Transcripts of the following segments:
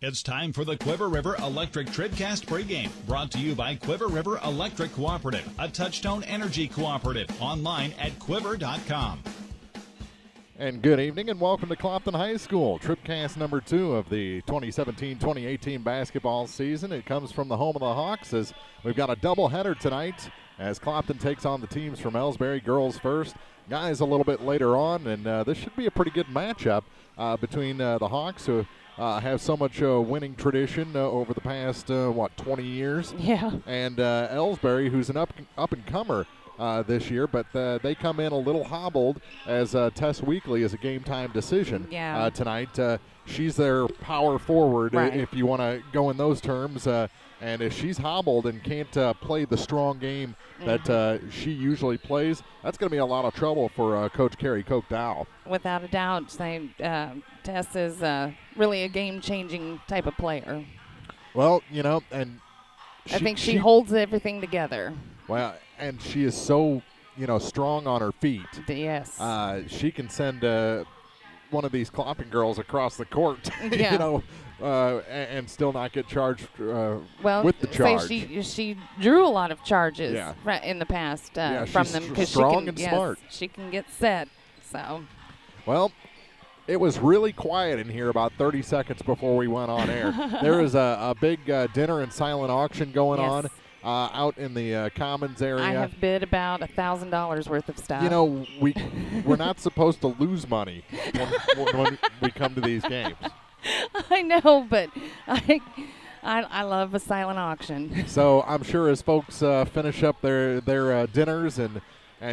It's time for the Quiver River Electric TribCast pregame, brought to you by Quiver River Electric Cooperative, a Touchstone Energy cooperative, online at quiver.com. And good evening and welcome to Clopton High School, TribCast number 2 of the 2017-2018 basketball season. It comes from the home of the Hawks as we've got a doubleheader tonight as Clopton takes on the teams from Elsberry, girls first, guys a little bit later on, and this should be a pretty good matchup between the Hawks who have so much winning tradition over the past, 20 years. Yeah. And Elsberry, who's an up-and-comer this year, but they come in a little hobbled as Tess Weekly is a game-time decision tonight. She's their power forward, if you want to go in those terms. And if she's hobbled and can't play the strong game that she usually plays, that's going to be a lot of trouble for Coach Carrie Koch-Dow. Without a doubt. Tess is really a game-changing type of player. Well, and I think she holds everything together. Well, and she is so, strong on her feet. Yes. She can send one of these Clopton girls across the court, and still not get charged with the charge. She drew a lot of charges in the past from them because smart. She can get set. So. Well, it was really quiet in here about 30 seconds before we went on air. There is a big dinner and silent auction going on out in the Commons area. I have bid about $1,000 worth of stuff. We're not supposed to lose money when we come to these games. I know, but I love a silent auction. So I'm sure as folks finish up their dinners and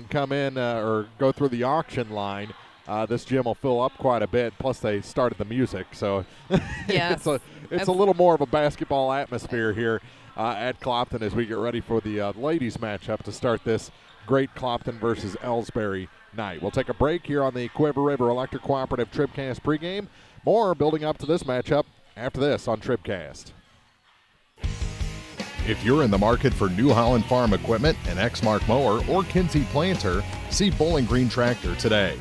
come in or go through the auction line, this gym will fill up quite a bit. Plus, they started the music, so it's a little more of a basketball atmosphere here at Clopton as we get ready for the ladies' matchup to start this great Clopton versus Elsberry night. We'll take a break here on the Quiver River Electric Cooperative TribCast pregame. More building up to this matchup after this on TribCast. If you're in the market for New Holland Farm equipment, an Exmark mower, or Kinsey planter, see Bowling Green Tractor today.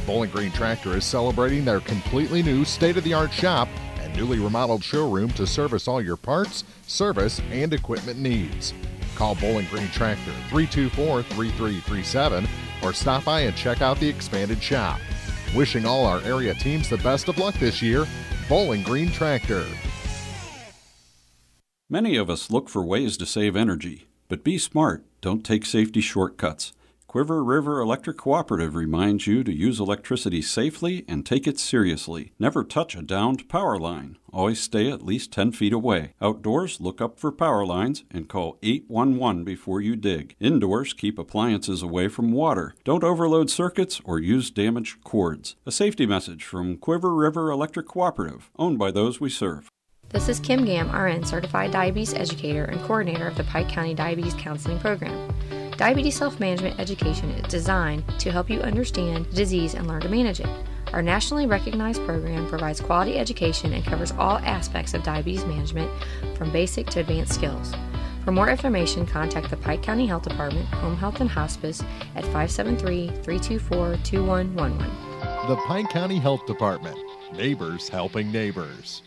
Bowling Green Tractor is celebrating their completely new state-of-the-art shop and newly remodeled showroom to service all your parts, service, and equipment needs. Call Bowling Green Tractor 324-3337 or stop by and check out the expanded shop. Wishing all our area teams the best of luck this year, Bowling Green Tractor. Many of us look for ways to save energy, but be smart. Don't take safety shortcuts. Quiver River Electric Cooperative reminds you to use electricity safely and take it seriously. Never touch a downed power line. Always stay at least 10 feet away. Outdoors, look up for power lines and call 811 before you dig. Indoors, keep appliances away from water. Don't overload circuits or use damaged cords. A safety message from Quiver River Electric Cooperative, owned by those we serve. This is Kim Gam, RN, Certified Diabetes Educator and Coordinator of the Pike County Diabetes Counseling Program. Diabetes self-management education is designed to help you understand the disease and learn to manage it. Our nationally recognized program provides quality education and covers all aspects of diabetes management, from basic to advanced skills. For more information, contact the Pike County Health Department, Home Health and Hospice at 573-324-2111. The Pike County Health Department. Neighbors helping neighbors.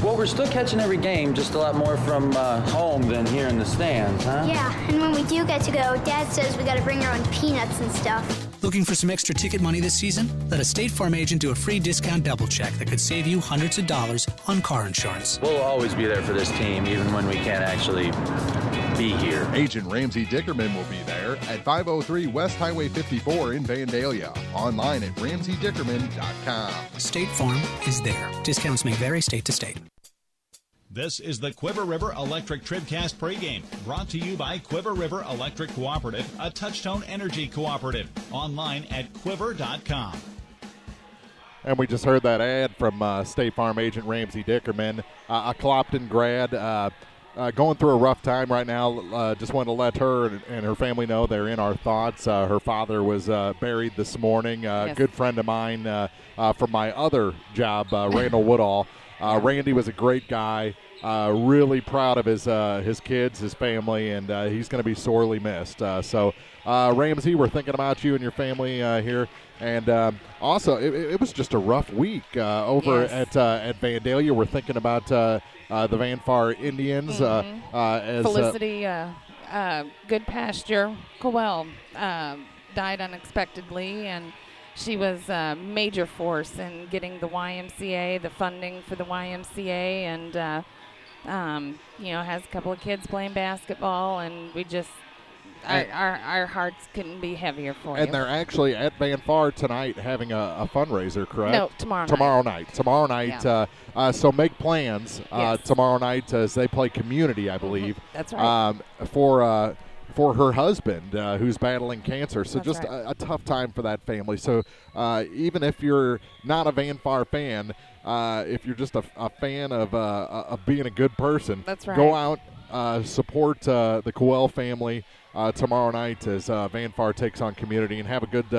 Well, we're still catching every game, just a lot more from home than here in the stands, huh? Yeah, and when we do get to go, Dad says we gotta bring our own peanuts and stuff. Looking for some extra ticket money this season? Let a State Farm agent do a free discount double check that could save you hundreds of dollars on car insurance. We'll always be there for this team, even when we can't actually be here. Agent Ramsey Dickerman will be there at 503 West Highway 54 in Vandalia. Online at RamseyDickerman.com. State Farm is there. Discounts may vary state to state. This is the Quiver River Electric TribCast pregame, brought to you by Quiver River Electric Cooperative, a Touchstone Energy cooperative, online at quiver.com. And we just heard that ad from State Farm agent Ramsey Dickerman, a Clopton grad, going through a rough time right now. Just wanted to let her and her family know they're in our thoughts. Her father was buried this morning. Good friend of mine from my other job, Randall Woodall. Randy was a great guy. really proud of his kids, his family, and he's going to be sorely missed. So, Ramsey, we're thinking about you and your family here. And also, it was just a rough week over at Vandalia. We're thinking about the Elsberry Indians. As Felicity, Good Pasture, Cowell, died unexpectedly, and she was a major force in getting the YMCA, the funding for the YMCA, and has a couple of kids playing basketball, and we just our hearts couldn't be heavier for you. And they're actually at Vandalia tonight having a fundraiser, correct? No, tomorrow night. Tomorrow night. Yeah. So make plans tomorrow night as they play community, I believe. That's right. For her husband, who's battling cancer. So That's just right. a tough time for that family. So even if you're not a Vandalia fan, if you're just a fan of being a good person, That's right. go out, support the Cowell family tomorrow night as Vandalia takes on community, and have a good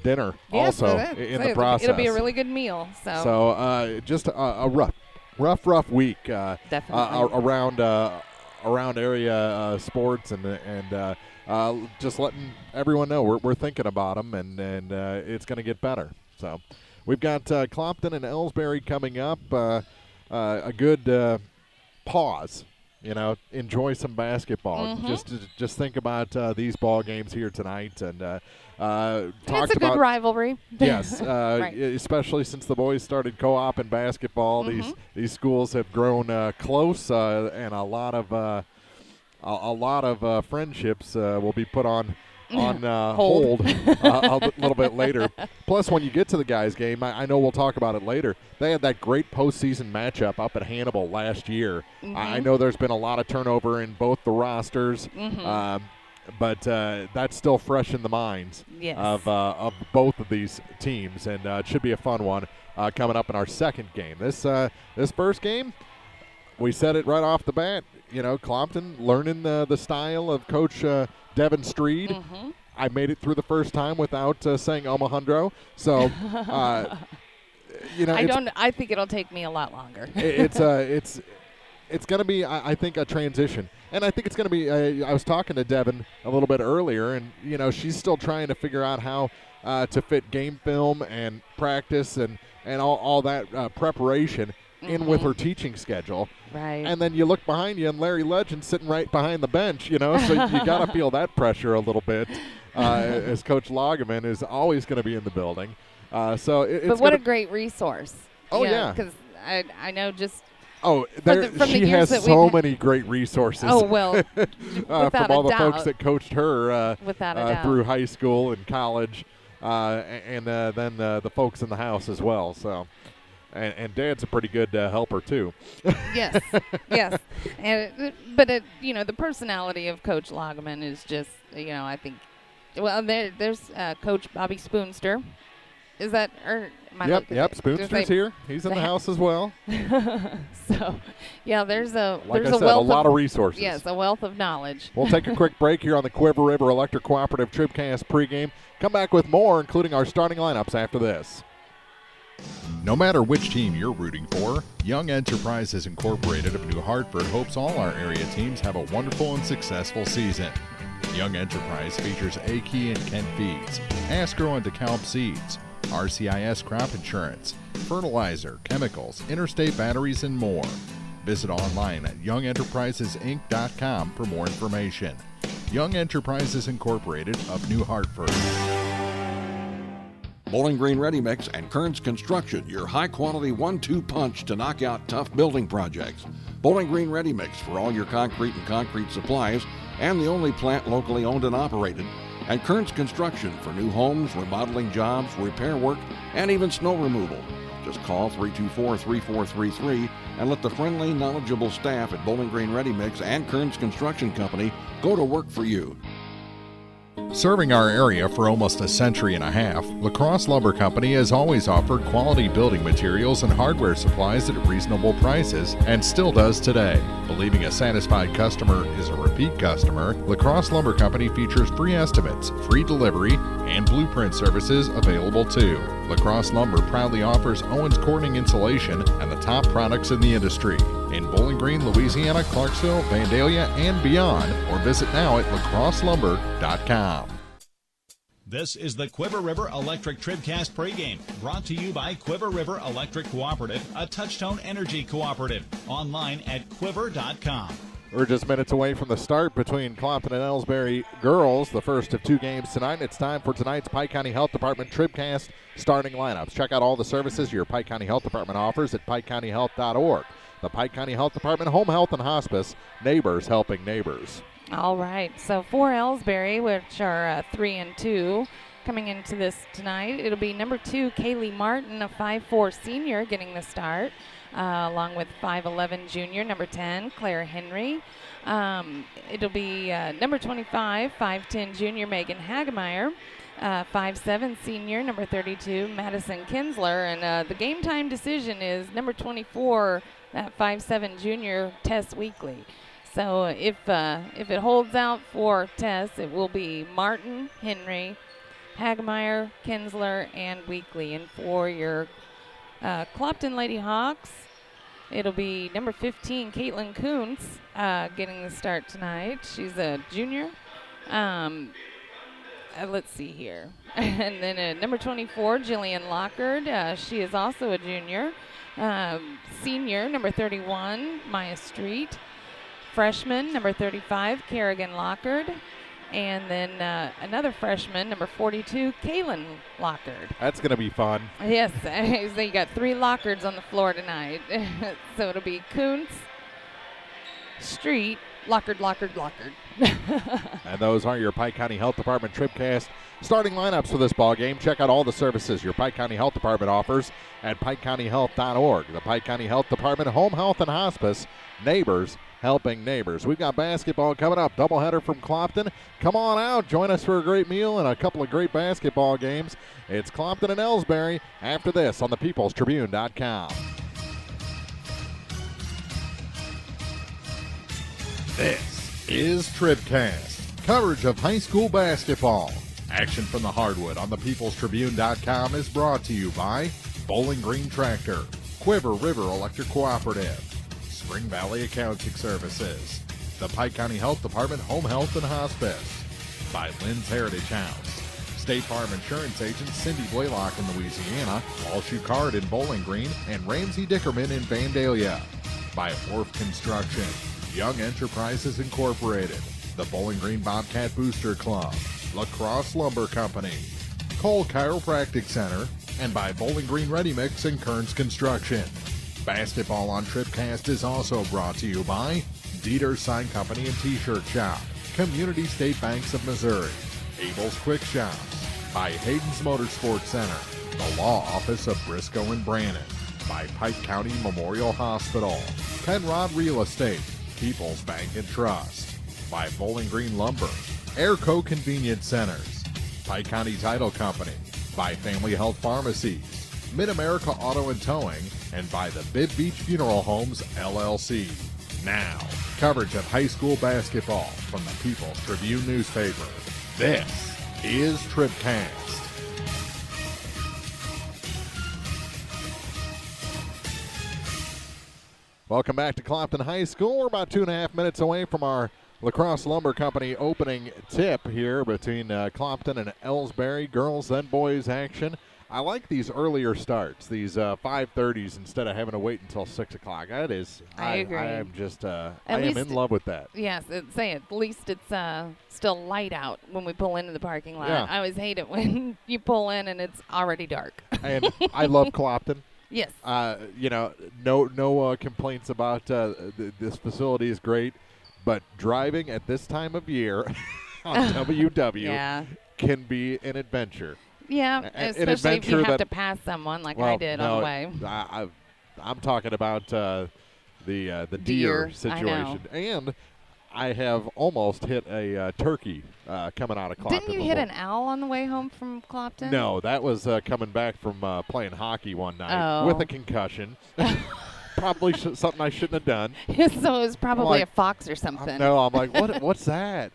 dinner also in the process. It'll be a really good meal. So just a rough week Definitely. around area sports and just letting everyone know we're thinking about them, and it's going to get better. So we've got Clopton and Elsberry coming up. A good pause. Enjoy some basketball. Mm-hmm. Just think about these ball games here tonight, and it's a good rivalry. Yes, Right. Especially since the boys started co-op in basketball. Mm-hmm. These schools have grown close, and a lot of friendships will be put on hold a little bit later. Plus, when you get to the guys' game, I know we'll talk about it later. They had that great postseason matchup up at Hannibal last year. Mm-hmm. I know there's been a lot of turnover in both the rosters, but that's still fresh in the minds of both of these teams, and it should be a fun one coming up in our second game. This first game, we said it right off the bat. Clopton learning the style of Coach Devin Streed. Mm-hmm. I made it through the first time without saying Omohundro. So, I think it'll take me a lot longer. It's going to be, I think, a transition. And I think it's going to be, I was talking to Devin a little bit earlier, and, she's still trying to figure out how to fit game film and practice and all that preparation in with her teaching schedule. Right. And then you look behind you, and Larry Legend's sitting right behind the bench, so you got to feel that pressure a little bit as Coach Lagerman is always going to be in the building. But what a great resource. Oh, yeah. Because I know just she has so many great resources. Oh, well, from all the folks that coached her through high school and college, and then the folks in the house as well. So. And Dad's a pretty good helper too. Yes. But the personality of Coach Lagerman is just, I think. Well, there's Coach Bobby Spoonster. Is that Yep. Spoonster's here. He's in the house as well. So, yeah, there's a lot of resources. Yes, a wealth of knowledge. We'll take a quick break here on the Quiver River Electric Cooperative TribCast pregame. Come back with more, including our starting lineups after this. No matter which team you're rooting for, Young Enterprises Incorporated of New Hartford hopes all our area teams have a wonderful and successful season. Young Enterprise features A-Key and Kent Feeds, Asgrow and DeKalb Seeds, RCIS Crop Insurance, fertilizer, chemicals, interstate batteries, and more. Visit online at youngenterprisesinc.com for more information. Young Enterprises Incorporated of New Hartford. Bowling Green Ready Mix and Kearns Construction, your high-quality 1-2 punch to knock out tough building projects. Bowling Green Ready Mix for all your concrete and concrete supplies, and the only plant locally owned and operated. And Kearns Construction for new homes, remodeling jobs, repair work, and even snow removal. Just call 324-3433 and let the friendly, knowledgeable staff at Bowling Green Ready Mix and Kearns Construction Company go to work for you. Serving our area for almost a century and a half, La Crosse Lumber Company has always offered quality building materials and hardware supplies at reasonable prices and still does today. Believing a satisfied customer is a repeat customer, La Crosse Lumber Company features free estimates, free delivery, and blueprint services available too. La Crosse Lumber proudly offers Owens Corning insulation and the top products in the industry. in Bowling Green, Louisiana, Clarksville, Vandalia, and beyond, or visit now at lacrosselumber.com. This is the Quiver River Electric TribCast pregame, brought to you by Quiver River Electric Cooperative, a Touchtone Energy cooperative. Online at quiver.com. We're just minutes away from the start between Clopton and Elsberry girls, the first of 2 games tonight. And it's time for tonight's Pike County Health Department TribCast starting lineups. Check out all the services your Pike County Health Department offers at pikecountyhealth.org. The Pike County Health Department, Home Health and Hospice, neighbors helping neighbors. All right, so for Elsberry, which are 3-2, coming into this tonight, it'll be number 2, Kaylee Martin, a 5'4" senior, getting the start, along with 5'11" junior, number 10, Claire Henry. It'll be number 25, 5'10" junior, Megan Hagemeyer, 5'7" senior, number 32, Madison Kinsler, and the game time decision is number 24, that 5'7" junior, Tess Weekly. So if it holds out for Tess, it will be Martin, Henry, Hagemeyer, Kinsler, and Weekly. And for your Clopton Lady Hawks, it'll be number 15, Caitlin Kuntz, getting the start tonight. She's a junior. Let's see here. And then number 24, Jillian Lockard. She is also a junior. Senior, number 31, Maya Street. Freshman, number 35, Kerrigan Lockard. And then another freshman, number 42, Kaylin Lockard. That's going to be fun. Yes, so you got 3 Lockards on the floor tonight. So it'll be Kuntz, Street, Lockard. And those are your Pike County Health Department TribCast starting lineups for this ball game. Check out all the services your Pike County Health Department offers at pikecountyhealth.org. The Pike County Health Department, Home Health and Hospice, neighbors helping neighbors. We've got basketball coming up. Doubleheader from Clopton. Come on out. Join us for a great meal and a couple of great basketball games. It's Clopton and Elsberry after this on thepeoplestribune.com. This is TribCast, coverage of high school basketball. Action from the hardwood on thepeoplestribune.com is brought to you by Bowling Green Tractor, Quiver River Electric Cooperative, Spring Valley Accounting Services, the Pike County Health Department, Home Health and Hospice, by Lynn's Heritage House, State Farm Insurance agent Cindy Blaylock in Louisiana, Walsh Card in Bowling Green, and Ramsey Dickerman in Vandalia, by Orff Construction, Young Enterprises Incorporated, the Bowling Green Bobcat Booster Club, La Crosse Lumber Company, Cole Chiropractic Center, and by Bowling Green Ready Mix and Kearns Construction. Basketball on TribCast is also brought to you by Dieter's Sign Company and T-Shirt Shop, Community State Banks of Missouri, Abel's Quick Shops, by Hayden's Motorsports Center, the Law Office of Briscoe and Brannon, by Pike County Memorial Hospital, Penrod Real Estate, People's Bank and Trust, by Bowling Green Lumber, Airco Convenience Centers, Pike County Title Company, by Family Health Pharmacies, Mid-America Auto and Towing, and by the Bibb Beach Funeral Homes, LLC. Now, coverage of high school basketball from the People's Tribune newspaper. This is TribCast. Welcome back to Clopton High School. We're about 2.5 minutes away from our La Crosse Lumber Company opening tip here between Clopton and Elsberry. Girls and boys action. I like these earlier starts, these 5:30s instead of having to wait until 6 o'clock. That is, I agree. I am just, I am in love with that. Yes, at least it's still light out when we pull into the parking lot. Yeah. I always hate it when you pull in and it's already dark. And I love Clopton. Yes. No complaints about this facility is great, but driving at this time of year on WW can be an adventure. Yeah, especially if you have to pass someone like I did on the way. I'm talking about the deer situation. And I have almost hit a turkey coming out of Clopton. Didn't you hit an owl on the way home from Clopton? No, that was coming back from playing hockey one night with a concussion. Probably something I shouldn't have done. So it was probably a fox or something. I'm like, what's that?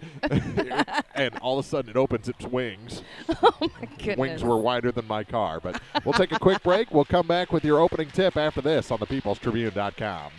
And all of a sudden it opens its wings. Oh, my goodness. Wings were wider than my car. But we'll take a quick break. We'll come back with your opening tip after this on thepeoplestribune.com.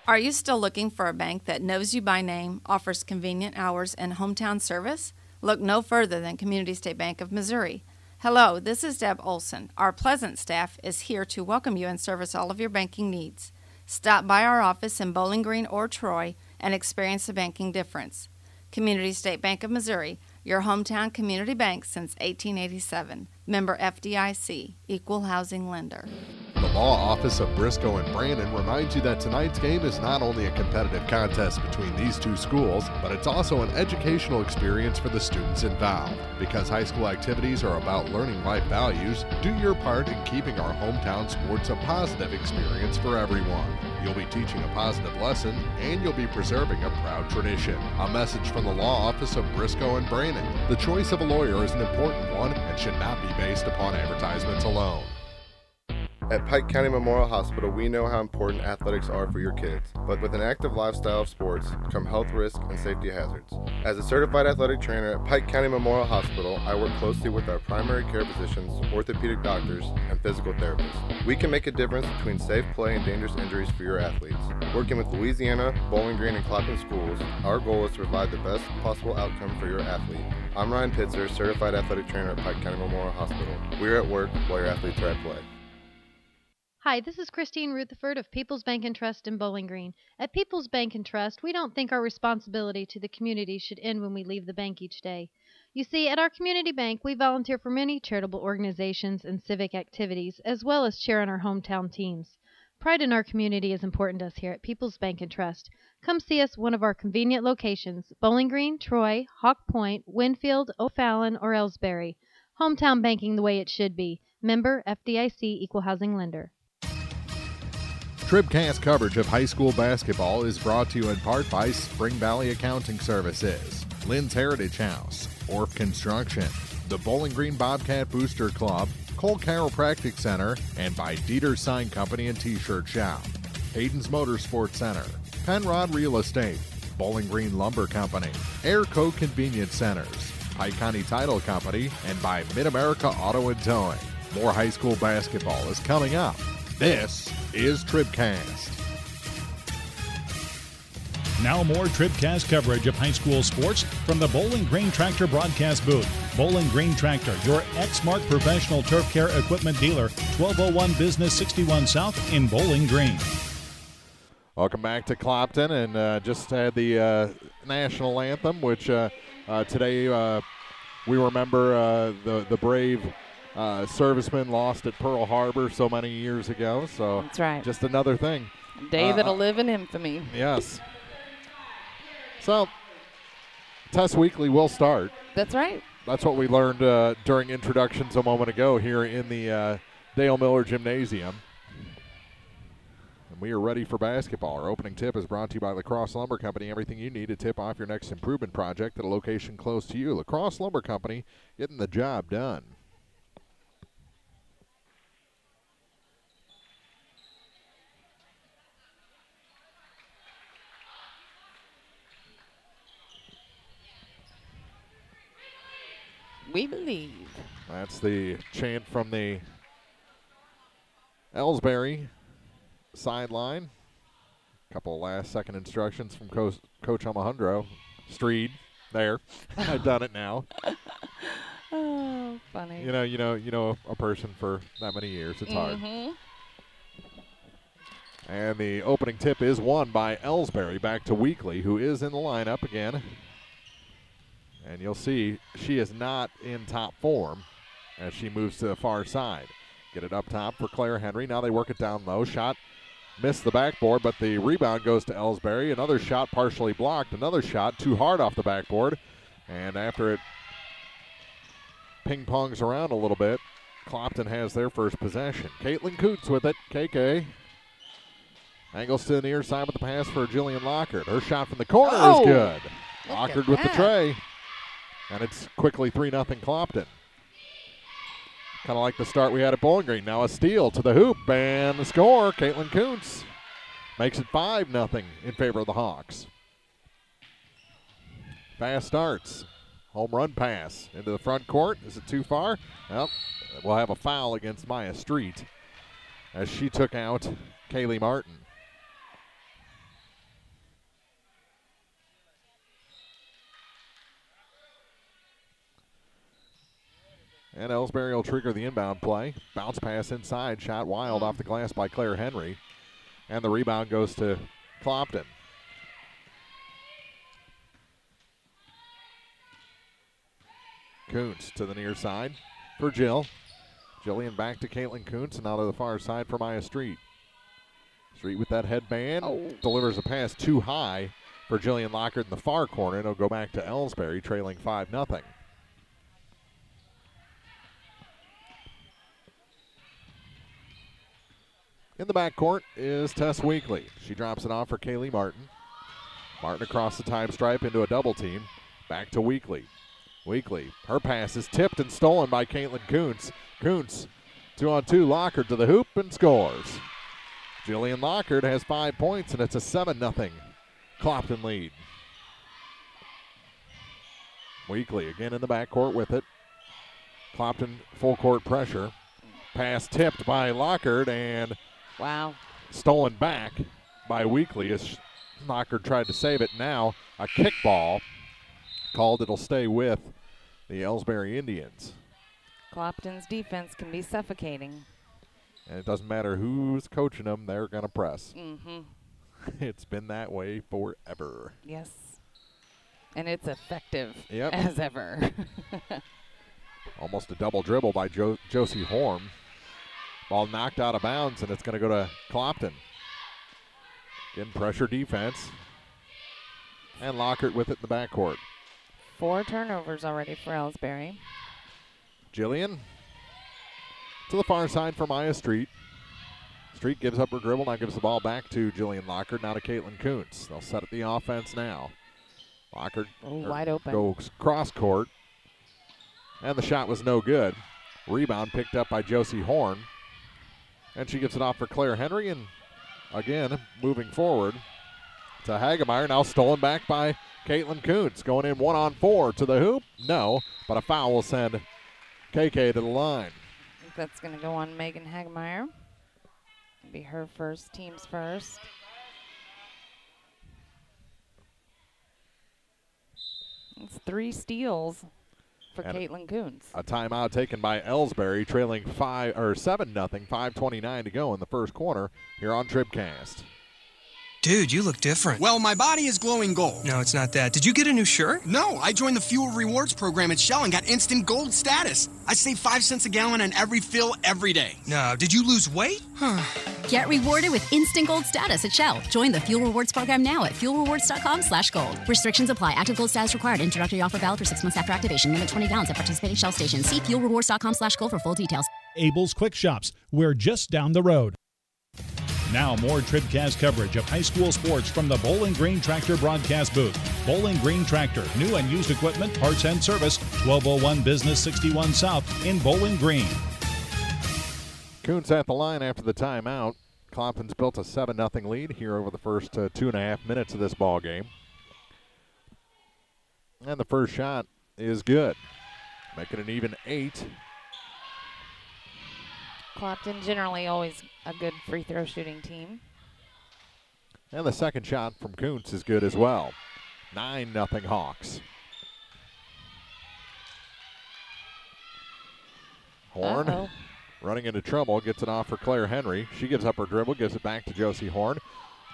Are you still looking for a bank that knows you by name, offers convenient hours, and hometown service? Look no further than Community State Bank of Missouri. Hello, this is Deb Olson. Our pleasant staff is here to welcome you and service all of your banking needs. Stop by our office in Bowling Green or Troy and experience the banking difference. Community State Bank of Missouri, your hometown community bank since 1887. Member FDIC, equal housing lender. The Law Office of Briscoe and Brandon reminds you that tonight's game is not only a competitive contest between these two schools, but it's also an educational experience for the students involved. Because high school activities are about learning life values, do your part in keeping our hometown sports a positive experience for everyone. You'll be teaching a positive lesson, and you'll be preserving a proud tradition. A message from the Law Office of Briscoe and Brandon. The choice of a lawyer is an important one and should not be based upon advertisements alone. At Pike County Memorial Hospital, we know how important athletics are for your kids, but with an active lifestyle of sports come health risks and safety hazards. As a certified athletic trainer at Pike County Memorial Hospital, I work closely with our primary care physicians, orthopedic doctors, and physical therapists. We can make a difference between safe play and dangerous injuries for your athletes. Working with Louisiana, Bowling Green, and Clopton schools, our goal is to provide the best possible outcome for your athlete. I'm Ryan Pitzer, certified athletic trainer at Pike County Memorial Hospital. We're at work while your athletes are at play. Hi, this is Christine Rutherford of People's Bank and Trust in Bowling Green. At People's Bank and Trust, we don't think our responsibility to the community should end when we leave the bank each day. You see, at our community bank, we volunteer for many charitable organizations and civic activities, as well as cheer on our hometown teams. Pride in our community is important to us here at People's Bank and Trust. Come see us at one of our convenient locations, Bowling Green, Troy, Hawk Point, Winfield, O'Fallon, or Elsberry. Hometown banking the way it should be. Member FDIC, equal housing lender. TribCast coverage of high school basketball is brought to you in part by Spring Valley Accounting Services, Lynn's Heritage House, Orff Construction, the Bowling Green Bobcat Booster Club, Cole Chiropractic Center, and by Dieter Sign Company and T-Shirt Shop, Hayden's Motorsports Center, Penrod Real Estate, Bowling Green Lumber Company, Airco Convenience Centers, Pike County Title Company, and by Mid-America Auto and Towing. More high school basketball is coming up. This is TribCast. Now more TribCast coverage of high school sports from the Bowling Green Tractor broadcast booth. Bowling Green Tractor, your Exmark professional turf care equipment dealer, 1201 Business 61 South in Bowling Green. Welcome back to Clopton, and just had the national anthem, which today we remember the brave servicemen lost at Pearl Harbor so many years ago. So that's right. Just another thing. A day that'll live in infamy. Yes. So, Test Weekly will start. That's right. That's what we learned during introductions a moment ago here in the Dale Miller Gymnasium. And we are ready for basketball. Our opening tip is brought to you by Lacrosse Lumber Company. Everything you need to tip off your next improvement project at a location close to you. Lacrosse Lumber Company, getting the job done. We believe. That's the chant from the Elsberry sideline. A couple of last-second instructions from Coach Alejandro. Streed, there. I've done it now. Oh, funny. You know a person for that many years. It's hard. And the opening tip is won by Elsberry. Back to Weekly, who is in the lineup again. And you'll see she is not in top form as she moves to the far side. Get it up top for Claire Henry. Now they work it down low. Shot missed the backboard, but the rebound goes to Elsberry. Another shot partially blocked. Another shot too hard off the backboard. And after it ping-pongs around a little bit, Clopton has their first possession. Caitlin Coots with it. KK. Angles to the near side with the pass for Jillian Lockard. Her shot from the corner is good. Lockard with the tray. And it's quickly 3-0 Clopton. Kind of like the start we had at Bowling Green. Now a steal to the hoop, and the score, Caitlin Kuntz makes it 5-0 in favor of the Hawks. Fast starts. Home run pass into the front court. Is it too far? Well, we'll have a foul against Maya Street as she took out Kaylee Martin. And Elsberry will trigger the inbound play. Bounce pass inside, shot wild off the glass by Claire Henry. And the rebound goes to Clopton. Kuntz to the near side for Jill. Jillian back to Caitlin Kuntz and out to the far side for Maya Street. Street with that headband. Delivers a pass too high for Jillian Lockard in the far corner. It'll go back to Elsberry, trailing 5-0. In the backcourt is Tess Weekly. She drops it off for Kaylee Martin. Martin across the time stripe into a double team. Back to Weekly. Weekly, her pass is tipped and stolen by Caitlin Kuntz. Kuntz, 2-on-2, Lockard to the hoop and scores. Jillian Lockard has 5 points, and it's a 7-0 Clopton lead. Weekly again in the backcourt with it. Clopton full court pressure. Pass tipped by Lockard and stolen back by Weekly as Lockard tried to save it. Now a kickball called. It'll stay with the Elsberry Indians. Clopton's defense can be suffocating. And it doesn't matter who's coaching them, they're going to press. Mm-hmm. It's been that way forever. Yes. And it's effective Yep. as ever. Almost a double dribble by Josie Horn. Ball knocked out of bounds, and it's going to go to Clopton. Getting pressure defense. And Lockard with it in the backcourt. 4 turnovers already for Elsberry. Jillian to the far side for Maya Street. Street gives up her dribble, now gives the ball back to Jillian Lockard, now to Caitlin Kuntz. They'll set up the offense now. Lockard wide open. Goes cross court. And the shot was no good. Rebound picked up by Josie Horn. And she gets it off for Claire Henry. And again, moving forward to Hagemeyer. Now stolen back by Caitlin Kuntz. Going in 1-on-4 to the hoop. No, but a foul will send KK to the line. I think that's going to go on Megan Hagemeyer. It'll be her first, team's first. It's 3 steals for Caitlin Kuntz. A timeout taken by Elsberry, trailing 7-0, 5:29 to go in the first quarter here on TribCast. Dude, you look different. Well, my body is glowing gold. No, it's not that. Did you get a new shirt? No, I joined the Fuel Rewards program at Shell and got instant gold status. I save 5 cents a gallon on every fill every day. No, did you lose weight? Get rewarded with instant gold status at Shell. Join the Fuel Rewards program now at fuelrewards.com/gold. Restrictions apply. Active gold status required. Introductory offer valid for 6 months after activation. Limit 20 gallons at participating Shell stations. See fuelrewards.com/gold for full details. Abel's Quick Shops. We're just down the road. Now more TribCast coverage of high school sports from the Bowling Green Tractor broadcast booth. Bowling Green Tractor, new and used equipment, parts and service, 1201 Business 61 South in Bowling Green. Kuntz at the line after the timeout. Clopton's built a 7-0 lead here over the first 2.5 minutes of this ball game. And the first shot is good, making an even 8. Clopton generally always a good free throw shooting team. And the second shot from Kuntz is good as well. 9-0 Hawks. Horn running into trouble, gets it off for Claire Henry. She gives up her dribble, gives it back to Josie Horn.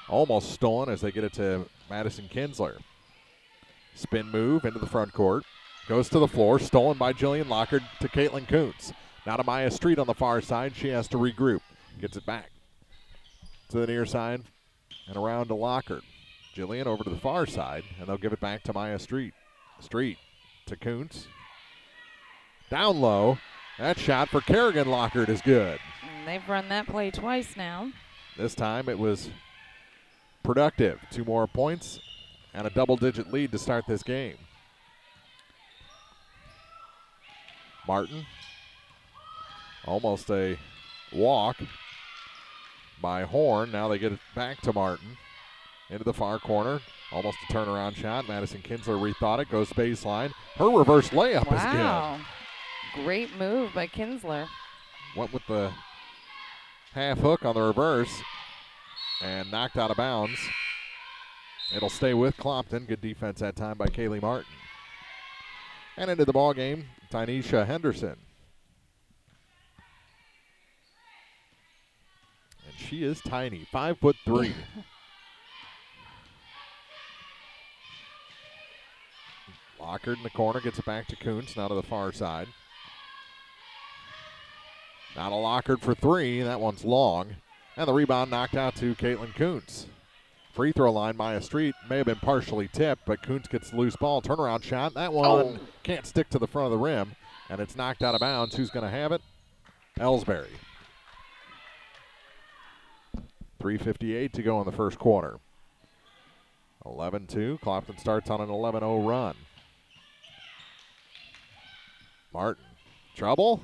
Almost stolen as they get it to Madison Kinsler. Spin move into the front court. Goes to the floor, stolen by Jillian Lockard to Caitlin Kuntz. Now to Maya Street on the far side. She has to regroup. Gets it back to the near side and around to Lockard. Jillian over to the far side, and they'll give it back to Maya Street. Street to Kuntz. Down low. That shot for Kerrigan Lockard is good. And they've run that play twice now. This time it was productive. 2 more points and a double-digit lead to start this game. Martin. Almost a walk by Horn. Now they get it back to Martin. Into the far corner. Almost a turnaround shot. Madison Kinsler rethought it. Goes baseline. Her reverse layup is good. Great move by Kinsler. Went with the half hook on the reverse and knocked out of bounds. It'll stay with Clopton. Good defense that time by Kaylee Martin. And into the ball game, Tynesha Henderson. she is tiny, 5'3". Lockard in the corner, gets it back to Kuntz, now to the far side. Now to Lockard for three, that one's long. And the rebound knocked out to Caitlin Kuntz. Free throw line, Maya Street may have been partially tipped, but Kuntz gets the loose ball. Turnaround shot. That one can't stick to the front of the rim, and it's knocked out of bounds. Who's going to have it? Elsberry. 3:58 to go in the first quarter. 11-2. Clopton starts on an 11-0 run. Martin. Trouble.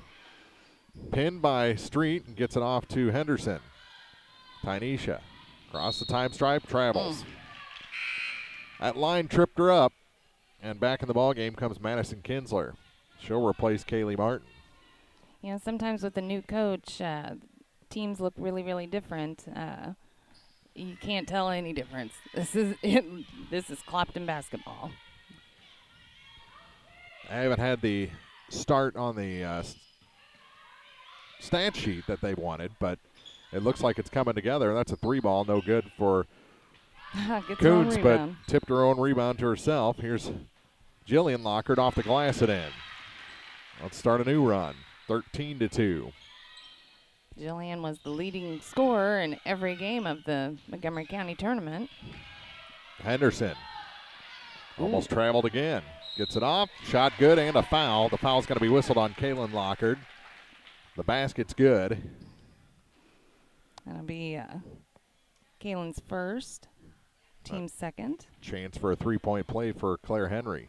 Pinned by Street and gets it off to Henderson. Tynesha. Across the time stripe, travels. That line tripped her up. And back in the ball game comes Madison Kinsler. She'll replace Kaylee Martin. You know, sometimes with the new coach, teams look really, really different. You can't tell any difference. This is Clopton basketball. I haven't had the start on the stat sheet that they wanted, but it looks like it's coming together. That's a three ball, no good for Kuntz, but tipped her own rebound to herself. Here's Jillian Lockard off the glass it in. Let's start a new run, 13-2. Jillian was the leading scorer in every game of the Montgomery County tournament. Henderson almost traveled again. Gets it off, shot good, and a foul. The foul's going to be whistled on Kaylin Lockard. The basket's good. That'll be Kaylin's first, team's second. Chance for a three-point play for Claire Henry.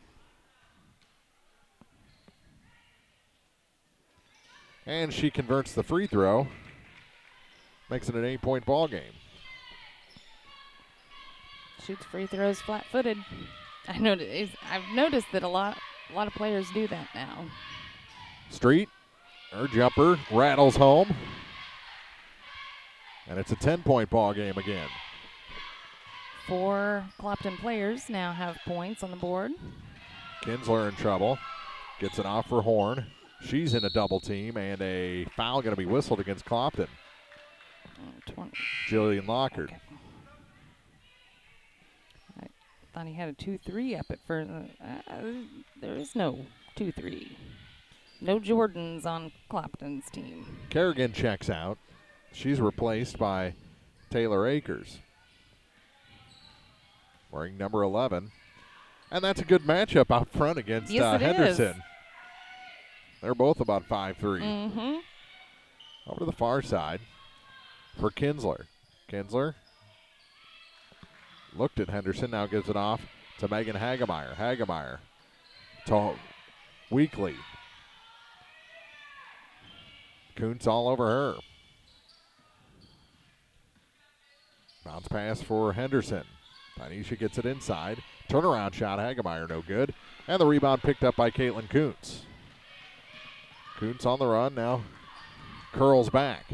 And she converts the free throw. Makes it an 8-point ball game. Shoots free throws flat-footed. I've noticed that a lot of players do that now. Street, her jumper rattles home. And it's a 10-point ball game again. 4 Clopton players now have points on the board. Kinsler in trouble. Gets it off for Horn. She's in a double team, and a foul going to be whistled against Clopton. 20. Jillian Lockard. Okay. I thought he had a 2-3 up at first. There is no 2-3. No Jordans on Clopton's team. Kerrigan checks out. She's replaced by Taylor Akers, wearing number 11. And that's a good matchup out front against Henderson. Is. They're both about 5'3". Mm-hmm. Over to the far side for Kinsler. Kinsler looked at Henderson, now gives it off to Megan Hagemeyer. Hagemeyer to Weekly. Kuntz all over her. Bounce pass for Henderson. Tynesha gets it inside. Turnaround shot, Hagemeyer no good. And the rebound picked up by Caitlin Kuntz. Kuntz on the run, now curls back.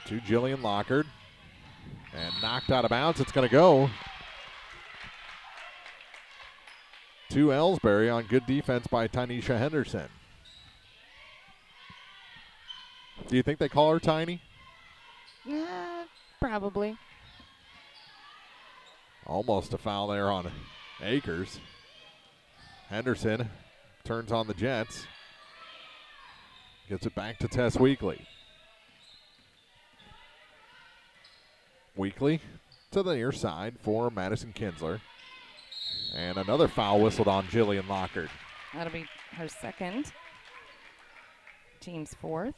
To Jillian Lockard. And knocked out of bounds. It's going to go to Elsberry on good defense by Tynesha Henderson. Do you think they call her tiny? Probably. Almost a foul there on Akers. Henderson turns on the Jets. Gets it back to Tess Weekly. Weekly to the near side for Madison Kinsler. And another foul whistled on Jillian Lockard. That'll be her second. Team's fourth.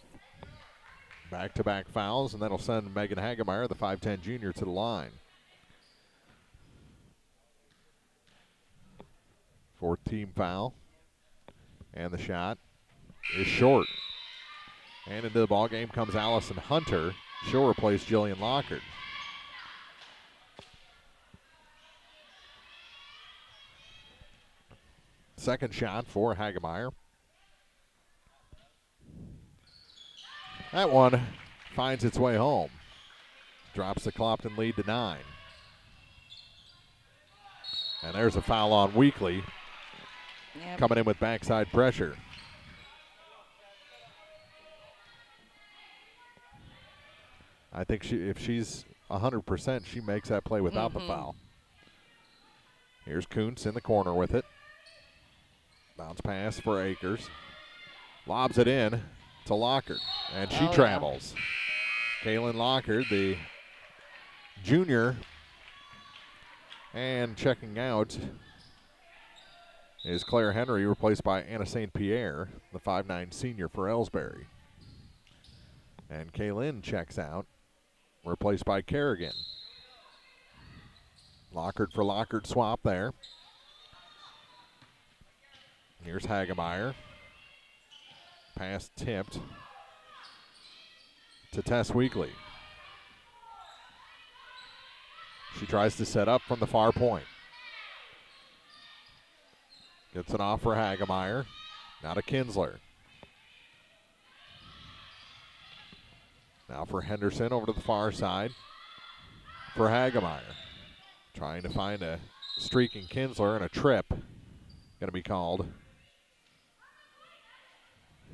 Back-to-back fouls, and that'll send Megan Hagemeyer, the 5'10 junior, to the line. Fourth team foul. And the shot is short. And into the ball game comes Allison Hunter. She'll replace Jillian Lockard. Second shot for Hagemeyer. That one finds its way home. Drops the Clopton lead to 9. And there's a foul on Weekly. Coming in with backside pressure. I think if she's 100%, she makes that play without the foul. Here's Kuntz in the corner with it. Bounce pass for Akers. Lobs it in to Lockard, and she travels. Kaylin Lockard, the junior, and checking out is Claire Henry, replaced by Anna St. Pierre, the 5'9 senior for Elsberry. And Kaylin checks out, replaced by Kerrigan. Lockard for Lockard swap there. Here's Hagemeyer. Pass tipped to Tess Weekly. She tries to set up from the far point. Gets it off for Hagemeyer. Now to Kinsler. Now for Henderson over to the far side for Hagemeyer. Trying to find a streaking Kinsler, and a trip going to be called.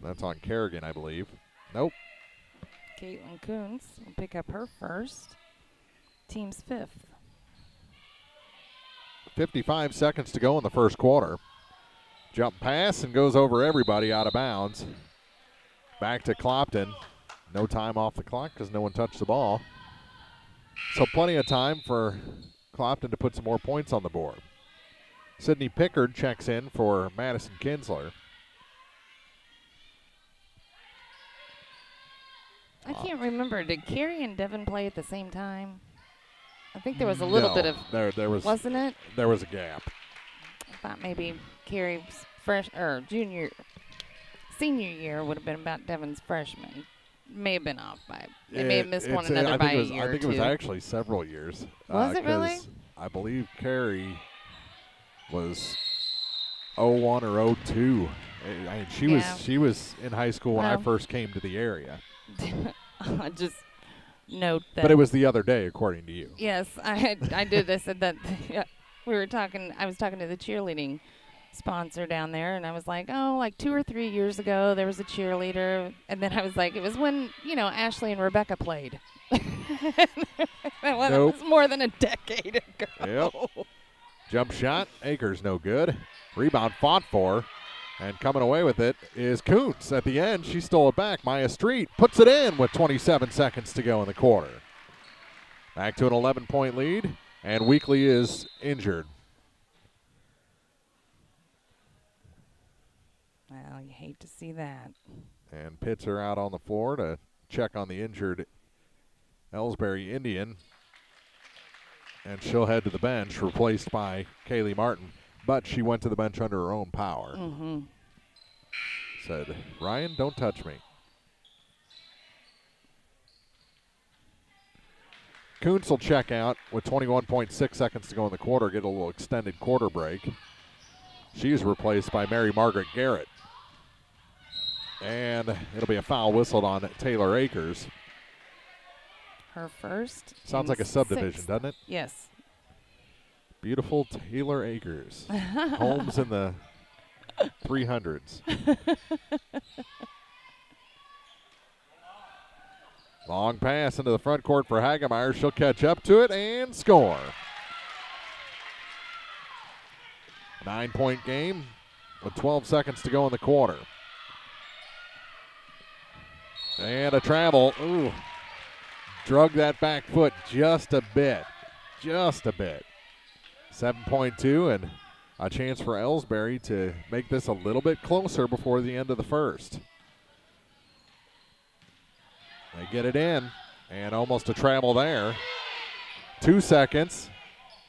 That's on Kerrigan, I believe. Nope. Caitlin Kuntz will pick up her first. Team's 5th. 55 seconds to go in the first quarter. Jump pass and goes over everybody out of bounds. Back to Clopton. No time off the clock because no one touched the ball. So plenty of time for Clopton to put some more points on the board. Sydney Pickard checks in for Madison Kinsler. I can't remember. Did Carrie and Devin play at the same time? I think there was a little bit of. There was. Wasn't it? There was a gap. I thought maybe Carrie's senior year would have been about Devin's freshman. May have been off by. They may have missed one another by a year or two. I think it was actually several years. Was it really? I believe Carrie was 01 or 02. I mean, she was in high school when I first came to the area. Just note that. But it was the other day, according to you. Yes, I did. I said that we were talking. I was talking to the cheerleading sponsor down there, and I was like, oh, like 2 or 3 years ago, there was a cheerleader, and then I was like, it was when Ashley and Rebecca played. It was more than a decade ago. Yep. Jump shot, Akers no good. Rebound fought for. And coming away with it is Kuntz. At the end, she stole it back. Maya Street puts it in with 27 seconds to go in the quarter. Back to an 11-point lead, and Weekly is injured. Well, you hate to see that. And pits her out on the floor to check on the injured Elsberry Indian. And she'll head to the bench, replaced by Kaylee Martin. But she went to the bench under her own power. Mm-hmm. Said, Ryan, don't touch me. Kuntz will check out with 21.6 seconds to go in the quarter, get a little extended quarter break. She's replaced by Mary Margaret Garrett. And it'll be a foul whistled on Taylor Akers. Her first. Sounds like a subdivision, doesn't it? Yes. Beautiful Taylor Akers. Homes in the 300s. Long pass into the front court for Hagemeyer. She'll catch up to it and score. 9-point game with 12 seconds to go in the quarter. And a travel. Ooh. Drug that back foot just a bit. Just a bit. 7.2 and a chance for Elsberry to make this a little bit closer before the end of the first. They get it in, and almost a travel there. 2 seconds.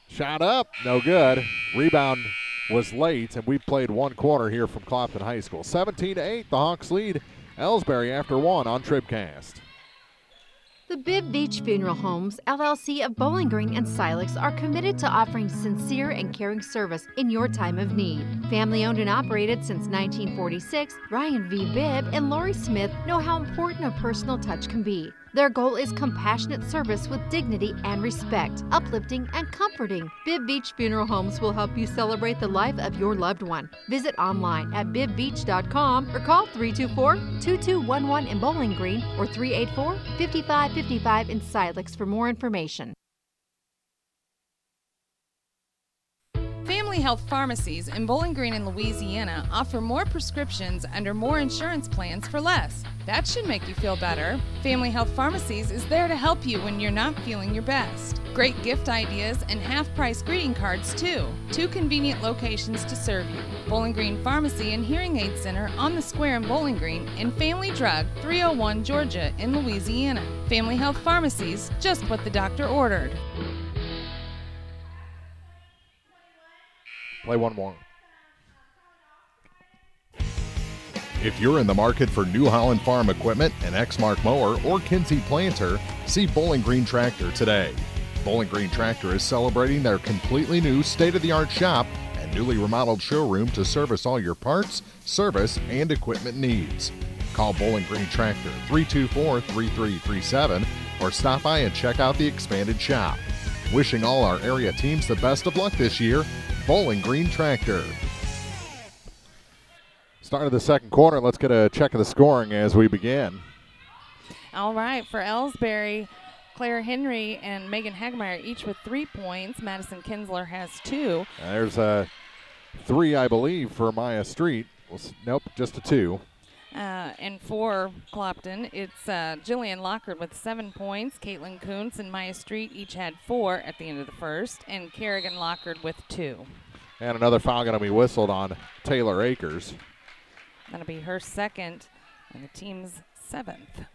Shot up, no good. Rebound was late, and we played 1 quarter here from Clopton High School. 17-8, the Hawks lead Elsberry after 1 on TribCast. The Bibb Beach Funeral Homes, LLC of Bowling Green and Silex are committed to offering sincere and caring service in your time of need. Family owned and operated since 1946, Ryan V. Bibb and Lori Smith know how important a personal touch can be. Their goal is compassionate service with dignity and respect, uplifting and comforting. Bibb Beach Funeral Homes will help you celebrate the life of your loved one. Visit online at bibbbeach.com or call 324-2211 in Bowling Green or 384-5555 in Silex for more information. Family Health Pharmacies in Bowling Green and Louisiana offer more prescriptions under more insurance plans for less. That should make you feel better. Family Health Pharmacies is there to help you when you're not feeling your best. Great gift ideas and half-price greeting cards too. 2 convenient locations to serve you. Bowling Green Pharmacy and Hearing Aid Center on the square in Bowling Green, and Family Drug 301 Georgia in Louisiana. Family Health Pharmacies, just what the doctor ordered. Play one more. If you're in the market for New Holland Farm equipment, an Exmark mower, or Kinsey planter, see Bowling Green Tractor today. Bowling Green Tractor is celebrating their completely new state-of-the-art shop and newly remodeled showroom to service all your parts, service, and equipment needs. Call Bowling Green Tractor 324-3337 or stop by and check out the expanded shop. Wishing all our area teams the best of luck this year, Bowling Green Tractor. Start of the second quarter. Let's get a check of the scoring as we begin. All right, for Elsberry, Claire Henry and Megan Hagmeyer each with 3 points. Madison Kinsler has 2. There's a 3, I believe, for Maya Street. Nope, just a 2. And for Clopton, it's Jillian Lockard with 7 points. Caitlin Kuntz and Maya Street each had 4 at the end of the first, and Kerrigan Lockard with 2. And another foul going to be whistled on Taylor Akers. That'll be her second and the team's 7th.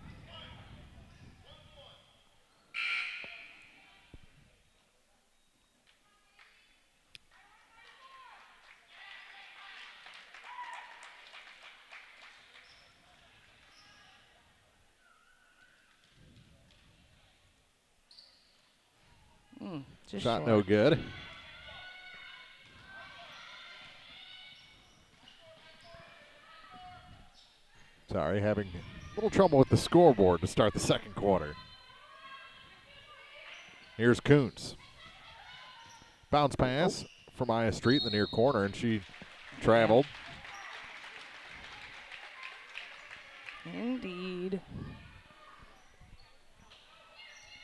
Shot short. no good. Sorry, having a little trouble with the scoreboard to start the second quarter. Here's Kuntz. Bounce pass for Maya Street in the near corner, and she traveled. Indeed.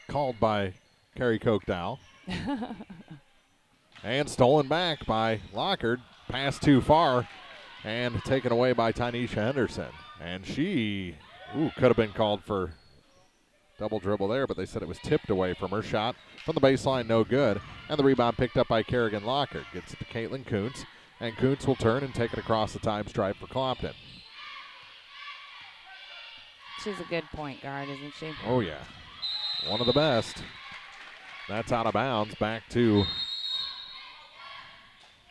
Called by Carrie Kochdow. And stolen back by Lockard. Pass too far and taken away by Tynesha Henderson. And she could have been called for double dribble there, but they said it was tipped away from her. Shot from the baseline, no good. And the rebound picked up by Kerrigan Lockard. Gets it to Caitlin Kuntz, and Kuntz will turn and take it across the time stripe for Clopton. She's a good point guard, isn't she? Oh, yeah. One of the best. That's out of bounds. Back to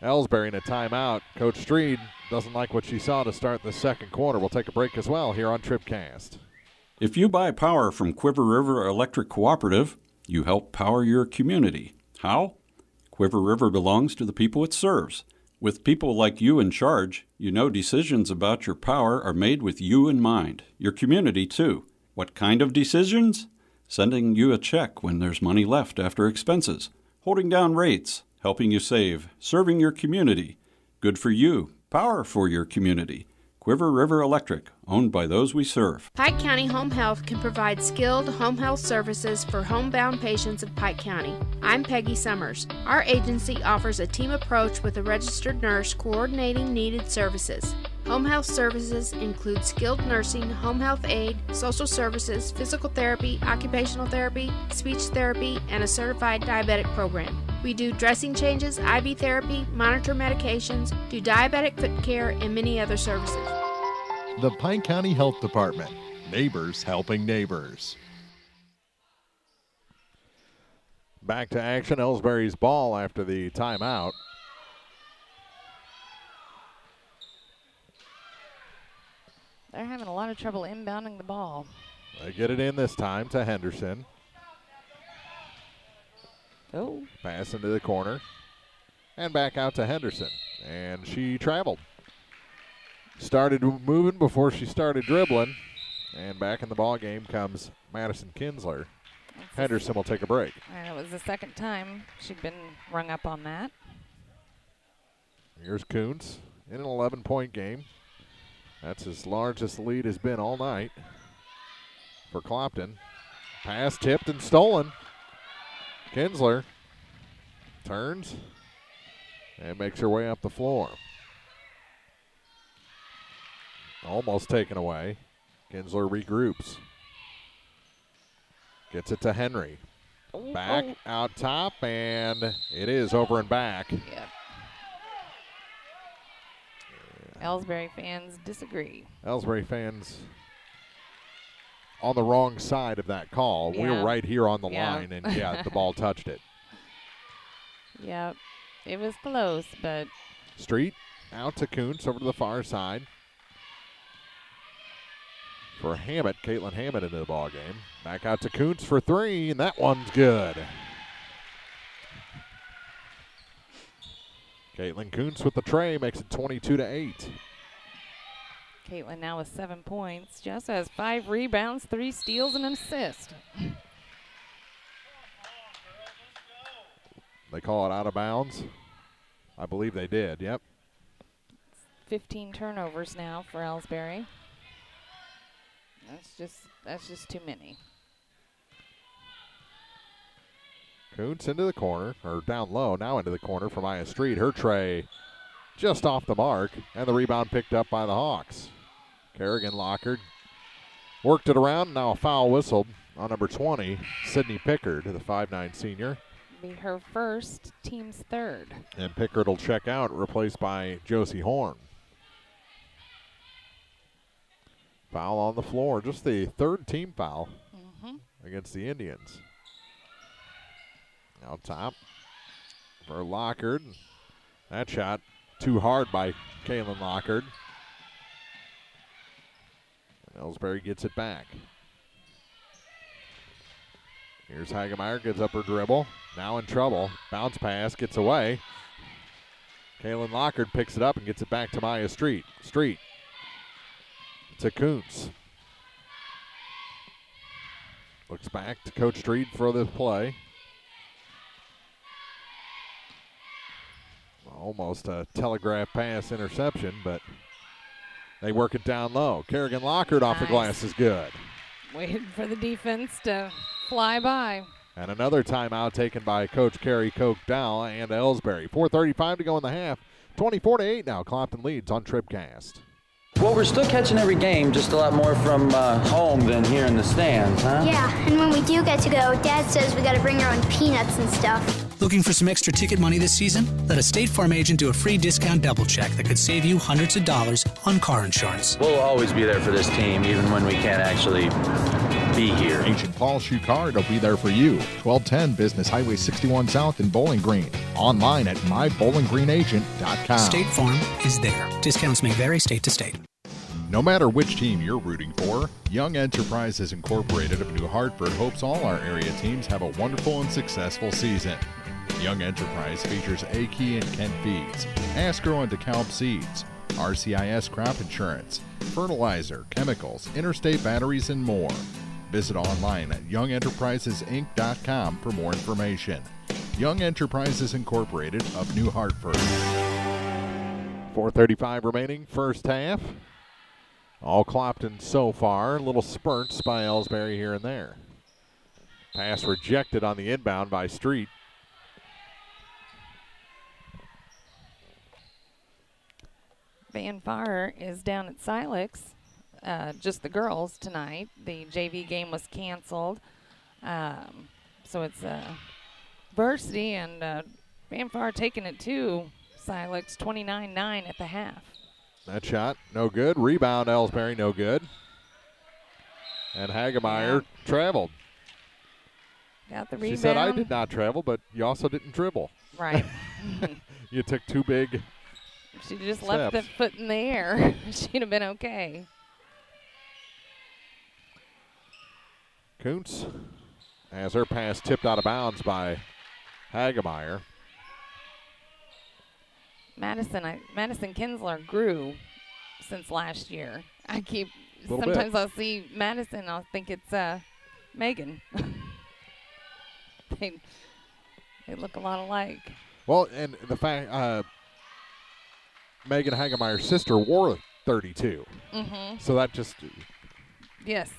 Elsberry in a timeout. Coach Street doesn't like what she saw to start the second quarter. We'll take a break as well here on TribCast. If you buy power from Quiver River Electric Cooperative, you help power your community. How? Quiver River belongs to the people it serves. With people like you in charge, you know decisions about your power are made with you in mind, your community too. What kind of decisions? Sending you a check when there's money left after expenses, holding down rates, helping you save, serving your community. Good for you, power for your community. Quiver River Electric, owned by those we serve. Pike County Home Health can provide skilled home health services for homebound patients of Pike County. I'm Peggy Summers. Our agency offers a team approach with a registered nurse coordinating needed services. Home health services include skilled nursing, home health aid, social services, physical therapy, occupational therapy, speech therapy, and a certified diabetic program. We do dressing changes, IV therapy, monitor medications, do diabetic foot care, and many other services. The Pike County Health Department. Neighbors helping neighbors. Back to action. Elsberry's ball after the timeout. They're having a lot of trouble inbounding the ball. They get it in this time to Henderson. Oh. Pass into the corner. And back out to Henderson. And she traveled. Started moving before she started dribbling. And back in the ball game comes Madison Kinsler. Henderson will take a break. And it was the second time she'd been rung up on that. Here's Kuntz in an 11-point game. That's as large as the lead has been all night for Clopton. Pass tipped and stolen. Kinsler turns and makes her way up the floor. Almost taken away. Kinsler regroups. Gets it to Henry. Back out top, and it is over and back. Yep. Elsberry fans disagree. Elsberry fans on the wrong side of that call. Yeah. We're right here on the Yeah. line, and yeah, the ball touched it. Yep. It was close, but. Street out to Kuntz over to the far side. For Hammett, Caitlin Hammett into the ball game. Back out to Kuntz for three, and that one's good. Caitlin Kuntz with the tray makes it 22-8. Caitlin now with 7 points. Jess has 5 rebounds, 3 steals, and an assist. They call it out of bounds. I believe they did, yep. 15 turnovers now for Elsberry. That's just too many. Kuntz into the corner, or down low, now into the corner for Maya Street. Her tray just off the mark, and the rebound picked up by the Hawks. Kerrigan Lockard worked it around, now a foul whistled on number 20, Sydney Pickard, the 5'9" senior. Be her first, team's third. And Pickard will check out, replaced by Josie Horn. Foul on the floor, just the third team foul against the Indians. Out top for Lockard. That shot too hard by Kaylin Lockard. And Elsberry gets it back. Here's Hagemeyer, gives up her dribble. Now in trouble. Bounce pass, gets away. Kaylin Lockard picks it up and gets it back to Maya Street. Street to Kuntz. Looks back to Coach Street for the play. Almost a telegraph pass interception, but they work it down low. Kerrigan Lockard off the glass is good. Waited for the defense to fly by. And another timeout taken by Coach Carrie Koch-Dow and Elsberry. 4:35 to go in the half. 24-8 now. Clopton leads on TribCast. Well, we're still catching every game, just a lot more from home than here in the stands, huh? Yeah, and when we do get to go, Dad says we gotta bring our own peanuts and stuff. Looking for some extra ticket money this season? Let a State Farm agent do a free discount double check that could save you hundreds of dollars on car insurance. We'll always be there for this team, even when we can't actually be here. Agent Paul Schucard will be there for you. 1210 Business Highway 61 South in Bowling Green. Online at mybowlinggreenagent.com. State Farm is there. Discounts may vary state to state. No matter which team you're rooting for, Young Enterprises Incorporated of New Hartford hopes all our area teams have a wonderful and successful season. Young Enterprise features A-Key and Kent Feeds, Asgrow and DeKalb Seeds, RCIS Crop Insurance, fertilizer, chemicals, interstate batteries, and more. Visit online at youngenterprisesinc.com for more information. Young Enterprises Incorporated of New Hartford. 4:35 remaining, first half. All Clopton so far. Little spurts by Elsberry here and there. Pass rejected on the inbound by Street. Van Far is down at Silex, just the girls tonight. The JV game was canceled, so it's varsity, and Van Far taking it to Silex 29-9 at the half. That shot, no good. Rebound, Elsberry, no good. And Hagemeyer traveled. Got the rebound. She said, I did not travel, but you also didn't dribble. Right. You took two big If she just steps. left the foot in the air, she'd have been okay. Kuntz has her pass tipped out of bounds by Hagemeyer. Madison Kinsler grew since last year. sometimes I'll see Madison, I'll think it's Megan. They look a lot alike. Well, and the fact Megan Hagemeyer's sister wore 32. Mm-hmm. So that just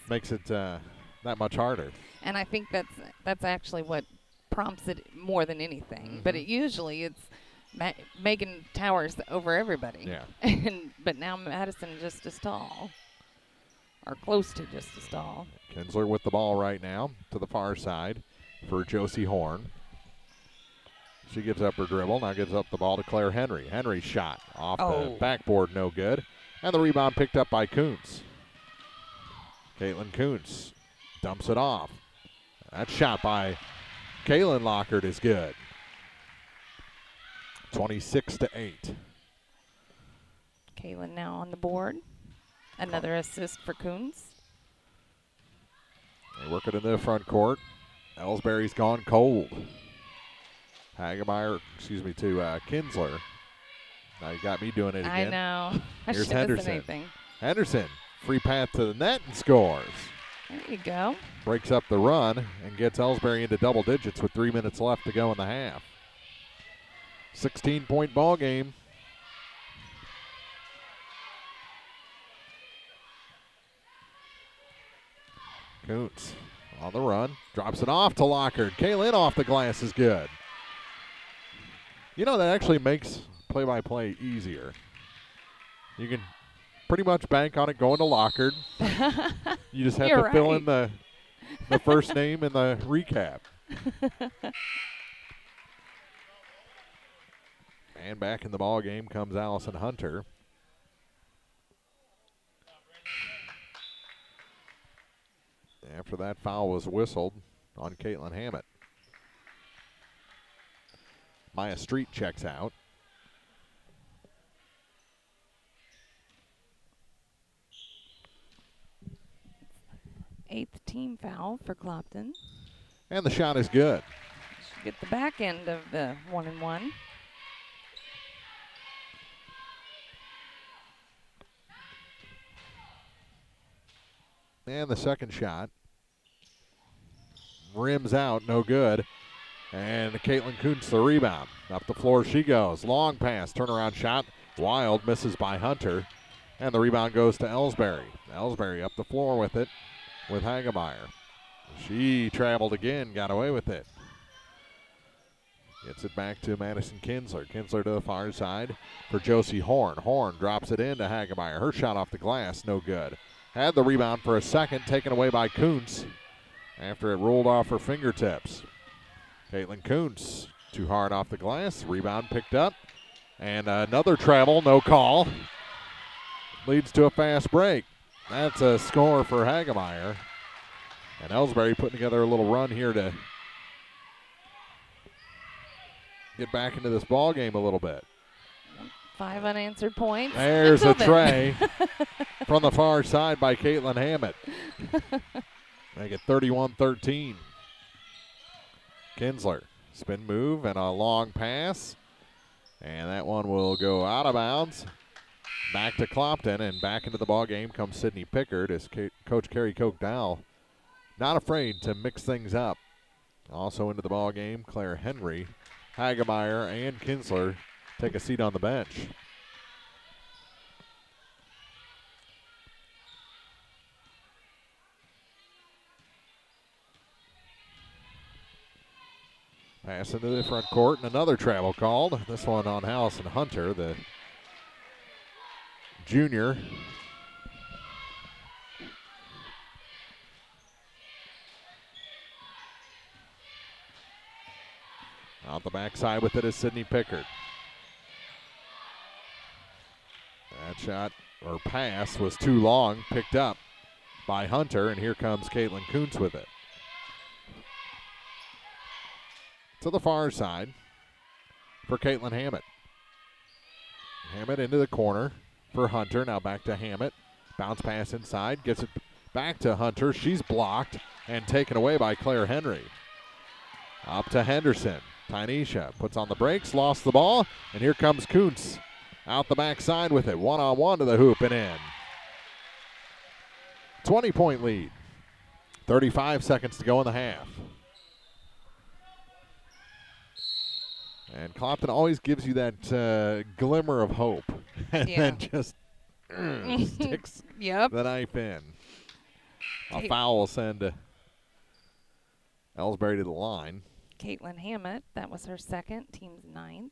makes it that much harder. And I think that's actually what prompts it more than anything. Mm-hmm. But it's Megan towers over everybody. Yeah. But now Madison just as tall, or close to just as tall. Kinsler with the ball right now to the far side for Josie Horn. She gives up her dribble, now gives up the ball to Claire Henry. Henry's shot off the backboard, no good. And the rebound picked up by Kuntz. Caitlin Kuntz dumps it off. That shot by Kaylin Lockard is good. 26-8. Kaylin now on the board. Another assist for Kuntz. They work it into the front court. Ellsbury's gone cold. Hagemeyer, to Kinsler. Now you got me doing it again. I know. Here's Henderson. Anything. Henderson, free path to the net and scores. There you go. Breaks up the run and gets Elsberry into double digits with 3 minutes left to go in the half. 16-point ball game. Kuntz on the run, drops it off to Lockard. Kaylin off the glass is good. You know, that actually makes play-by-play easier. You can pretty much bank on it going to Lockard. You just have to fill in the first name in the recap. And back in the ball game comes Allison Hunter. After that foul was whistled on Caitlin Hammett. Maya Street checks out. Eighth team foul for Clopton. And the shot is good. Should get the back end of the 1-and-1. And the second shot rims out, no good. And Caitlin Kuntz the rebound. Up the floor she goes. Long pass, turnaround shot. Wild, misses by Hunter. And the rebound goes to Elsberry. Elsberry up the floor with it with Hagemeyer. She traveled again, got away with it. Gets it back to Madison Kinsler. Kinsler to the far side for Josie Horn. Horn drops it in to Hagemeyer. Her shot off the glass, no good. Had the rebound for a second, taken away by Kuntz after it rolled off her fingertips. Caitlin Kuntz, too hard off the glass. Rebound picked up. And another travel, no call. Leads to a fast break. That's a score for Hagemeyer. And Elsberry putting together a little run here to get back into this ball game a little bit. 5 unanswered points. There's a tray from the far side by Caitlin Hammett. Make it 31-13. Kinsler, spin move and a long pass. And that one will go out of bounds. Back to Clopton, and back into the ball game comes Sydney Pickard as Coach Carrie Koch-Dow not afraid to mix things up. Also into the ball game, Claire Henry, Hagemeyer, and Kinsler take a seat on the bench. Pass into the front court, and another travel called. This one on Allison Hunter, the junior. Out the backside with it is Sydney Pickard. That shot or pass was too long, picked up by Hunter, and here comes Caitlin Kuntz with it. To the far side for Caitlin Hammett. Hammett into the corner for Hunter. Now back to Hammett. Bounce pass inside. Gets it back to Hunter. She's blocked and taken away by Claire Henry. Up to Henderson. Tynesha puts on the brakes, lost the ball, and here comes Kuntz out the backside with it. One-on-one to the hoop and in. 20-point lead. 35 seconds to go in the half. And Clopton always gives you that glimmer of hope and then just sticks the knife in. A foul will send Elsberry to the line. Caitlin Hammett, that was her second, team's 9th.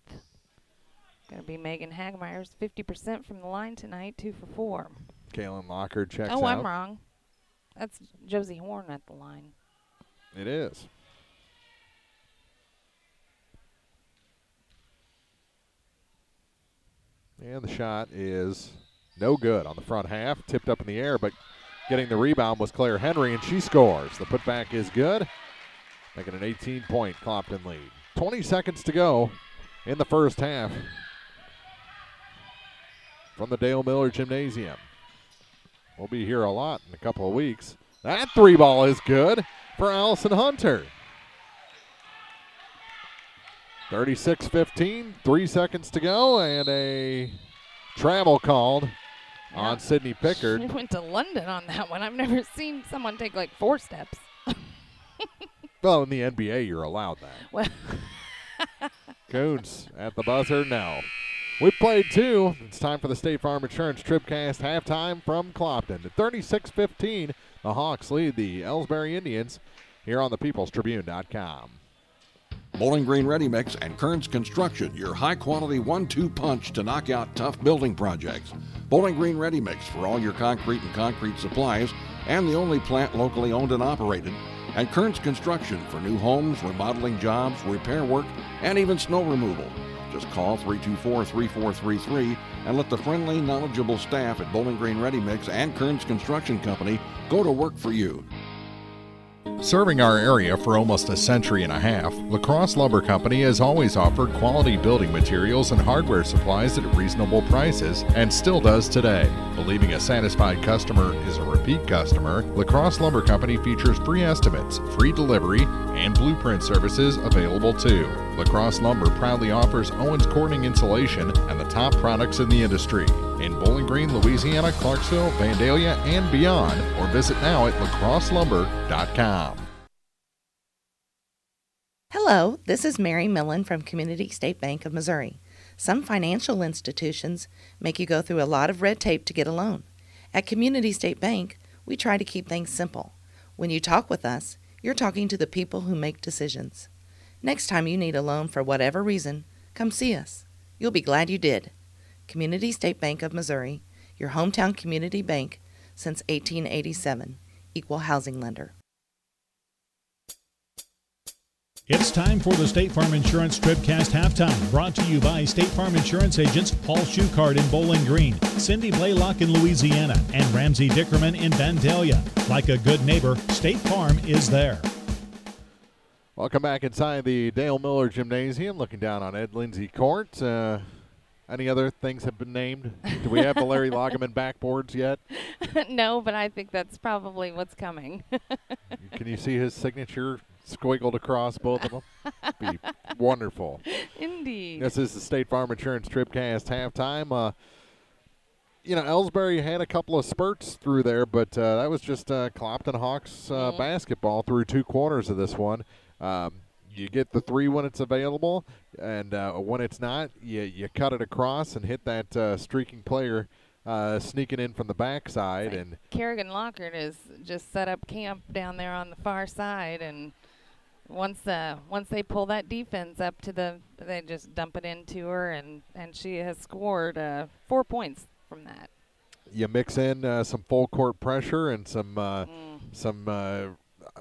Going to be Megan Hagmeyer's 50% from the line tonight, 2 for 4. Kaylin Lockard checks out. Oh, I'm wrong. That's Josie Horn at the line. It is. And the shot is no good on the front half. Tipped up in the air, but getting the rebound was Claire Henry, and she scores. The putback is good, making an 18-point Clopton lead. 20 seconds to go in the first half from the Dale Miller Gymnasium. We'll be here a lot in a couple of weeks. That 3-ball is good for Allison Hunter. 36-15, 3 seconds to go, and a travel called on Sydney Pickard. She went to London on that one. I've never seen someone take like 4 steps. Well, in the NBA, you're allowed that. Well. Coons at the buzzer now. We've played 2. It's time for the State Farm Insurance TribCast halftime from Clopton. At 36-15, the Hawks lead the Elsberry Indians here on the peoplestribune.com. Bowling Green Ready Mix and Kearns Construction, your high-quality 1-2 punch to knock out tough building projects. Bowling Green Ready Mix for all your concrete and concrete supplies, and the only plant locally owned and operated. And Kearns Construction for new homes, remodeling jobs, repair work, and even snow removal. Just call 324-3433 and let the friendly, knowledgeable staff at Bowling Green Ready Mix and Kearns Construction Company go to work for you. Serving our area for almost a century and a half, LaCrosse Lumber Company has always offered quality building materials and hardware supplies at reasonable prices and still does today. Believing a satisfied customer is a repeat customer, LaCrosse Lumber Company features free estimates, free delivery, and blueprint services available too. LaCrosse Lumber proudly offers Owens Corning insulation and the top products in the industry. In Bowling Green, Louisiana, Clarksville, Vandalia, and beyond, or visit now at lacrosselumber.com. Hello, this is Mary Millen from Community State Bank of Missouri. Some financial institutions make you go through a lot of red tape to get a loan. At Community State Bank, we try to keep things simple. When you talk with us, you're talking to the people who make decisions. Next time you need a loan for whatever reason, come see us. You'll be glad you did. Community State Bank of Missouri, your hometown community bank since 1887. Equal housing lender. It's time for the State Farm Insurance TribCast halftime, brought to you by State Farm Insurance agents Paul Schuchard in Bowling Green, Cindy Blaylock in Louisiana, and Ramsey Dickerman in Vandalia. Like a good neighbor, State Farm is there. Welcome back inside the Dale Miller Gymnasium, looking down on Ed Lindsay Court. Any other things have been named? Do we have the Larry Loggeman backboards yet? No, but I think that's probably what's coming. Can you see his signature squiggled across both of them? Be wonderful. Indeed. This is the State Farm Insurance TribCast halftime. Elsberry had a couple of spurts through there, but that was just Clopton Hawks basketball through 2 quarters of this one. You get the 3 when it's available, and when it's not, you cut it across and hit that streaking player sneaking in from the backside. Like and Kerrigan Lockard has just set up camp down there on the far side, and once they pull that defense up they just dump it into her, and she has scored 4 points from that. You mix in some full court pressure and some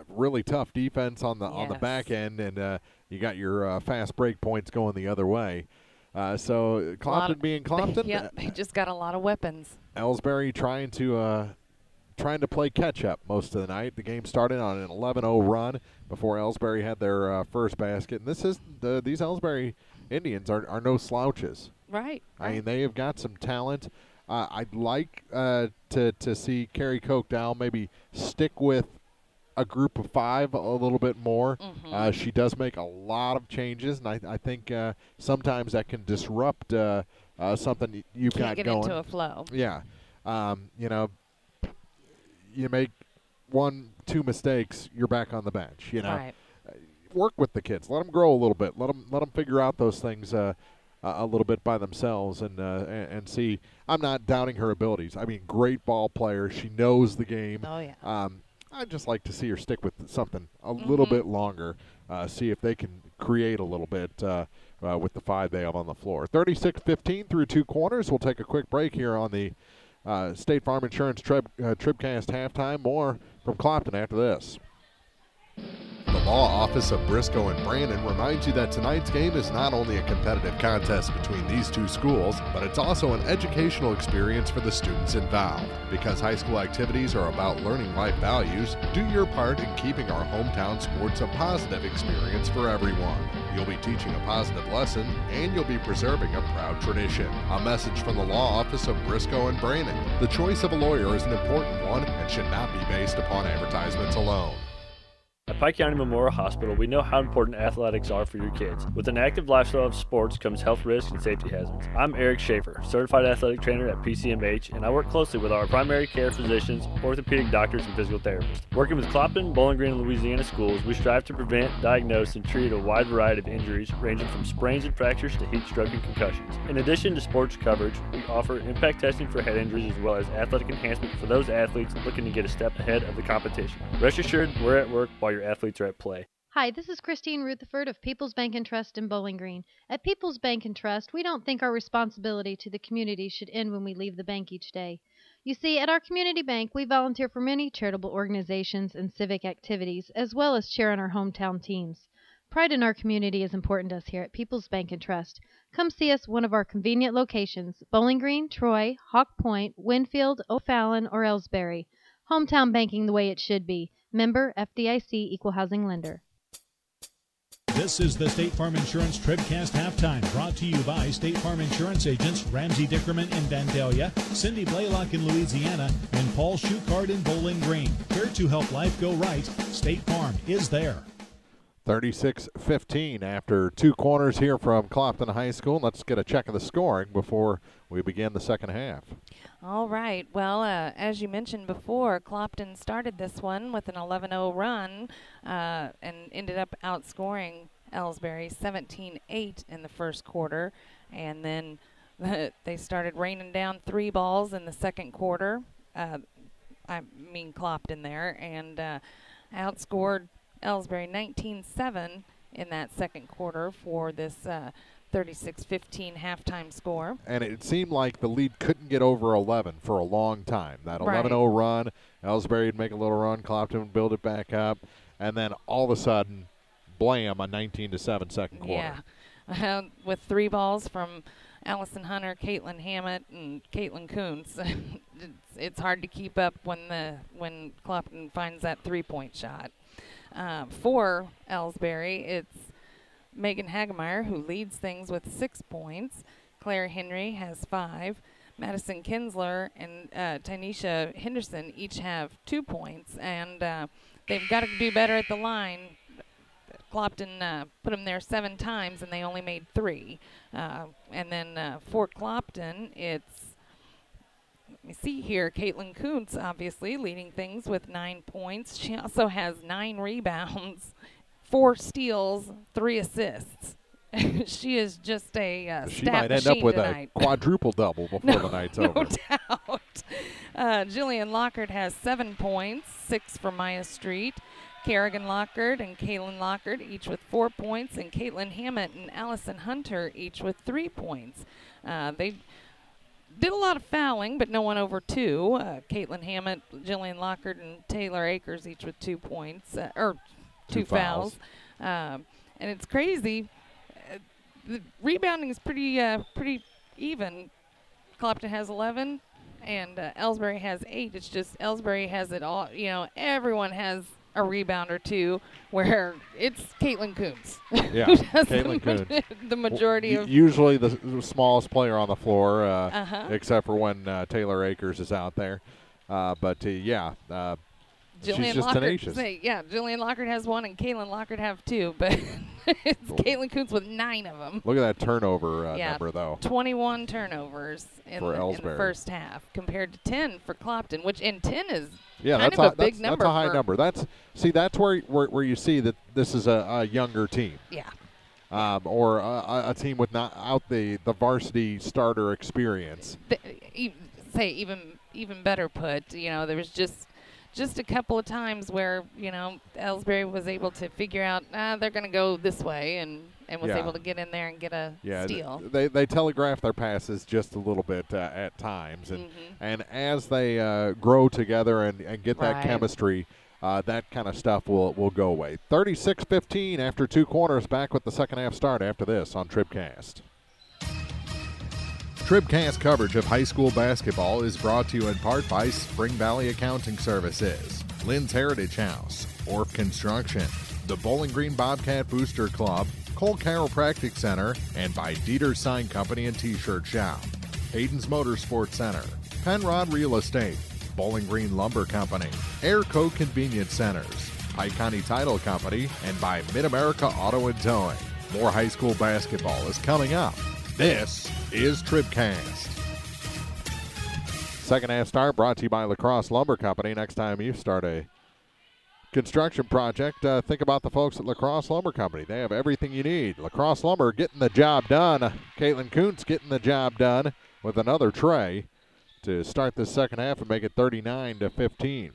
really tough defense on the back end, and you got your fast break points going the other way. So Clopton being Clopton, they just got a lot of weapons. Elsberry trying to play catch up most of the night. The game started on an 11-0 run before Elsberry had their first basket, and these Elsberry Indians are no slouches. Right. I mean, they have got some talent. I'd like to see Carrie Kochdow maybe stick with a group of 5 a little bit more. Mm-hmm. She does make a lot of changes, and I think sometimes that can disrupt something you've got get going. Into a flow. Yeah. you make 1-2 mistakes, you're back on the bench. Right. Work with the kids. Let them grow a little bit. Let them figure out those things a little bit by themselves and see. I'm not doubting her abilities. I mean, great ball player. She knows the game. Oh, yeah. I'd just like to see her stick with something a little bit longer, see if they can create a little bit with the 5 they have on the floor. 36-15 through 2 quarters. We'll take a quick break here on the State Farm Insurance TribCast halftime. More from Clopton after this. The Law Office of Briscoe and Brandon reminds you that tonight's game is not only a competitive contest between these two schools, but it's also an educational experience for the students involved. Because high school activities are about learning life values, do your part in keeping our hometown sports a positive experience for everyone. You'll be teaching a positive lesson, and you'll be preserving a proud tradition. A message from the Law Office of Briscoe and Brandon. The choice of a lawyer is an important one and should not be based upon advertisements alone. At Pike County Memorial Hospital, we know how important athletics are for your kids. With an active lifestyle of sports comes health risks and safety hazards. I'm Eric Schaefer, certified athletic trainer at PCMH, and I work closely with our primary care physicians, orthopedic doctors, and physical therapists. Working with Clopton, Bowling Green, and Louisiana schools, we strive to prevent, diagnose, and treat a wide variety of injuries, ranging from sprains and fractures to heat stroke and concussions. In addition to sports coverage, we offer impact testing for head injuries as well as athletic enhancement for those athletes looking to get a step ahead of the competition. Rest assured, we're at work while your athletes are at play. Hi, this is Christine Rutherford of People's Bank and Trust in Bowling Green. At People's Bank and Trust, we don't think our responsibility to the community should end when we leave the bank each day. You see, at our community bank, we volunteer for many charitable organizations and civic activities, as well as cheer on our hometown teams. Pride in our community is important to us here at People's Bank and Trust. Come see us at one of our convenient locations, Bowling Green, Troy, Hawk Point, Winfield, O'Fallon, or Elsberry. Hometown banking the way it should be. Member FDIC Equal Housing Lender. This is the State Farm Insurance TribCast halftime, brought to you by State Farm Insurance agents Ramsey Dickerman in Vandalia, Cindy Blaylock in Louisiana, and Paul Schuchard in Bowling Green. Here to help life go right, State Farm is there. 36-15 after 2 quarters here from Clopton High School. Let's get a check of the scoring before we begin the second half. All right. Well, as you mentioned before, Clopton started this one with an 11-0 run and ended up outscoring Elsberry 17-8 in the first quarter. And then they started raining down 3 balls in the second quarter. I mean Clopton there. And outscored Elsberry 19-7 in that second quarter for this 36-15 halftime score. And it seemed like the lead couldn't get over 11 for a long time. That 11-0 run, Elsberry would make a little run, Clopton would build it back up, and then all of a sudden, blam, a 19-7 second quarter. Yeah, with 3 balls from Allison Hunter, Caitlin Hammett, and Caitlin Kuntz. It's hard to keep up when Clopton finds that 3-point shot. For Elsberry, it's Megan Hagemeyer, who leads things with 6 points. Claire Henry has 5. Madison Kinsler and Tynesha Henderson each have 2 points, and they've got to do better at the line. Clopton put them there 7 times, and they only made 3. And then for Clopton, it's, let me see here, Caitlin Kuntz, obviously, leading things with 9 points. She also has 9 rebounds, 4 steals, 3 assists. She is just a she stat might end machine up with tonight. a quadruple-double before the night's over. No doubt. Jillian Lockard has 7 points, 6 for Maya Street. Kerrigan Lockard and Kaylin Lockard each with 4 points, and Caitlin Hammett and Allison Hunter each with 3 points. They did a lot of fouling, but no one over 2. Caitlin Hammett, Jillian Lockard, and Taylor Akers each with 2 points, or 2 fouls. And it's crazy. The rebounding is pretty even. Clopton has 11, and Elsberry has 8. It's just Elsberry has it all. You know, everyone has a rebound or 2, where it's Caitlin Kuntz. Yeah, who does Caitlin Kuntz. The majority of usually the smallest player on the floor, except for when Taylor Akers is out there. Jillian just tenacious. Jillian Lockhart has 1 and Kaylin Lockhart have 2, but it's Caitlin Kuntz with 9 of them. Look at that turnover number, though. 21 turnovers in the first half compared to 10 for Clopton, which in 10 is kind of a big number. That's a high number. That's where you see that this is a younger team. Yeah. Or a team with not out the varsity starter experience. Even better put, there was just a couple of times where, Elsberry was able to figure out they're going to go this way and was able to get in there and get a steal. They telegraph their passes just a little bit at times. And as they grow together and get that chemistry, that kind of stuff will go away. 36-15 after 2 quarters. Back with the second half start after this on TribCast. TribCast coverage of high school basketball is brought to you in part by Spring Valley Accounting Services, Lynn's Heritage House, Orff Construction, the Bowling Green Bobcat Booster Club, Cole Chiropractic Center, and by Dieter Sign Company and T-Shirt Shop, Hayden's Motorsports Center, Penrod Real Estate, Bowling Green Lumber Company, Airco Convenience Centers, Pike County Title Company, and by Mid-America Auto and Towing. More high school basketball is coming up. This is TribCast. Second half start brought to you by Lacrosse Lumber Company. Next time you start a construction project, think about the folks at Lacrosse Lumber Company. They have everything you need. Lacrosse Lumber getting the job done. Caitlin Kuntz getting the job done with another tray to start the second half and make it 39-15.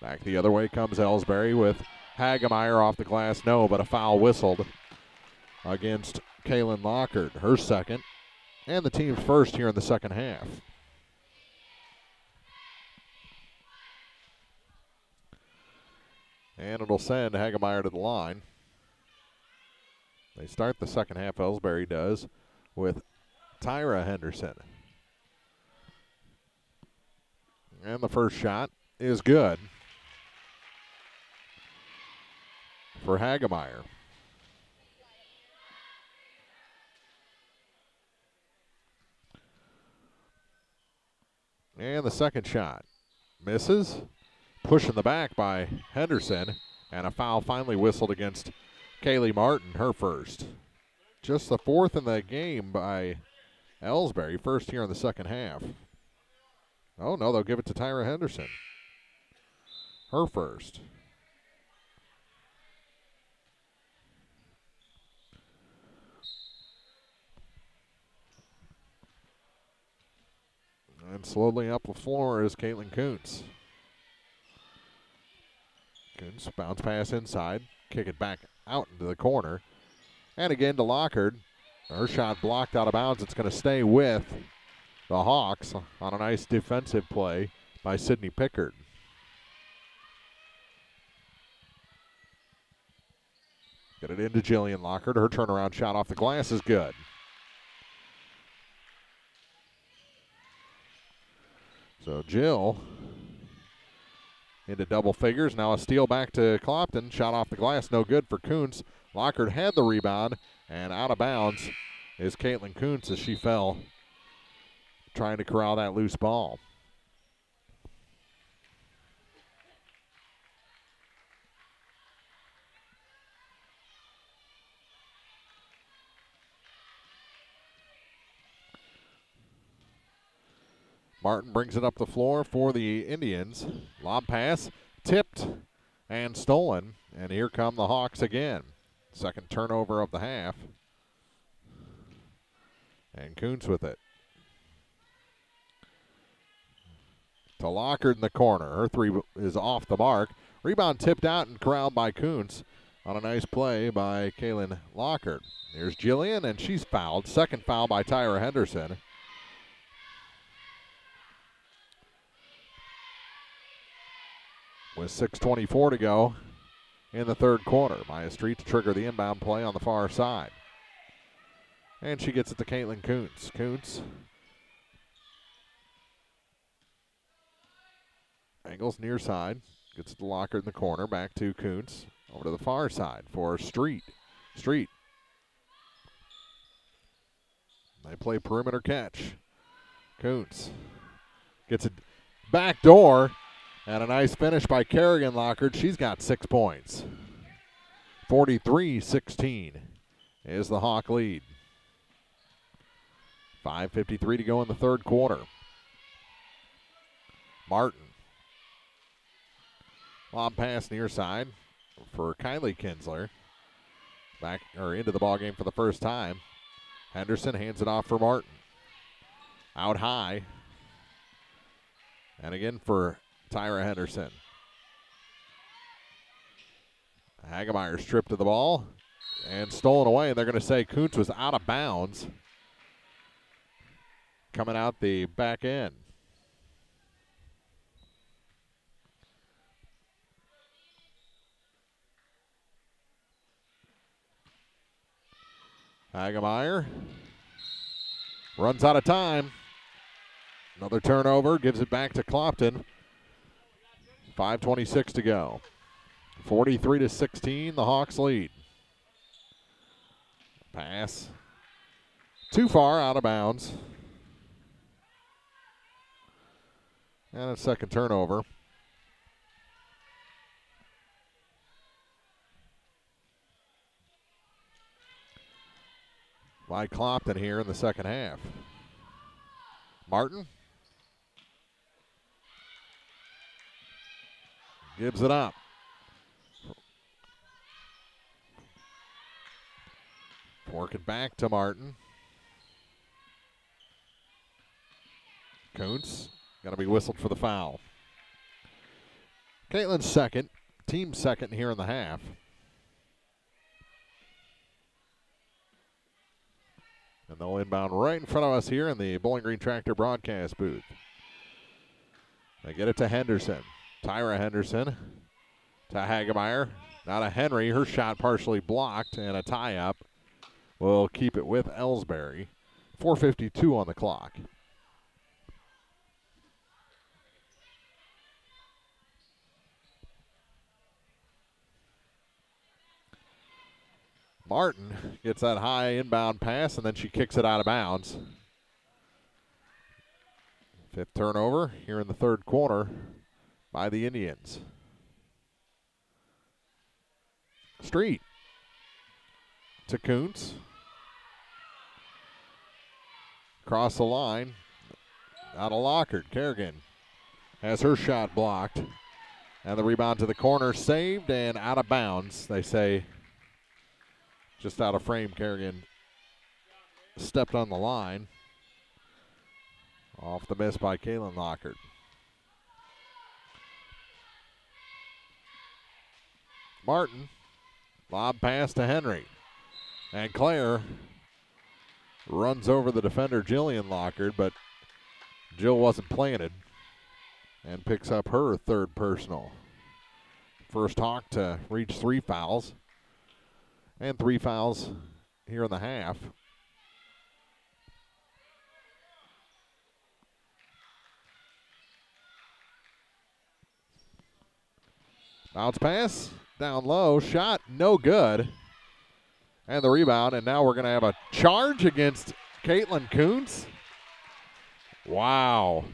Back the other way comes Elsberry with Hagemeyer off the glass. No, but a foul whistled against Kaylin Lockhart, her second, and the team's first here in the second half. And it'll send Hagemeyer to the line. They start the second half, Elsberry does, with Tyra Henderson. And the first shot is good for Hagemeyer. And the second shot misses. Push in the back by Henderson. And a foul finally whistled against Kaylee Martin, her first. Just the 4th in the game by Elsberry, first here in the second half. Oh, no, they'll give it to Tyra Henderson. Her first. And slowly up the floor is Caitlin Kuntz. Kuntz bounce pass inside, kick it back out into the corner. And again to Lockhart. Her shot blocked out of bounds. It's going to stay with the Hawks on a nice defensive play by Sydney Pickard. Get it into Jillian Lockhart. Her turnaround shot off the glass is good. So Jill into double figures. Now a steal back to Clopton. Shot off the glass, no good for Kuntz. Lockhart had the rebound, and out of bounds is Caitlin Kuntz as she fell trying to corral that loose ball. Martin brings it up the floor for the Indians. Lob pass, tipped and stolen. And here come the Hawks again. Second turnover of the half. And Kuntz with it. To Lockhart in the corner. Her three is off the mark. Rebound tipped out and corralled by Kuntz on a nice play by Kaylin Lockhart. Here's Jillian, and she's fouled. Second foul by Tyra Henderson. With 6:24 to go in the third quarter. Maya Street to trigger the inbound play on the far side. And she gets it to Caitlin Kuntz. Kuntz angles near side. Gets it to Lockhart in the corner. Back to Kuntz. Over to the far side for Street. Street. They play perimeter catch. Kuntz gets it back door. And a nice finish by Kerrigan Lockard. She's got 6 points. 43-16 is the Hawk lead. 5:53 to go in the third quarter. Martin. Lob pass near side for Kylie Kinsler. Back or into the ball game for the first time. Henderson hands it off for Martin. Out high. And again for Tyra Henderson. Hagemeyer stripped of the ball and stolen away. And they're going to say Kuntz was out of bounds. Coming out the back end. Hagemeyer runs out of time. Another turnover, gives it back to Clopton. 5:26 to go. 43-16, the Hawks lead. Pass too far, out of bounds. And a second turnover. By Clopton here in the second half. Martin gives it up. Work it back to Martin. Kuntz going to be whistled for the foul. Caitlin's second, team second here in the half. And they'll inbound right in front of us here in the Bowling Green Tractor broadcast booth. They get it to Henderson. Tyra Henderson to Hagemeyer. Now to Henry. Her shot partially blocked, and a tie-up will keep it with Elsberry. 4:52 on the clock. Martin gets that high inbound pass, and then she kicks it out of bounds. Fifth turnover here in the third quarter by the Indians. Street to Kuntz. Across the line. Out of Lockard. Kerrigan has her shot blocked. And the rebound to the corner saved and out of bounds. They say just out of frame. Kerrigan stepped on the line. Off the miss by Kaylin Lockard. Martin. Lob pass to Henry. And Claire runs over the defender, Jillian Lockard, but Jill wasn't planted and picks up her third personal. First Hawk to reach 3 fouls. And 3 fouls here in the half. Bounce pass, down low, shot, no good. And the rebound, and now we're going to have a charge against Caitlin Kuntz. Wow.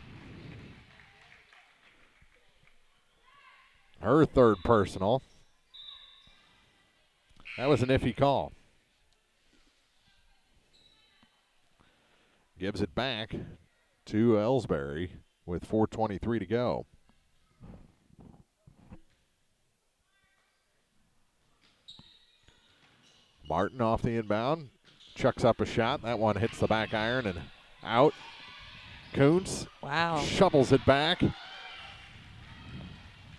Her third personal. That was an iffy call. Gives it back to Elsberry with 4:23 to go. Martin off the inbound, chucks up a shot. That one hits the back iron and out. Kuntz shovels it back.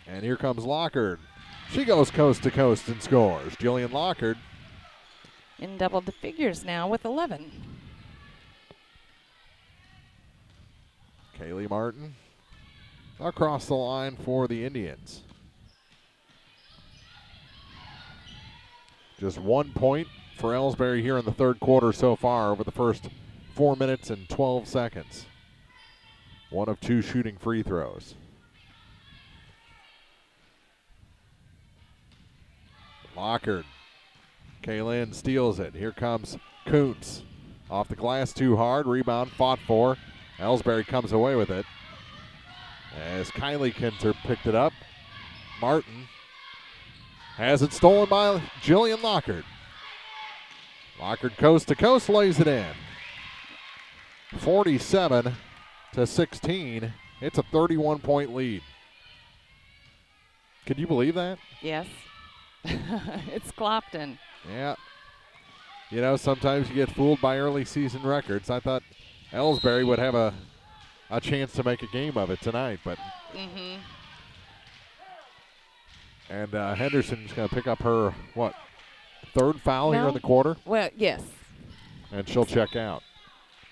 And here comes Lockard. She goes coast to coast and scores. Jillian Lockard. In double the figures now with 11. Kaylee Martin across the line for the Indians. Just 1 point for Elsberry here in the third quarter so far over the first 4 minutes and 12 seconds. 1 of 2 shooting free throws. Lockard. Kaylin steals it. Here comes Kuntz. Off the glass too hard. Rebound fought for. Elsberry comes away with it. As Kylie Kinzer picked it up, Martin has it stolen by Jillian Lockard. Lockard coast to coast lays it in. 47-16. It's a 31-point lead. Can you believe that? Yes. It's Clopton. Yeah. You know, sometimes you get fooled by early season records. I thought Elsberry would have a chance to make a game of it tonight, but. Mm-hmm. And Henderson's going to pick up her, what, third foul here in the quarter? Well, yes. And she'll check out.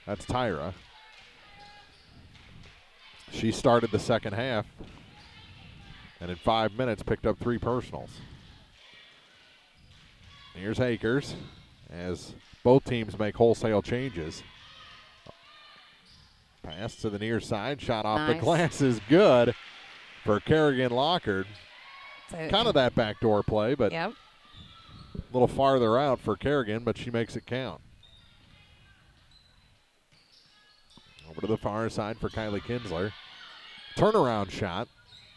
That's Tyra. She started the second half, and in 5 minutes picked up 3 personals. Here's Akers as both teams make wholesale changes. Pass to the near side, shot off the glass is good for Kerrigan Lockard. Kind of that backdoor play, but a little farther out for Kerrigan, but she makes it count. Over to the far side for Kylie Kinsler. Turnaround shot.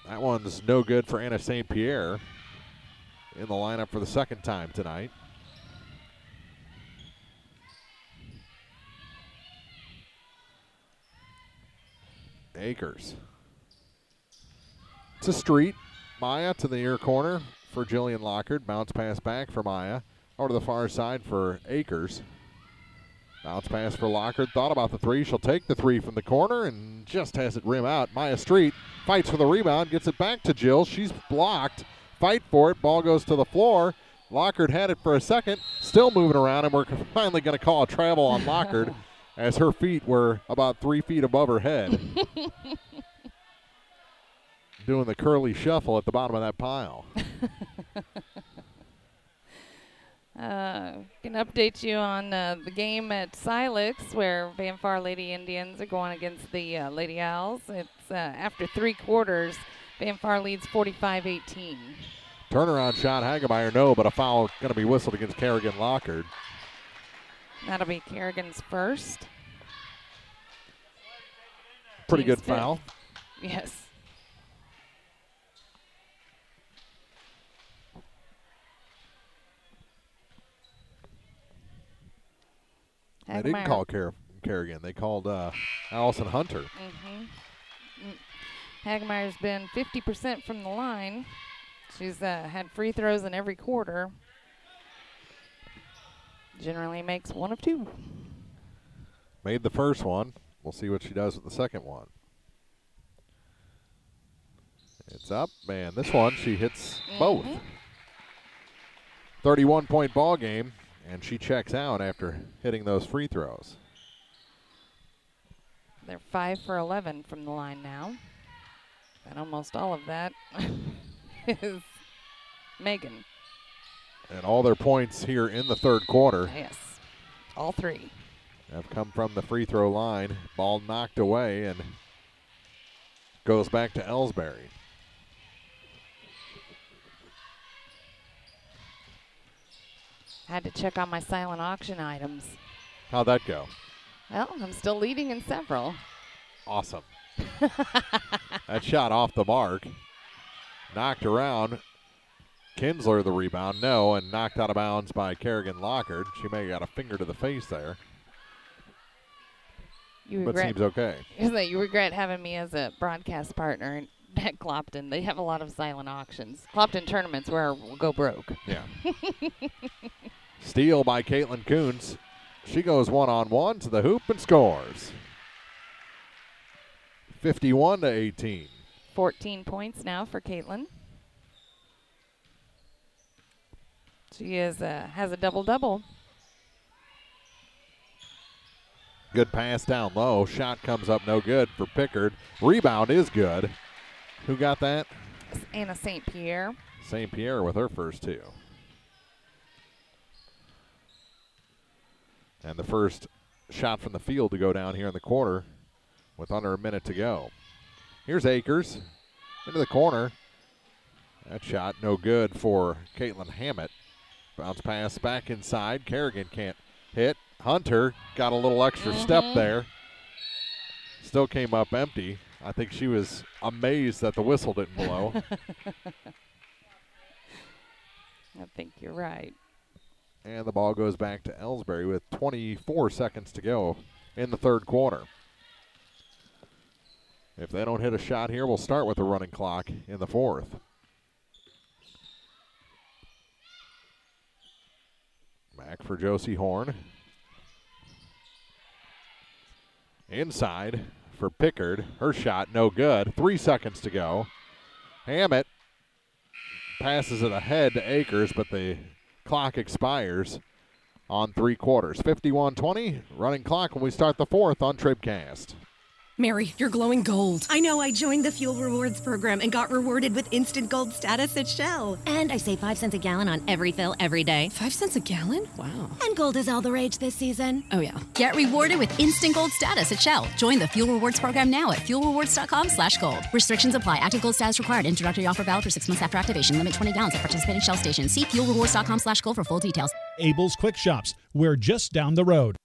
That one's no good for Anna St. Pierre. In the lineup for the second time tonight. Akers. It's a street. Maya to the near corner for Jillian Lockard. Bounce pass back for Maya. Over to the far side for Akers. Bounce pass for Lockard. Thought about the three. She'll take the three from the corner and just has it rim out. Maya Street fights for the rebound. Gets it back to Jill. She's blocked. Fight for it. Ball goes to the floor. Lockard had it for a second. Still moving around, and we're finally going to call a travel on Lockard as her feet were about 3 feet above her head. Doing the curly shuffle at the bottom of that pile. Can update you on the game at Silex, where Van Far Lady Indians are going against the Lady Owls. It's after 3 quarters, Van Far leads 45-18. Turnaround shot, Hagemeyer, no, but a foul going to be whistled against Kerrigan Lockard. That'll be Kerrigan's first. Pretty Team's good foul. Yes. They didn't call Kerrigan. They called Allison Hunter. Hagemeyer's been 50% from the line. She's had free throws in every quarter. Generally makes 1 of 2. Made the first one. We'll see what she does with the second one. It's up, man. This one, she hits both. 31-point ball game. And she checks out after hitting those free throws. They're 5 for 11 from the line now. And almost all of that is Megan. And all their points here in the third quarter. Yes, all 3. Have come from the free throw line. Ball knocked away and goes back to Elsberry. Had to check on my silent auction items. How'd that go? Well, I'm still leading in several. Awesome. That shot off the mark. Knocked around. Kinsler the rebound, no, and knocked out of bounds by Kerrigan Lockard. She may have got a finger to the face there. But seems okay. You regret having me as a broadcast partner at Clopton. They have a lot of silent auctions. Clopton tournaments where we'll go broke. Yeah. Steal by Caitlin Coons. She goes one-on-one to the hoop and scores. 51-18. 14 points now for Caitlin. She has a double-double. Good pass down low. Shot comes up no good for Pickard. Rebound is good. Who got that? Anna St. Pierre. St. Pierre with her first 2. And the first shot from the field to go down here in the quarter with under a minute to go. Here's Akers into the corner. That shot no good for Caitlin Hammett. Bounce pass back inside. Kerrigan can't hit. Hunter got a little extra step there. still came up empty. I think she was amazed that the whistle didn't blow. I think you're right. And the ball goes back to Elsberry with 24 seconds to go in the third quarter. If they don't hit a shot here, we'll start with the running clock in the fourth. Back for Josie Horn. Inside for Pickard. Her shot no good. 3 seconds to go. Hammett passes it ahead to Akers, but the clock expires on 3 quarters. 51-20, running clock when we start the fourth on TribCast. Mary, you're glowing gold. I know. I joined the Fuel Rewards program and got rewarded with instant gold status at Shell. And I save 5 cents a gallon on every fill every day. 5 cents a gallon? Wow. And gold is all the rage this season. Oh, yeah. Get rewarded with instant gold status at Shell. Join the Fuel Rewards program now at fuelrewards.com/gold. Restrictions apply. Active gold status required. Introductory offer valid for 6 months after activation. Limit 20 gallons at participating Shell stations. See fuelrewards.com/gold for full details. Abel's Quick Shops. We're just down the road.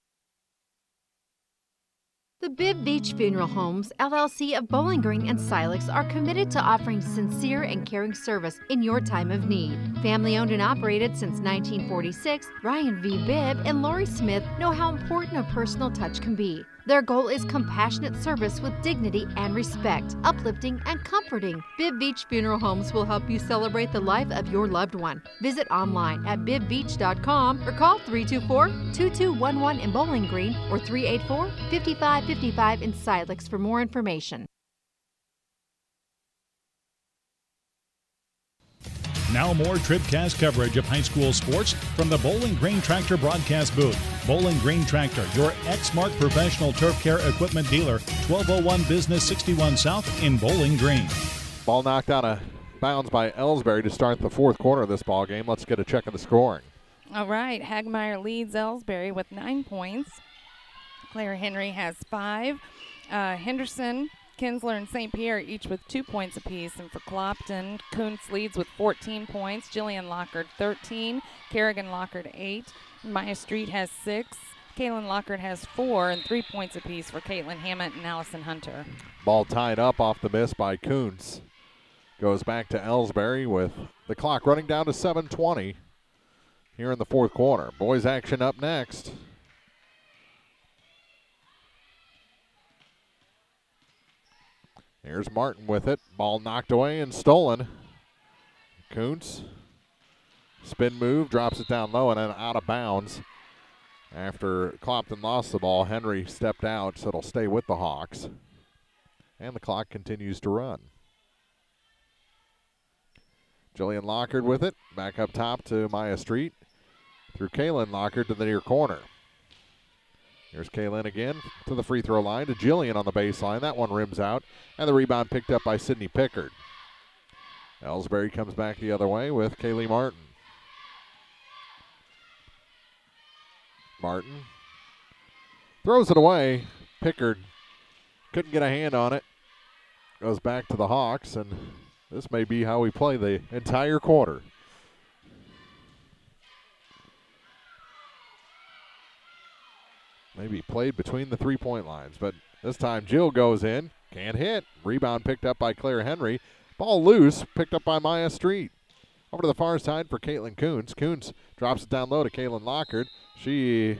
The Bibb Beach Funeral Homes, LLC of Bowling Green and Silex are committed to offering sincere and caring service in your time of need. Family owned and operated since 1946, Ryan V. Bibb and Lori Smith know how important a personal touch can be. Their goal is compassionate service with dignity and respect, uplifting and comforting. Bibb Beach Funeral Homes will help you celebrate the life of your loved one. Visit online at bibbbeach.com or call 324-2211 in Bowling Green or 384-5555 in Silex for more information. Now more TribCast coverage of high school sports from the Bowling Green Tractor broadcast booth. Bowling Green Tractor, your Exmark professional turf care equipment dealer, 1201 Business 61 South in Bowling Green. Ball knocked out of bounds by Elsberry to start the fourth quarter of this ball game. Let's get a check of the scoring. All right, Hagmeyer leads Elsberry with 9 points. Claire Henry has 5. Henderson, Kinsler, and St. Pierre each with 2 points apiece. And for Clopton, Kuntz leads with 14 points. Jillian Lockard 13. Kerrigan Lockard 8. Maya Street has 6. Kaylin Lockard has 4 and 3 points apiece for Caitlin Hammett and Allison Hunter. Ball tied up off the miss by Kuntz. Goes back to Elsberry with the clock running down to 7:20 here in the fourth quarter. Boys action up next. Here's Martin with it. Ball knocked away and stolen. Kuntz. Spin move, drops it down low and then out of bounds. After Clopton lost the ball, Henry stepped out, so it'll stay with the Hawks. And the clock continues to run. Jillian Lockard with it. Back up top to Maya Street. Through Kaylin Lockard to the near corner. Here's Kaylin again to the free throw line to Jillian on the baseline. That one rims out. And the rebound picked up by Sydney Pickard. Elsberry comes back the other way with Kaylee Martin. Martin throws it away. Pickard couldn't get a hand on it. Goes back to the Hawks, and this may be how we play the entire quarter. Maybe played between the three-point lines, but this time Jill goes in. Can't hit. Rebound picked up by Claire Henry. Ball loose, picked up by Maya Street. Over to the far side for Caitlin Kuntz. Kuntz drops it down low to Kaylin Lockard. She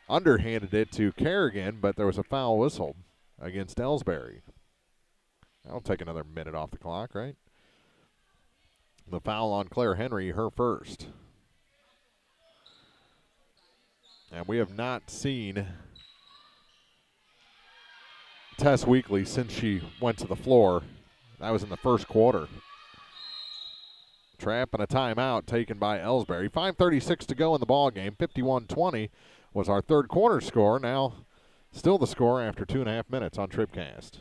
underhanded it to Kerrigan, but there was a foul whistled against Elsberry. That'll take another minute off the clock, right? The foul on Claire Henry, her first. And we have not seen Tess Weekly since she went to the floor. That was in the first quarter. Trap and a timeout taken by Elsberry. 5:36 to go in the ball game. 51-20 was our third quarter score. Now still the score after 2.5 minutes on TribCast.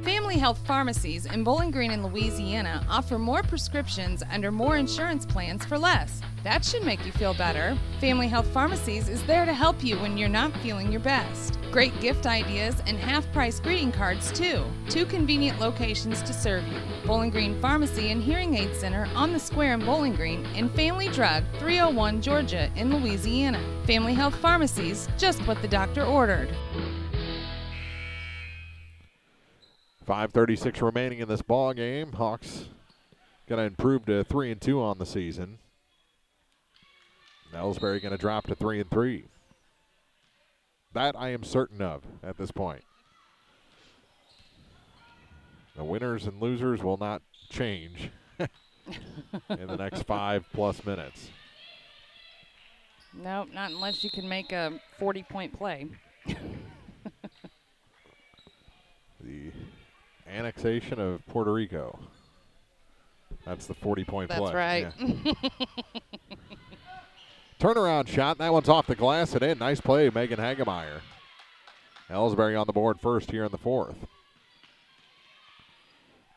Family Health Pharmacies in Bowling Green and Louisiana offer more prescriptions under more insurance plans for less. That should make you feel better. Family Health Pharmacies is there to help you when you're not feeling your best. Great gift ideas and half-price greeting cards, too. 2 convenient locations to serve you. Bowling Green Pharmacy and Hearing Aid Center on the Square in Bowling Green, and Family Drug, 301 Georgia in Louisiana. Family Health Pharmacies, just what the doctor ordered. 5:36 remaining in this ball game. Hawks going to improve to 3-2 on the season. Elsberry going to drop to 3-3. That I am certain of at this point. The winners and losers will not change in the next 5+ minutes. Nope, not unless you can make a 40-point play. The annexation of Puerto Rico. That's the 40-point play. That's right. Yeah. Turnaround shot. That one's off the glass and in. Nice play, Megan Hagemeyer. Elsberry on the board first here in the fourth.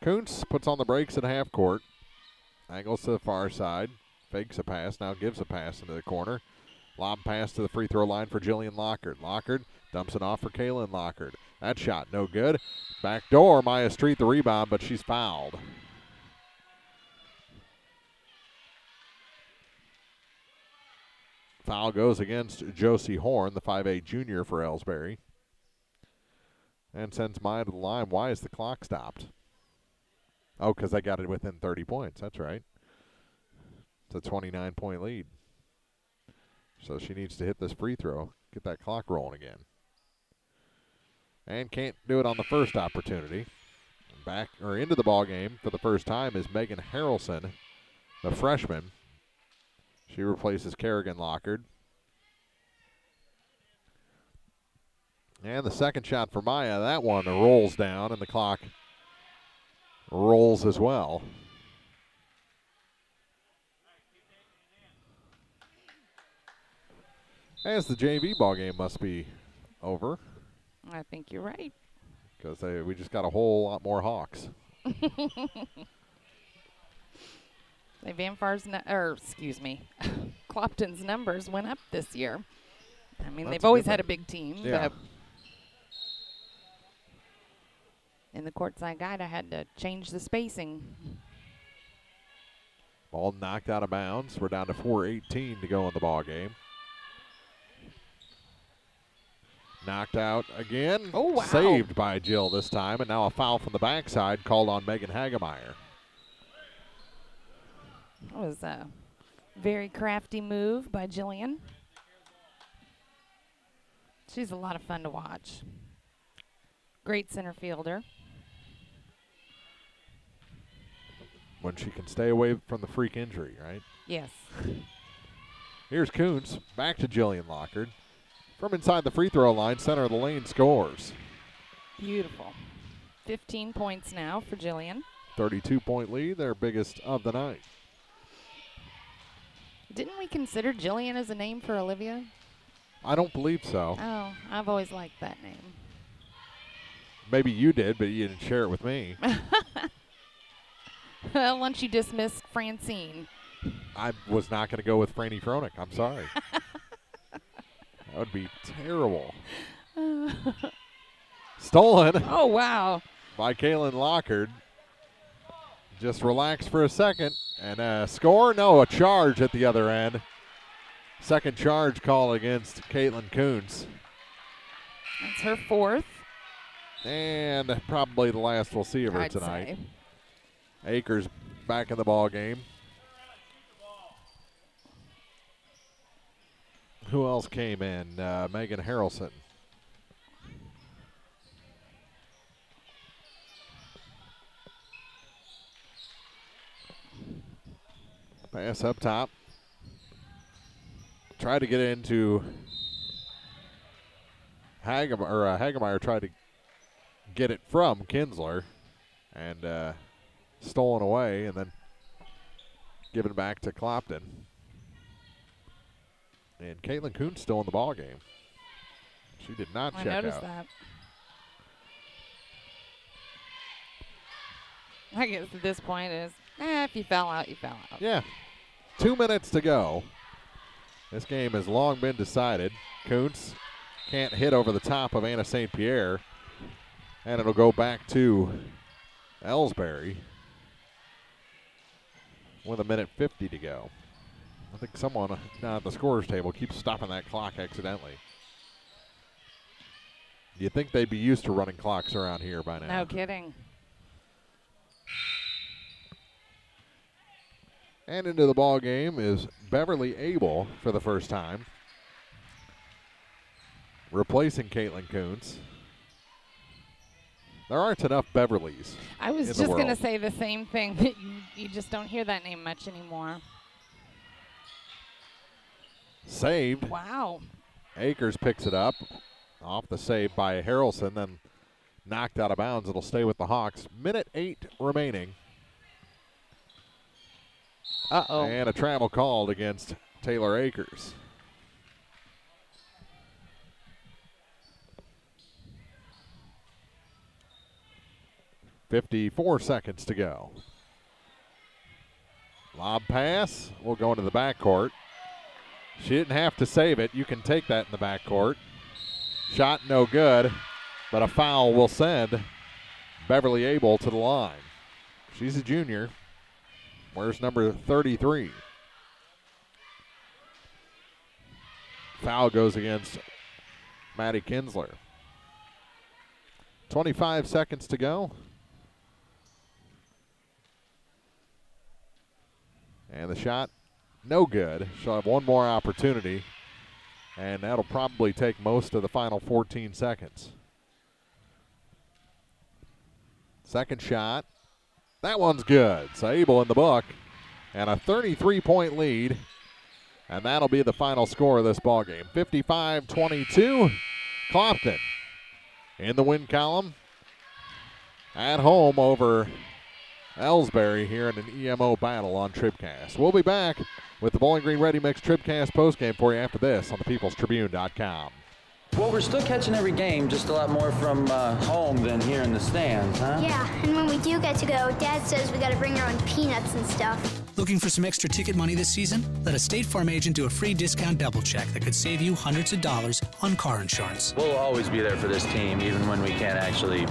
Kuntz puts on the brakes at half court. Angles to the far side. Fakes a pass. Now gives a pass into the corner. Lob pass to the free throw line for Jillian Lockard. Lockard dumps it off for Kaylin Lockard. That shot no good. Back door. Maya Street the rebound, but she's fouled. Foul goes against Josie Horn, the 5'8 junior for Elsberry. And sends Maya to the line. Why is the clock stopped? Oh, because they got it within 30 points. That's right. It's a 29-point lead. So she needs to hit this free throw, get that clock rolling again. And can't do it on the first opportunity. Back or into the ball game for the first time is Megan Harrelson, the freshman. She replaces Kerrigan Lockard. And the second shot for Maya, that one rolls down, and the clock rolls as well. As the JV ball game must be over. I think you're right. Because we just got a whole lot more Hawks. Van Far's, Clopton's numbers went up this year. I mean, they've always had a big team, but in the courtside guide, I had to change the spacing. Ball knocked out of bounds. We're down to 4:18 to go in the ball game. Knocked out again. Oh, wow. Saved by Jill this time, and now a foul from the backside called on Megan Hagemeyer. That was a very crafty move by Jillian. She's a lot of fun to watch. Great center fielder. When she can stay away from the freak injury, right? Yes. Here's Kuntz. Back to Jillian Lockard. From inside the free throw line, center of the lane scores. Beautiful. 15 points now for Jillian. 32-point lead, their biggest of the night. Didn't we consider Jillian as a name for Olivia? I don't believe so. Oh, I've always liked that name. Maybe you did, but you didn't share it with me. Well, once you dismissed Francine. I was not going to go with Franny Froelich. I'm sorry. That would be terrible. Stolen. Oh, wow. By Kaylin Lockard. Just relax for a second. And a score? No, a charge at the other end. Second charge call against Caitlin Kuntz. That's her fourth. And probably the last we'll see of her tonight. Akers back in the ball game. Who else came in? Megan Harrelson. Pass up top. Tried to get into Hagemeyer tried to get it from Kinsler and stolen away and then given back to Clopton. And Caitlin Kuntz still in the ball game. She did not check out. I noticed that. I guess at this point is, if you fell out, you fell out. Yeah. 2 minutes to go. This game has long been decided. Kuntz can't hit over the top of Anna St. Pierre. And it'll go back to Elsberry with 1:50 to go. I think someone down at the scorer's table keeps stopping that clock accidentally. You'd think they'd be used to running clocks around here by now. No kidding. And into the ball game is Beverly Abel for the first time, replacing Caitlin Kuntz. There aren't enough Beverlys. I was just going to say the same thing, that you just don't hear that name much anymore. Saved. Wow. Akers picks it up off the save by Harrelson, then knocked out of bounds. It'll stay with the Hawks. Minute 8 remaining. Uh-oh. And a travel called against Taylor Akers. .54 seconds to go. Lob pass will go into the backcourt. She didn't have to save it. You can take that in the backcourt. Shot no good, but a foul will send Beverly Abel to the line. She's a junior. Where's number 33? Foul goes against Maddie Kinsler. 25 seconds to go. And the shot, no good. She'll have one more opportunity, and that'll probably take most of the final 14 seconds. Second shot. That one's good. So Abel in the book, and a 33-point lead, and that'll be the final score of this ballgame. 55-22, Clopton in the win column at home over Elsberry here in an EMO battle on TribCast. We'll be back with the Bowling Green Ready Mix TribCast postgame for you after this on thepeoplestribune.com. Well, we're still catching every game, just a lot more from home than here in the stands, huh? Yeah, and when we do get to go, Dad says we got to bring our own peanuts and stuff. Looking for some extra ticket money this season? Let a State Farm agent do a free discount double check that could save you hundreds of dollars on car insurance. We'll always be there for this team, even when we can't actually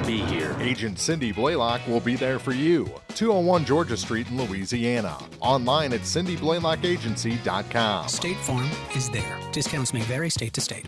be here. Agent Cindy Blaylock will be there for you. 201 Georgia Street in Louisiana. Online at cindyblaylockagency.com. State Farm is there. Discounts may vary state to state.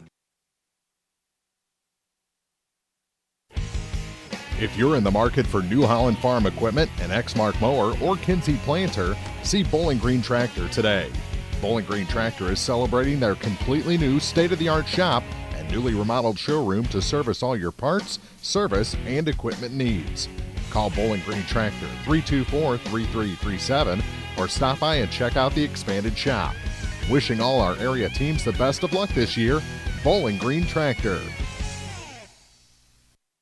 If you're in the market for New Holland Farm equipment, an Exmark mower, or Kinsey planter, see Bowling Green Tractor today. Bowling Green Tractor is celebrating their completely new state-of-the-art shop and newly remodeled showroom to service all your parts, service, and equipment needs. Call Bowling Green Tractor 324-3337 or stop by and check out the expanded shop. Wishing all our area teams the best of luck this year, Bowling Green Tractor.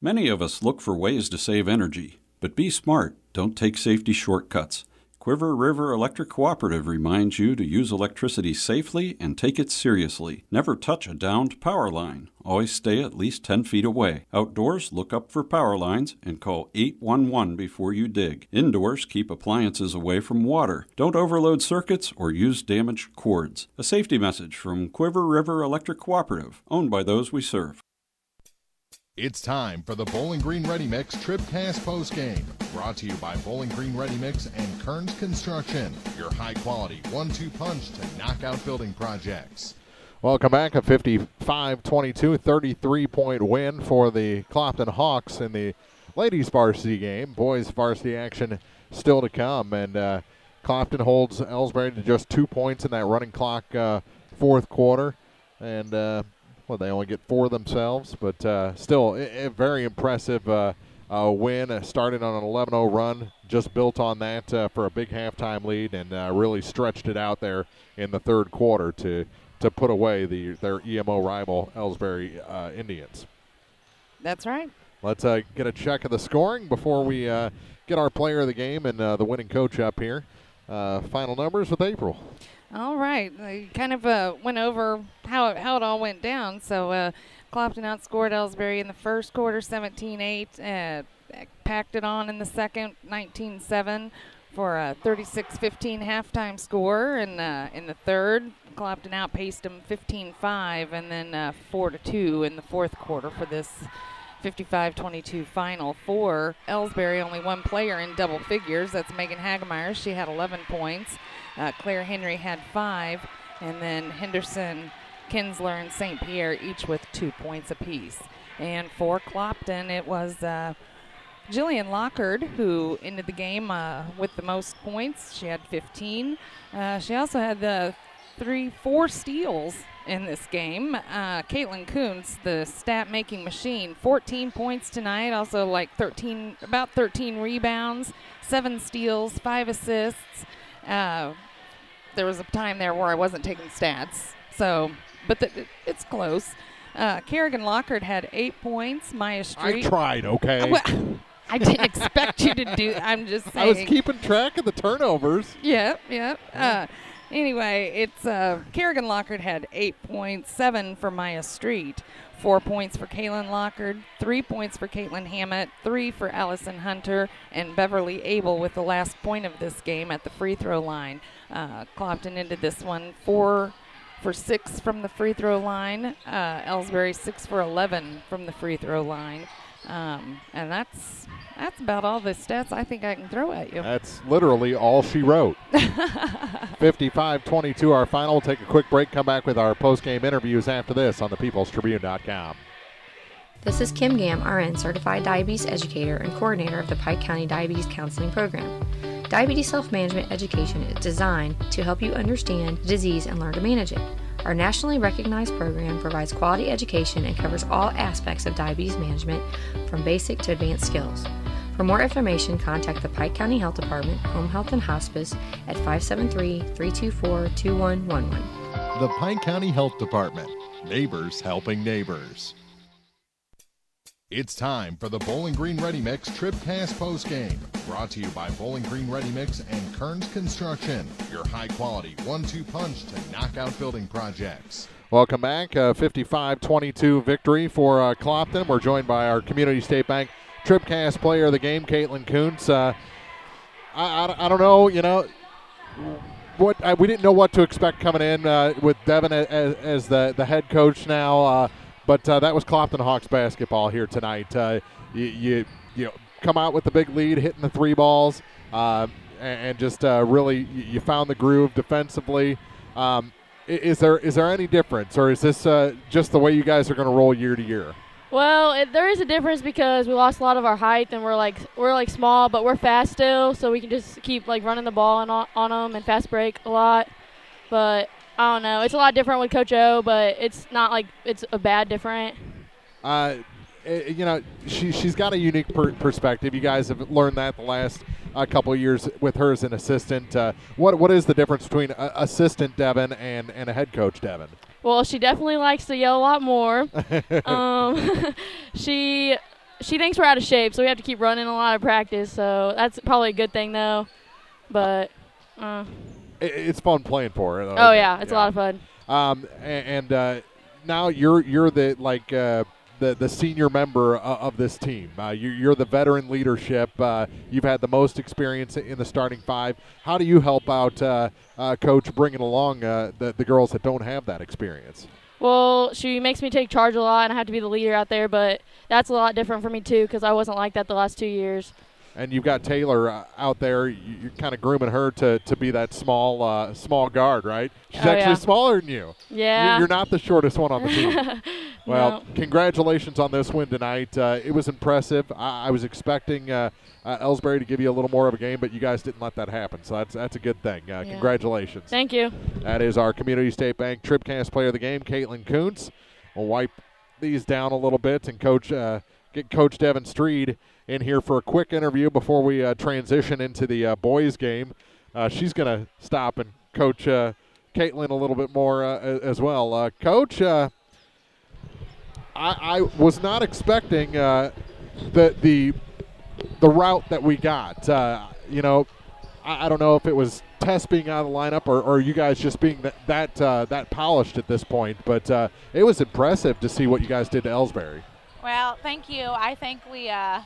Many of us look for ways to save energy, but be smart. Don't take safety shortcuts. Quiver River Electric Cooperative reminds you to use electricity safely and take it seriously. Never touch a downed power line. Always stay at least 10 feet away. Outdoors, look up for power lines and call 811 before you dig. Indoors, keep appliances away from water. Don't overload circuits or use damaged cords. A safety message from Quiver River Electric Cooperative, owned by those we serve. It's time for the Bowling Green Ready Mix TribCast postgame. Brought to you by Bowling Green Ready Mix and Kearns Construction, your high-quality 1-2 punch to knock out building projects. Welcome back. A 55-22, 33-point win for the Clopton Hawks in the ladies' varsity game. Boys' varsity action still to come, and Clopton holds Elsberry to just 2 points in that running clock fourth quarter, and well, they only get 4 themselves, but still a very impressive win. Started on an 11-0 run, just built on that for a big halftime lead, and really stretched it out there in the third quarter to put away their EMO rival, Elsberry Indians. That's right. Let's get a check of the scoring before we get our player of the game and the winning coach up here. Final numbers with April. All right. I kind of went over how it all went down. So Clopton outscored Elsberry in the first quarter 17-8, packed it on in the second 19-7 for a 36-15 halftime score. And in the third, Clopton outpaced them 15-5 and then 4-2 in the fourth quarter for this 55-22 final. For Elsberry, only one player in double figures. That's Megan Hagemeyer. She had 11 points. Claire Henry had 5, and then Henderson Kinsler and St. Pierre, each with 2 points apiece. And for Clopton, it was Jillian Lockard who ended the game with the most points. She had 15. She also had 4 steals in this game. Caitlin Kuntz, the stat-making machine, 14 points tonight, also like about 13 rebounds, 7 steals, 5 assists. There was a time there where I wasn't taking stats, but it's close. Kerrigan Lockard had 8 points. Maya Street. I tried, okay? I didn't expect you to do. I'm just saying. I was keeping track of the turnovers. Yep. Anyway, it's Kerrigan Lockard had 8 points, 7 for Maya Street, 4 points for Kaylin Lockard, 3 points for Caitlin Hammett, 3 for Allison Hunter, and Beverly Abel with the last point of this game at the free throw line. Clopton ended this one 4 for 6 from the free throw line. Elsberry 6 for 11 from the free throw line. And that's about all the stats I think I can throw at you. That's literally all she wrote. 55-22 our final. We'll take a quick break, come back with our post-game interviews after this on thepeoplestribune.com. This is Kim Gam, RN, Certified Diabetes Educator and Coordinator of the Pike County Diabetes Counseling Program. Diabetes self-management education is designed to help you understand the disease and learn to manage it. Our nationally recognized program provides quality education and covers all aspects of diabetes management, from basic to advanced skills. For more information, contact the Pike County Health Department, Home Health and Hospice at 573-324-2111. The Pike County Health Department. Neighbors helping neighbors. It's time for the Bowling Green Ready Mix TribCast postgame. Brought to you by Bowling Green Ready Mix and Kearns Construction, your high-quality 1-2 punch to knock out building projects. Welcome back. 55-22 victory for Clopton. We're joined by our Community State Bank TribCast player of the game, Caitlin Kuntz. I don't know, we didn't know what to expect coming in with Devin as the head coach now. But that was Clopton Hawks basketball here tonight. You come out with the big lead, hitting the 3 balls, and just really you found the groove defensively. Is there any difference, or is this just the way you guys are going to roll year to year? Well, there is a difference because we lost a lot of our height, and we're small, but we're fast still, so we can just keep running the ball on them and fast break a lot. But I don't know. It's a lot different with Coach O, but it's not like it's a bad different. She's got a unique perspective. You guys have learned that the last couple of years with her as an assistant. What is the difference between assistant Devin and a head coach Devin? Well, she definitely likes to yell a lot more. She thinks we're out of shape, so we have to keep running a lot of practice. So that's probably a good thing, though. But it's fun playing for her. Oh yeah, it's a lot of fun. Now you're the senior member of this team. You're the veteran leadership. You've had the most experience in the starting 5. How do you help out, Coach, bringing along the girls that don't have that experience? Well, she makes me take charge a lot, and I have to be the leader out there. But that's a lot different for me too, because I wasn't like that the last 2 years. And you've got Taylor out there. You're kind of grooming her to be that small guard, right? She's actually smaller than you. Yeah. You're not the shortest one on the team. Well, Congratulations on this win tonight. It was impressive. I was expecting Elsberry to give you a little more of a game, but you guys didn't let that happen, so that's a good thing. Congratulations. Thank you. That is our Community State Bank TribCast player of the game, Caitlin Kuntz. We'll wipe these down a little bit and get Coach Devin Streed in here for a quick interview before we transition into the boys game. She's going to stop and coach Caitlin a little bit more as well. Coach, I was not expecting the route that we got. I don't know if it was Tess being out of the lineup or you guys just being that polished at this point, but it was impressive to see what you guys did to Elsberry. Well, thank you. I think we had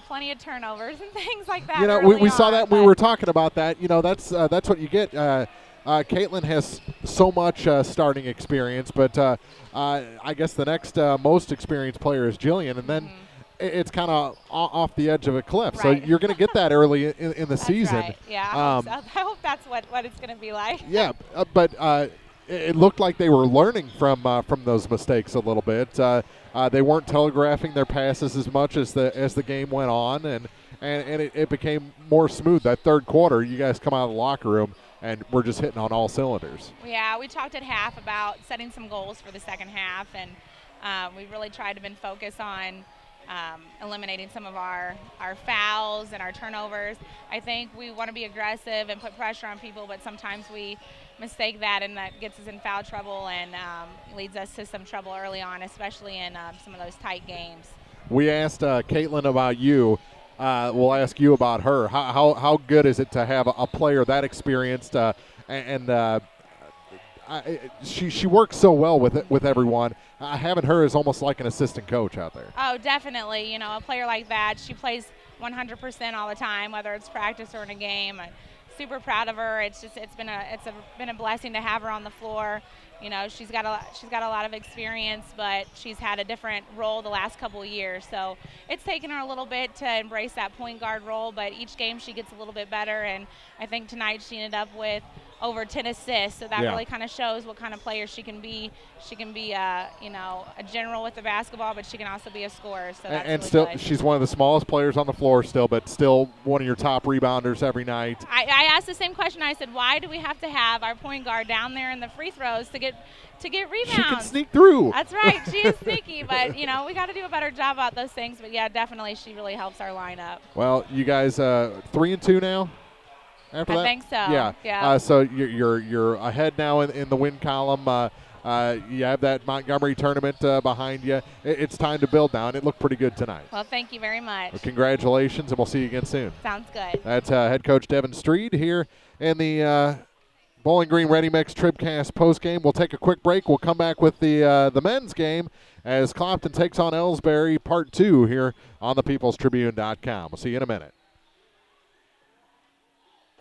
plenty of turnovers and things like that. We saw that. We were talking about that. That's what you get. Caitlin has so much starting experience, but I guess the next most experienced player is Jillian, and then it's kind of off the edge of a cliff. Right. So you're going to get that early in the season. Right. Yeah, I hope that's what it's going to be like. Yeah, but it looked like they were learning from those mistakes a little bit. They weren't telegraphing their passes as much as the game went on, and it became more smooth. That third quarter, you guys come out of the locker room, and we're just hitting on all cylinders. Yeah, we talked at half about setting some goals for the second half, and we really tried to been focused on eliminating some of our fouls and our turnovers. I think we want to be aggressive and put pressure on people, but sometimes we mistake that, and that gets us in foul trouble and leads us to some trouble early on, especially in some of those tight games. We asked Caitlin about you. We'll ask you about her. How good is it to have a player that experienced she works so well with everyone. Having her is almost like an assistant coach out there. Oh, definitely. You know, a player like that, she plays 100% all the time, whether it's practice or in a game. I'm super proud of her. It's been a blessing to have her on the floor. You know, she's got a lot of experience, but she's had a different role the last couple of years. So it's taken her a little bit to embrace that point guard role, but each game she gets a little bit better, and I think tonight she ended up with over 10 assists, so that really kind of shows what kind of player she can be. She can be, a general with the basketball, but she can also be a scorer. So that's really still, good. She's one of the smallest players on the floor still, but still one of your top rebounders every night. I asked the same question. I said, why do we have to have our point guard down there in the free throws to get rebounds? She can sneak through. That's right. She is sneaky, but we got to do a better job about those things. But yeah, definitely, she really helps our lineup. Well, you guys 3-2 now. After I that? think so. Yeah. So you're ahead now in the win column. You have that Montgomery tournament behind you. It's time to build now, and it looked pretty good tonight. Well, thank you very much. Well, congratulations, and we'll see you again soon. Sounds good. That's head coach Devin Streed here in the Bowling Green Ready Mix TribCast postgame. We'll take a quick break. We'll come back with the men's game as Clopton takes on Elsberry Part 2 here on thepeoplestribune.com. We'll see you in a minute.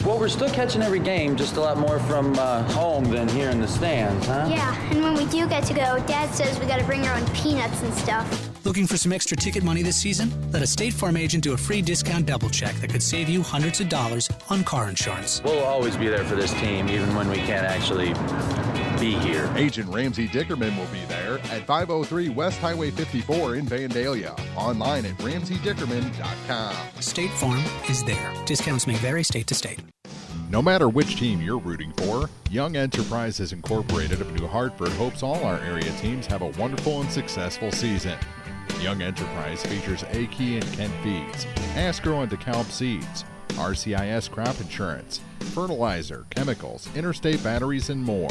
Well, we're still catching every game, just a lot more from home than here in the stands, huh? Yeah, and when we do get to go, Dad says we got to bring our own peanuts and stuff. Looking for some extra ticket money this season? Let a State Farm agent do a free discount double check that could save you hundreds of dollars on car insurance. We'll always be there for this team, even when we can't actually be here. Agent Ramsey Dickerman will be there at 503 West Highway 54 in Vandalia. Online at RamseyDickerman.com. State Farm is there. Discounts may vary state to state. No matter which team you're rooting for, Young Enterprises Incorporated of New Hartford hopes all our area teams have a wonderful and successful season. Young Enterprise features A-Key and Kent Feeds, Asgrow and DeKalb Seeds, RCIS Crop Insurance, fertilizer, chemicals, interstate batteries, and more.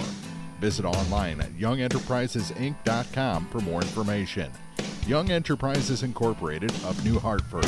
Visit online at YoungEnterprisesInc.com for more information. Young Enterprises Incorporated of New Hartford.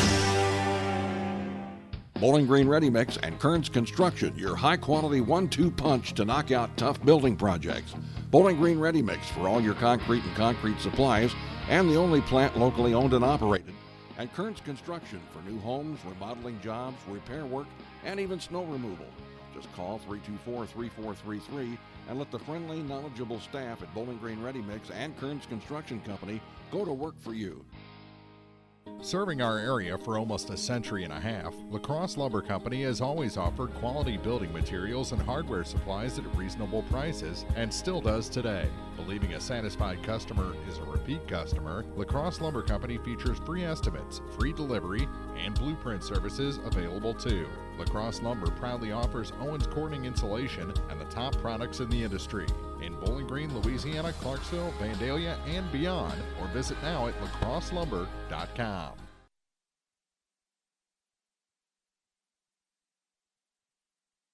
Bowling Green Ready Mix and Kearns Construction, your high-quality 1-2 punch to knock out tough building projects. Bowling Green Ready Mix for all your concrete and concrete supplies, and the only plant locally owned and operated. And Kearns Construction for new homes, remodeling jobs, repair work, and even snow removal. Just call 324-3433 and let the friendly, knowledgeable staff at Bowling Green Ready Mix and Kearns Construction Company go to work for you. Serving our area for almost a century and a half, La Crosse Lumber Company has always offered quality building materials and hardware supplies at reasonable prices and still does today. Believing a satisfied customer is a repeat customer, La Crosse Lumber Company features free estimates, free delivery, and blueprint services available too. La Crosse Lumber proudly offers Owens Corning insulation and the top products in the industry. In Bowling Green, Louisiana, Clarksville, Vandalia, and beyond, or visit now at lacrosselumber.com.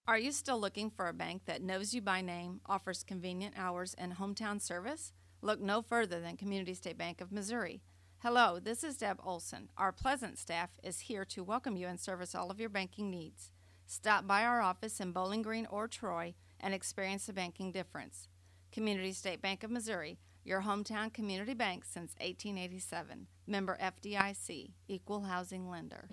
Are you still looking for a bank that knows you by name, offers convenient hours, and hometown service? Look no further than Community State Bank of Missouri. Hello, this is Deb Olson. Our pleasant staff is here to welcome you and service all of your banking needs. Stop by our office in Bowling Green or Troy and experience the banking difference. Community State Bank of Missouri, your hometown community bank since 1887. Member FDIC, Equal Housing Lender.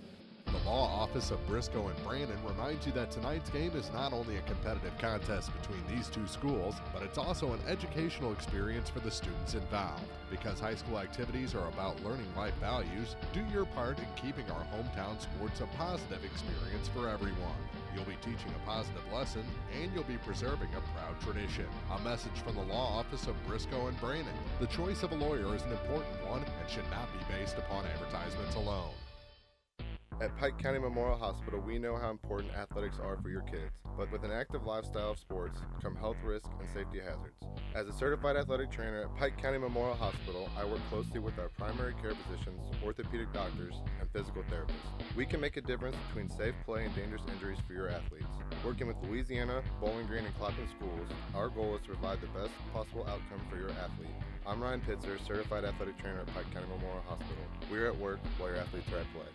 The Law Office of Briscoe and Brandon reminds you that tonight's game is not only a competitive contest between these two schools, but it's also an educational experience for the students involved. Because high school activities are about learning life values, do your part in keeping our hometown sports a positive experience for everyone. You'll be teaching a positive lesson, and you'll be preserving a proud tradition. A message from the Law Office of Briscoe and Brandon. The choice of a lawyer is an important one and should not be based upon advertisements alone. At Pike County Memorial Hospital, we know how important athletics are for your kids, but with an active lifestyle of sports come health risks and safety hazards. As a certified athletic trainer at Pike County Memorial Hospital, I work closely with our primary care physicians, orthopedic doctors, and physical therapists. We can make a difference between safe play and dangerous injuries for your athletes. Working with Louisiana, Bowling Green, and Clopton schools, our goal is to provide the best possible outcome for your athlete. I'm Ryan Pitzer, certified athletic trainer at Pike County Memorial Hospital. We are at work while your athletes are at play.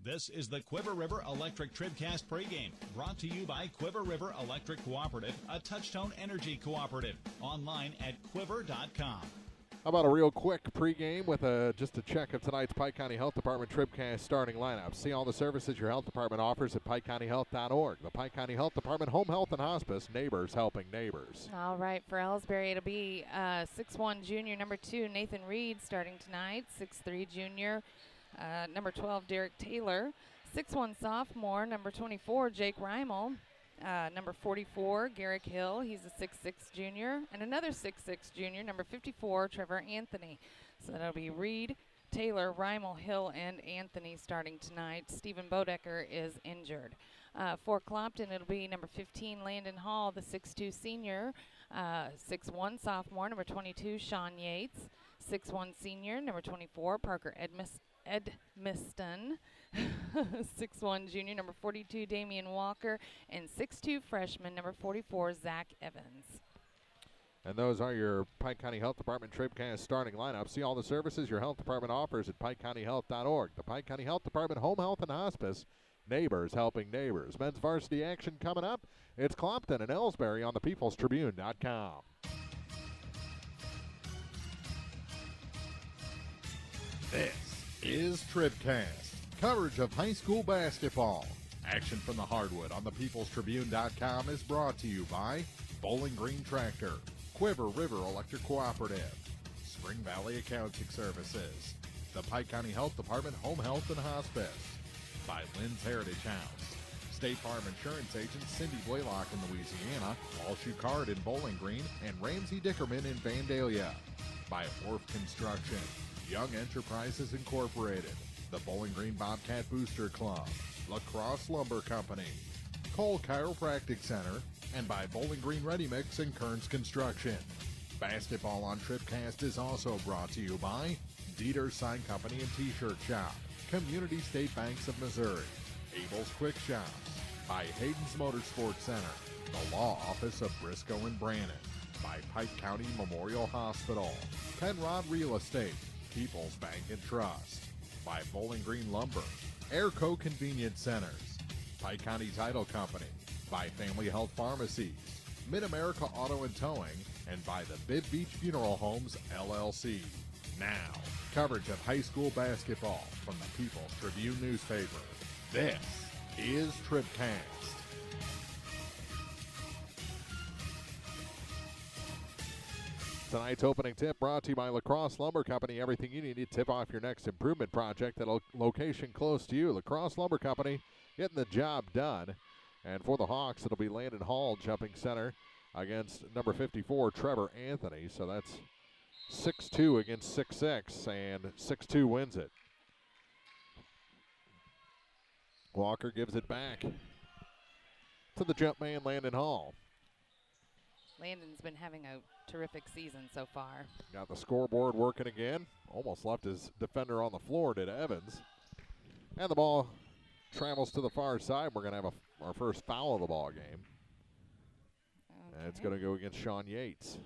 This is the Quiver River Electric TribCast pregame, brought to you by Quiver River Electric Cooperative, a Touchtone Energy cooperative. Online at quiver.com. How about a real quick pregame with just a check of tonight's Pike County Health Department TribCast starting lineup. See all the services your health department offers at PikeCountyHealth.org. The Pike County Health Department Home Health and Hospice, neighbors helping neighbors. All right, for Elsberry, it'll be 6'1 junior, number 2, Nathan Reed, starting tonight. 6'3 junior, number 12, Derek Taylor. 6'1 sophomore, number 24, Jake Reimel. Number 44, Garrick Hill. He's a 6'6 junior. And another 6'6 junior, number 54, Trevor Anthony. So that'll be Reed, Taylor, Reimel, Hill, and Anthony starting tonight. Stephen Bodecker is injured. For Clopton, it'll be number 15, Landon Hall, the 6'2 senior. 6'1 sophomore, number 22, Sean Yates. 6'1 senior, number 24, Parker Edmiston. 6'1 junior, number 42, Damian Walker, and 6'2 freshman, number 44, Zach Evans. And those are your Pike County Health Department TribCast starting lineup. See all the services your health department offers at PikeCountyHealth.org. The Pike County Health Department Home Health and Hospice, neighbors helping neighbors. Men's varsity action coming up. It's Clopton and Elsberry on the PeoplesTribune.com. This is TribCast, coverage of high school basketball. Action from the hardwood on the PeoplesTribune.com is brought to you by Bowling Green Tractor, Quiver River Electric Cooperative, Spring Valley Accounting Services, the Pike County Health Department Home Health and Hospice, by Lynn's Heritage House, State Farm Insurance agent Cindy Blaylock in Louisiana, Walsh Card in Bowling Green, and Ramsey Dickerman in Vandalia, by Orff Construction, Young Enterprises Incorporated, the Bowling Green Bobcat Booster Club, La Crosse Lumber Company, Cole Chiropractic Center, and by Bowling Green Ready Mix and Kearns Construction. Basketball on TribCast is also brought to you by Dieter's Sign Company and T-Shirt Shop, Community State Banks of Missouri, Abel's Quick Shops, by Hayden's Motorsports Center, the Law Office of Briscoe and Brandon, by Pike County Memorial Hospital, Penrod Real Estate, People's Bank and Trust, by Bowling Green Lumber, Airco Convenience Centers, Pike County Title Company, by Family Health Pharmacies, Mid-America Auto and Towing, and by the Bibb Beach Funeral Homes, LLC. Now, coverage of high school basketball from the People's Tribune newspaper. This is TribCast. Tonight's opening tip brought to you by La Crosse Lumber Company. Everything you need to tip off your next improvement project at a location close to you. La Crosse Lumber Company getting the job done. And for the Hawks, it'll be Landon Hall jumping center against number 54, Trevor Anthony. So that's 6'2 against 6'6, and 6'2 wins it. Walker gives it back to the jump man, Landon Hall. Landon's been having a terrific season so far. Got the scoreboard working again. Almost left his defender on the floor, did Evans. And the ball travels to the far side. We're going to have our first foul of the ball game. Okay. And it's going to go against Sean Yates.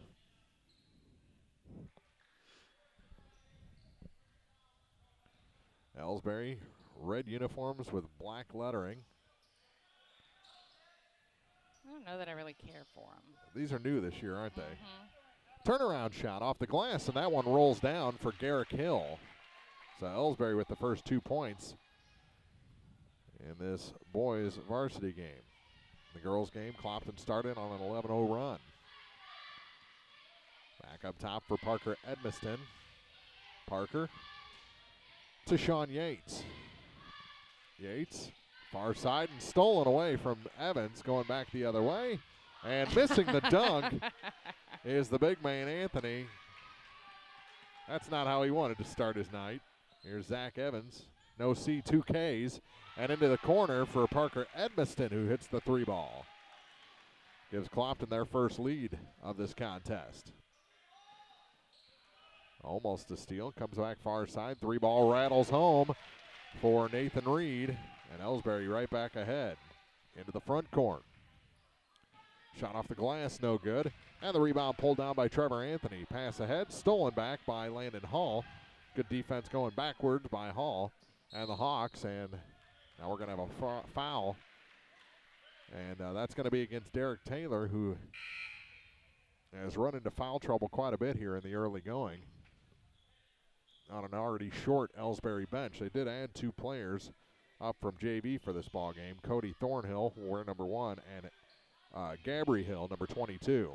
Elsberry, red uniforms with black lettering. I don't know that I really care for them. These are new this year, aren't they? Turnaround shot off the glass, and that one rolls down for Garrick Hill. So Elsberry with the first 2 points in this boys varsity game. The girls game, Clopton started on an 11-0 run. Back up top for Parker Edmiston. Parker to Sean Yates. Yates, far side, and stolen away from Evans, going back the other way. And missing the dunk is the big man, Anthony. That's not how he wanted to start his night. Here's Zach Evans. No C, 2 Ks. And into the corner for Parker Edmiston, who hits the 3 ball. Gives Clopton their first lead of this contest. Almost a steal. Comes back far side. 3 ball rattles home for Nathan Reed. And Elsberry right back ahead into the front court. Shot off the glass, no good. And the rebound pulled down by Trevor Anthony. Pass ahead, stolen back by Landon Hall. Good defense going backwards by Hall and the Hawks. And now we're going to have a foul. And that's going to be against Derek Taylor, who has run into foul trouble quite a bit here in the early going. On an already short Elsberry bench. They did add 2 players up from JV for this ball game. Cody Thornhill, we're number 1, and Gabry Hill, number 22.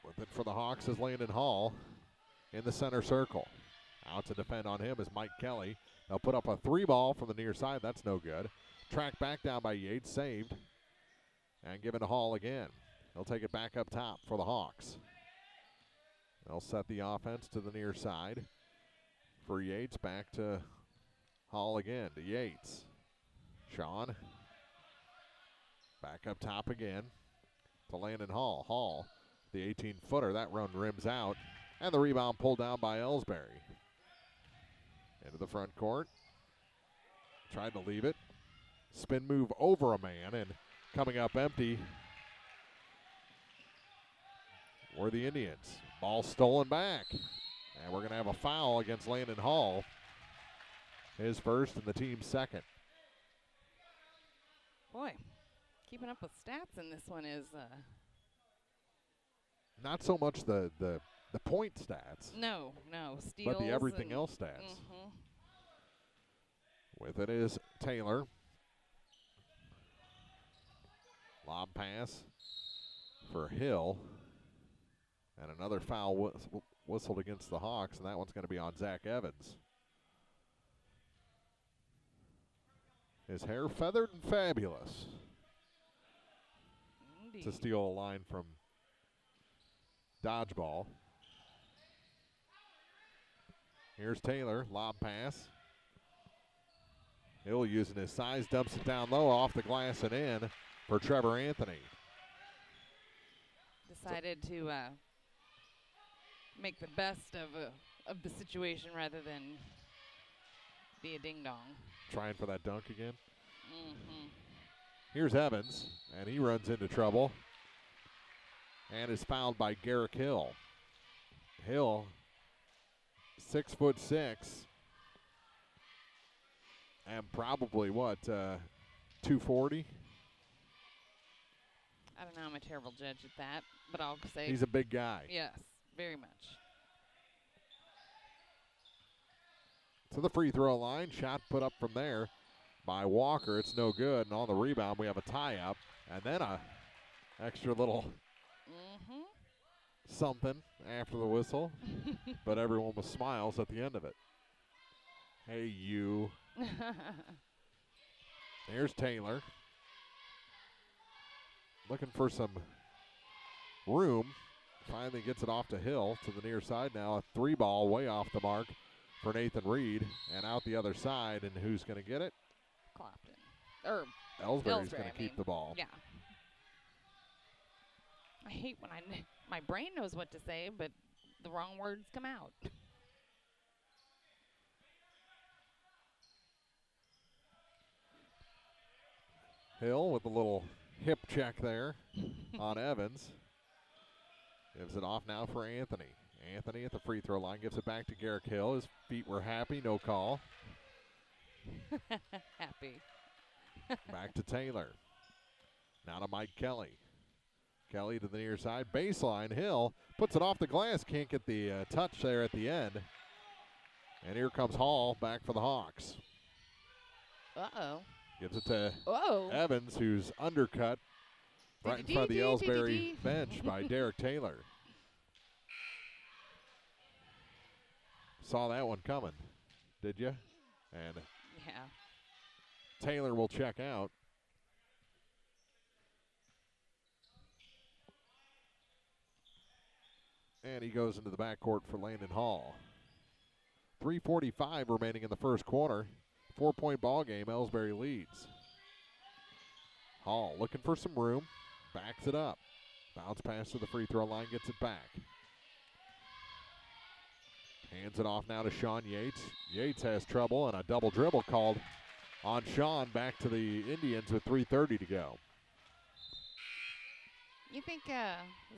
With it for the Hawks is Landon Hall in the center circle. Out to defend on him is Mike Kelly. They'll put up a 3 ball from the near side. That's no good. Tracked back down by Yates, saved, and given to Hall again. He'll take it back up top for the Hawks. They'll set the offense to the near side for Yates. Back to Hall again to Yates. Sean back up top again to Landon Hall. Hall, the 18-footer. That run rims out. And the rebound pulled down by Elsberry. Into the front court. Tried to leave it. Spin move over a man, and coming up empty were the Indians. Ball stolen back. And we're going to have a foul against Landon Hall. His first and the team's second. Boy, keeping up with stats in this one is not so much the point stats. No, steals. But the everything else stats. Mm-hmm. With it is Taylor. Lob pass for Hill. And another foul whistled against the Hawks, and that one's going to be on Zach Evans. His hair feathered and fabulous. Indeed. To steal a line from Dodgeball. Here's Taylor, lob pass. Hill using his size, dumps it down low, off the glass and in for Trevor Anthony. Decided to make the best of the situation rather than be a ding-dong. Trying for that dunk again. Mm-hmm. Here's Evans, and he runs into trouble and is fouled by Garrick Hill. Hill, 6'6", and probably, 240? I don't know. I'm a terrible judge at that, but I'll say he's a big guy. Yes, very much. To the free throw line, shot put up from there by Walker. It's no good, and on the rebound we have a tie-up, and then a extra little something after the whistle, but everyone with smiles at the end of it. Hey, you. There's Taylor. Looking for some room. Finally gets it off to Hill to the near side now. A 3-ball way off the mark for Nathan Reed. And out the other side, and who's going to get it? Clopton. Or Elsberry's going to keep the ball. Yeah. I hate when my brain knows what to say, but the wrong words come out. Hill with a little hip check there on Evans. Gives it off now for Anthony. Anthony at the free throw line gives it back to Garrick Hill. His feet were happy, no call. Happy. Back to Taylor. Now to Mike Kelly. Kelly to the near side. Baseline. Hill puts it off the glass. Can't get the touch there at the end. And here comes Hall back for the Hawks. Uh-oh. Gives it to Uh-oh. Evans, who's undercut right in front of the Elsberry bench by Derek Taylor. Saw that one coming, did you? And yeah. Taylor will check out. And he goes into the backcourt for Landon Hall. 3:45 remaining in the first quarter. 4-point ball game. Elsberry leads. Hall looking for some room. Backs it up. Bounce pass to the free throw line. Gets it back. Hands it off now to Sean Yates. Yates has trouble and a double dribble called on Sean. Back to the Indians with 3:30 to go. You think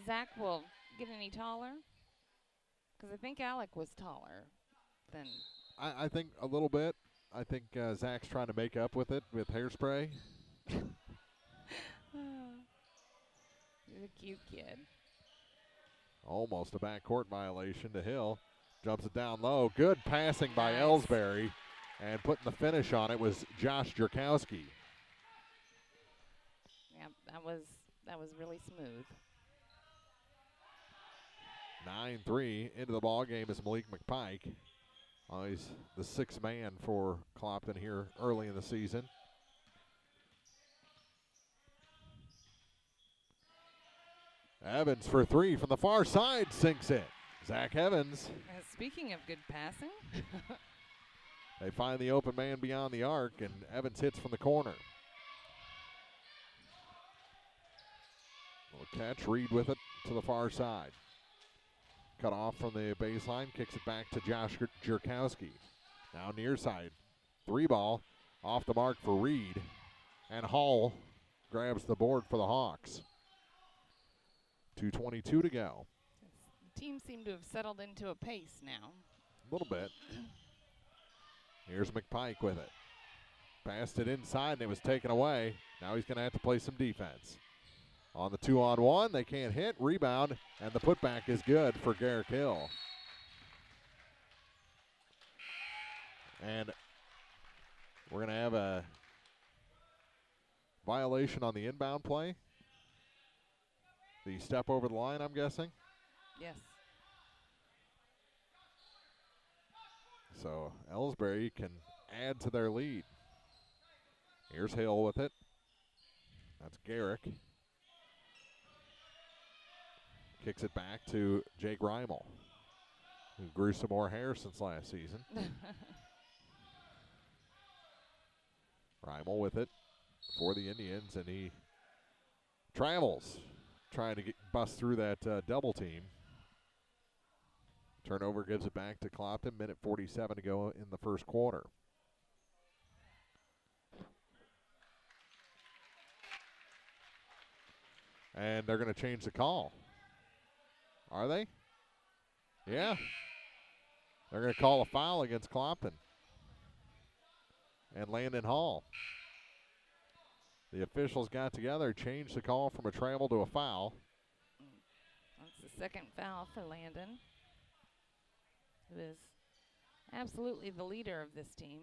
Zach will get any taller? Because I think Alec was taller than. I think a little bit. I think Zach's trying to make up with it with hairspray. He's a cute kid. Almost a backcourt violation to Hill. Jumps it down low. Good passing by Elsberry. And putting the finish on it was Josh Jerkowski. Yeah, that was really smooth. 9-3 into the ball game is Malik McPike. He's the sixth man for Clopton here early in the season. Evans for three from the far side, sinks it. Zach Evans. Speaking of good passing. They find the open man beyond the arc, and Evans hits from the corner. Little catch, Reed with it to the far side. Cut off from the baseline, kicks it back to Josh Jerkowski. Now near side. Three ball off the mark for Reed. And Hall grabs the board for the Hawks. 2:22 to go. The team seemed to have settled into a pace now. A little bit. Here's McPike with it. Passed it inside and it was taken away. Now he's going to have to play some defense. On the 2-on-1, they can't hit. Rebound, and the putback is good for Garrick Hill. And we're going to have a violation on the inbound play. The step over the line, I'm guessing. Yes. So Elsberry can add to their lead. Here's Hill with it. That's Garrick. Kicks it back to Jake Reimel, who grew some more hair since last season. Reimel with it for the Indians, and he travels, trying to bust through that double team. Turnover gives it back to Clopton. Minute 47 to go in the first quarter. And they're going to change the call. Are they? Yeah. They're going to call a foul against Clopton and Landon Hall. The officials got together, changed the call from a travel to a foul. That's the second foul for Landon, who is absolutely the leader of this team.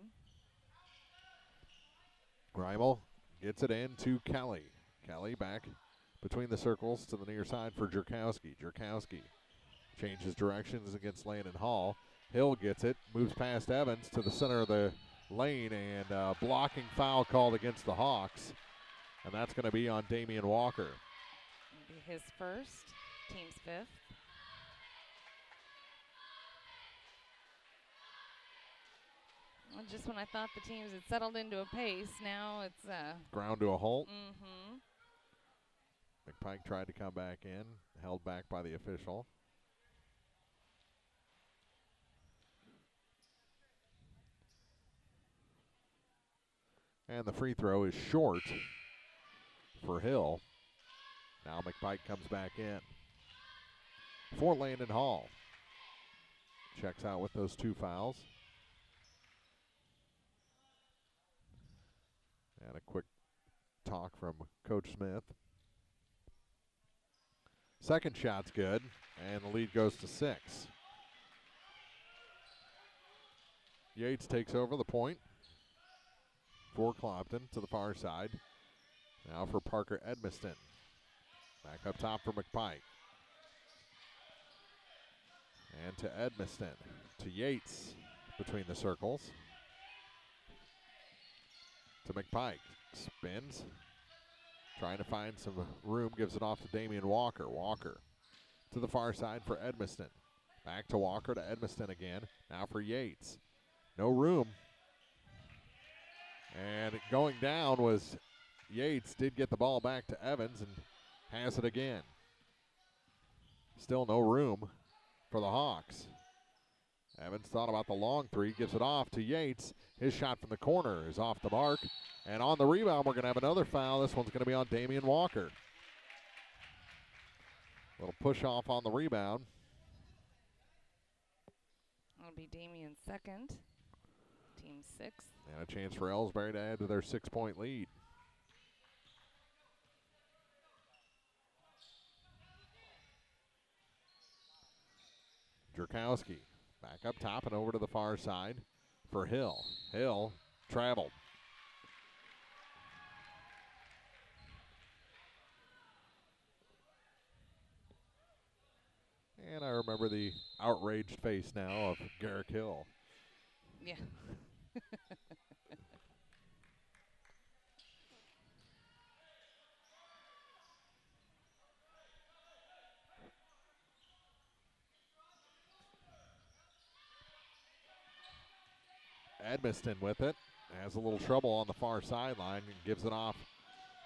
Reimel gets it in to Kelly. Kelly back between the circles to the near side for Jerkowski. Jerkowski changes directions against Landon Hall. Hill gets it, moves past Evans to the center of the lane, and blocking foul called against the Hawks. And that's going to be on Damian Walker. It'll be his first, team's fifth. Well, just when I thought the teams had settled into a pace, now it's ground to a halt. Mm-hmm. McPike tried to come back in, held back by the official. And the free throw is short for Hill. Now McPike comes back in for Landon Hall. Checks out with those two fouls. And a quick talk from Coach Smith. Second shot's good, and the lead goes to 6. Yates takes over the point for Clopton to the far side. Now for Parker Edmiston. Back up top for McPike. And to Edmiston. To Yates between the circles. To McPike. Spins. Trying to find some room. Gives it off to Damian Walker. Walker to the far side for Edmiston. Back to Walker to Edmiston again. Now for Yates. No room. And going down was Yates. Did get the ball back to Evans and has it again. Still no room for the Hawks. Evans thought about the long three. Gives it off to Yates. His shot from the corner is off the mark. And on the rebound, we're going to have another foul. This one's going to be on Damian Walker. Little push off on the rebound. That'll be Damian's second. Team 6th. And a chance for Elsberry to add to their 6-point lead. Jerkowski back up top and over to the far side for Hill. Hill traveled. And I remember the outraged face now of Garrick Hill. Yeah. Edmiston with it. Has a little trouble on the far sideline and gives it off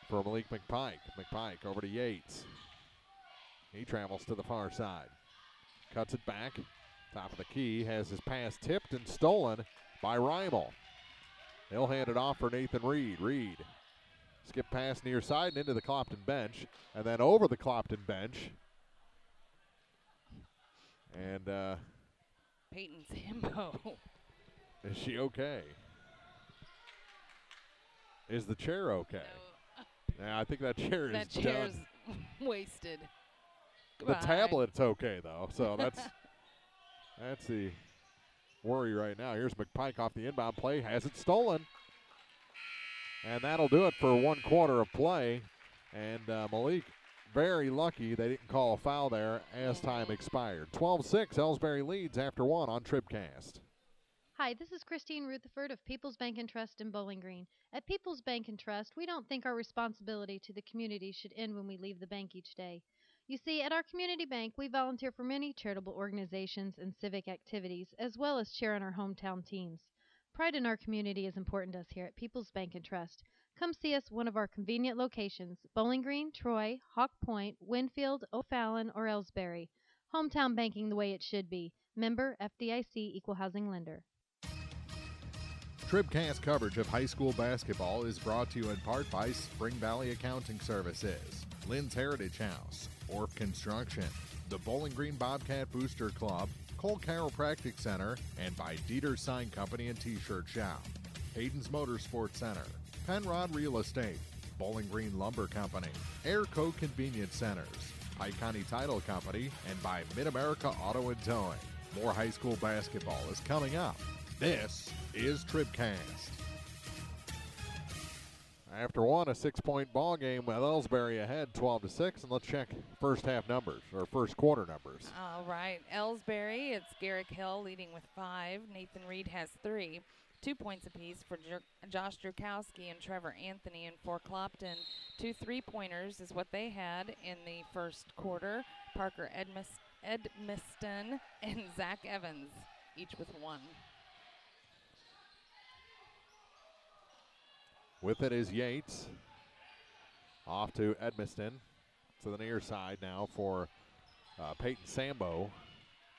for Malik McPike. McPike over to Yates. He travels to the far side. Cuts it back. Top of the key. Has his pass tipped and stolen by Reimel. He'll hand it off for Nathan Reed. Reed. Skip pass near side and into the Clopton bench. And then over the Clopton bench. And Peyton Sambo. Is she okay? Is the chair okay? No. Yeah, I think that chair is That chair's done. wasted. The Goodbye. tablet's okay, though, so that's the worry right now. Here's McPike off the inbound play, has it stolen. And that'll do it for 1 quarter of play. And Malik, very lucky they didn't call a foul there as time expired. 12-6, Elsberry leads after 1 on TribCast. Hi, this is Christine Rutherford of People's Bank and Trust in Bowling Green. At People's Bank and Trust, we don't think our responsibility to the community should end when we leave the bank each day. You see, at our community bank, we volunteer for many charitable organizations and civic activities, as well as cheer on our hometown teams. Pride in our community is important to us here at People's Bank and Trust. Come see us at one of our convenient locations, Bowling Green, Troy, Hawk Point, Winfield, O'Fallon, or Elsberry. Hometown banking the way it should be. Member FDIC Equal Housing Lender. TribCast coverage of high school basketball is brought to you in part by Spring Valley Accounting Services, Lynn's Heritage House, Orff Construction, the Bowling Green Bobcat Booster Club, Cole Chiropractic Center, and by Dieter Sign Company and T-Shirt Shop, Hayden's Motorsports Center, Penrod Real Estate, Bowling Green Lumber Company, Airco Convenience Centers, Pike County Title Company, and by Mid-America Auto and Towing. More high school basketball is coming up. This is TribCast. After 1, a 6-point ball game with Elsberry ahead, 12-6, and let's check first half numbers, or first quarter numbers. All right, Elsberry, it's Garrick Hill leading with 5. Nathan Reed has 3. 2 points apiece for Josh Jerkowski and Trevor Anthony, and for Clopton, 2 3-pointers is what they had in the first quarter. Parker Edmiston and Zach Evans, each with 1. With it is Yates. Off to Edmiston. To the near side now for Peyton Sambo.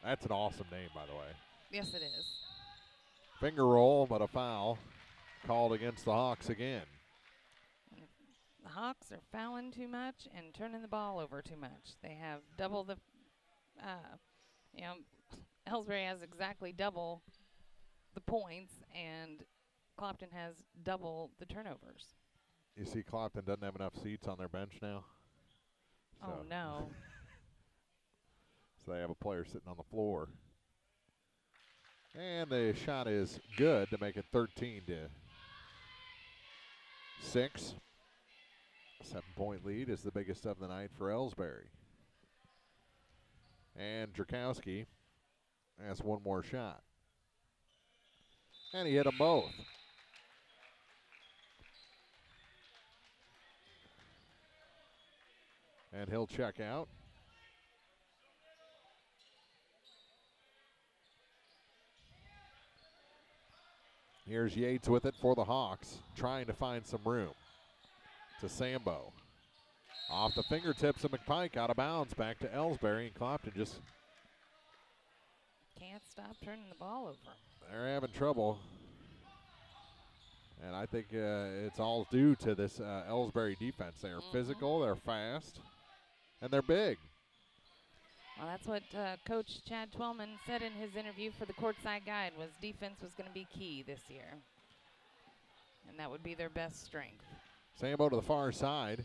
That's an awesome name, by the way. Yes, it is. Finger roll, but a foul called against the Hawks again. The Hawks are fouling too much and turning the ball over too much. They have double the, Elsberry has exactly double the points, and Clopton has double the turnovers. You see Clopton doesn't have enough seats on their bench now. Oh, no. So they have a player sitting on the floor. And the shot is good to make it 13-6. 7-point lead is the biggest of the night for Elsberry. And Drakowski has one more shot. And he hit them both. And he'll check out. Here's Yates with it for the Hawks, trying to find some room. To Sambo. Off the fingertips of McPike, out of bounds, back to Elsberry, and Clopton just can't stop turning the ball over. They're having trouble. And I think it's all due to this Elsberry defense. They are physical, they're fast, and they're big. Well, that's what Coach Chad Twellman said in his interview for the Courtside Guide, was defense was going to be key this year. And that would be their best strength. Sambo to the far side.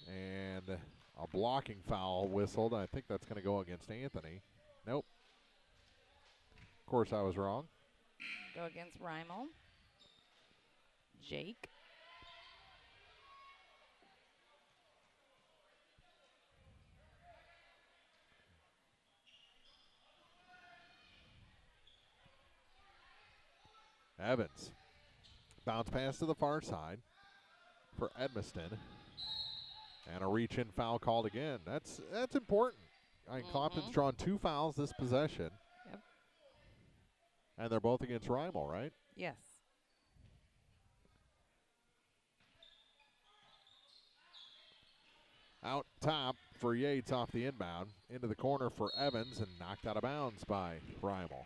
And a blocking foul whistled. I think that's going to go against Anthony. Nope. Of course I was wrong. Go against Reimel. Jake. Evans. Bounce pass to the far side for Edmiston. And a reach-in foul called again. That's important. I mean, Clopton's drawn 2 fouls this possession. Yep. And they're both against Reimel, right? Yes. Out top for Yates off the inbound. Into the corner for Evans and knocked out of bounds by Reimel.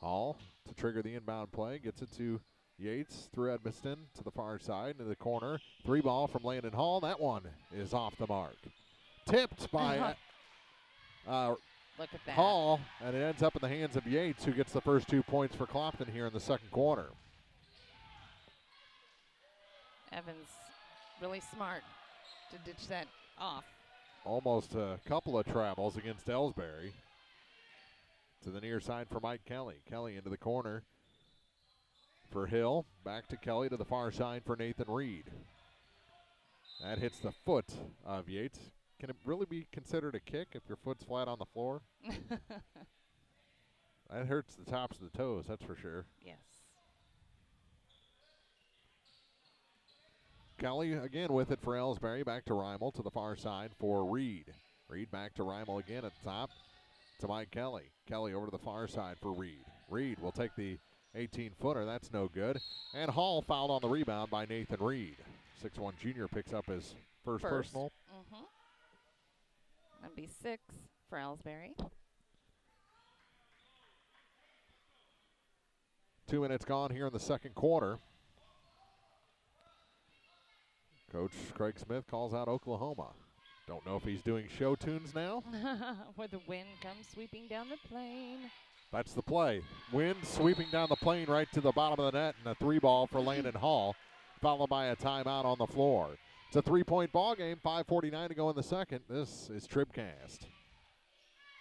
Hall to trigger the inbound play. Gets it to Yates through Edmiston to the far side into the corner. 3 ball from Landon Hall. That one is off the mark. Tipped by Look at that. Hall, and it ends up in the hands of Yates, who gets the first 2 points for Clopton here in the second quarter. Evans really smart to ditch that off. Almost a couple of travels against Elsberry. To the near side for Mike Kelly. Kelly into the corner for Hill. Back to Kelly to the far side for Nathan Reed. That hits the foot of Yates. Can it really be considered a kick if your foot's flat on the floor? That hurts the tops of the toes, that's for sure. Yes. Kelly again with it for Elsberry. Back to Reimel to the far side for Reed. Reed back to Reimel again at the top to Mike Kelly. Kelly over to the far side for Reed. Reed will take the 18-footer. That's no good. And Hall fouled on the rebound by Nathan Reed. 6'1 junior picks up his first personal. That'd be 6 for Elsberry. 2 minutes gone here in the second quarter. Coach Craig Smith calls out Oklahoma. Don't know if he's doing show tunes now. Where the wind comes sweeping down the plain. That's the play. Wind sweeping down the plane right to the bottom of the net, and a 3 ball for Landon Hall, followed by a timeout on the floor. It's a 3-point ball game, 5:49 to go in the second. This is TribCast.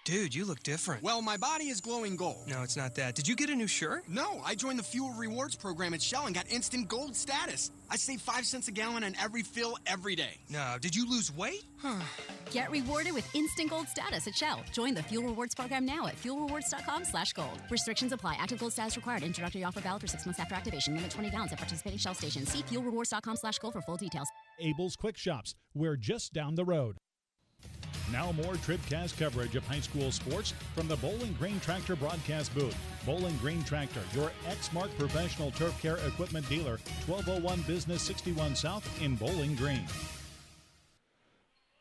Dude, you look different. Well, my body is glowing gold. No, it's not that. Did you get a new shirt? No, I joined the Fuel Rewards program at Shell and got instant gold status. I save 5 cents a gallon on every fill every day. No, did you lose weight? Get rewarded with instant gold status at Shell. Join the Fuel Rewards program now at fuelrewards.com/gold. Restrictions apply. Active gold status required. Introductory offer valid for 6 months after activation. Limit 20 gallons at participating Shell stations. See fuelrewards.com/gold for full details. Abel's Quick Shops. We're just down the road. Now more TribCast coverage of high school sports from the Bowling Green Tractor broadcast booth. Bowling Green Tractor, your Exmark professional turf care equipment dealer, 1201 Business 61 South in Bowling Green.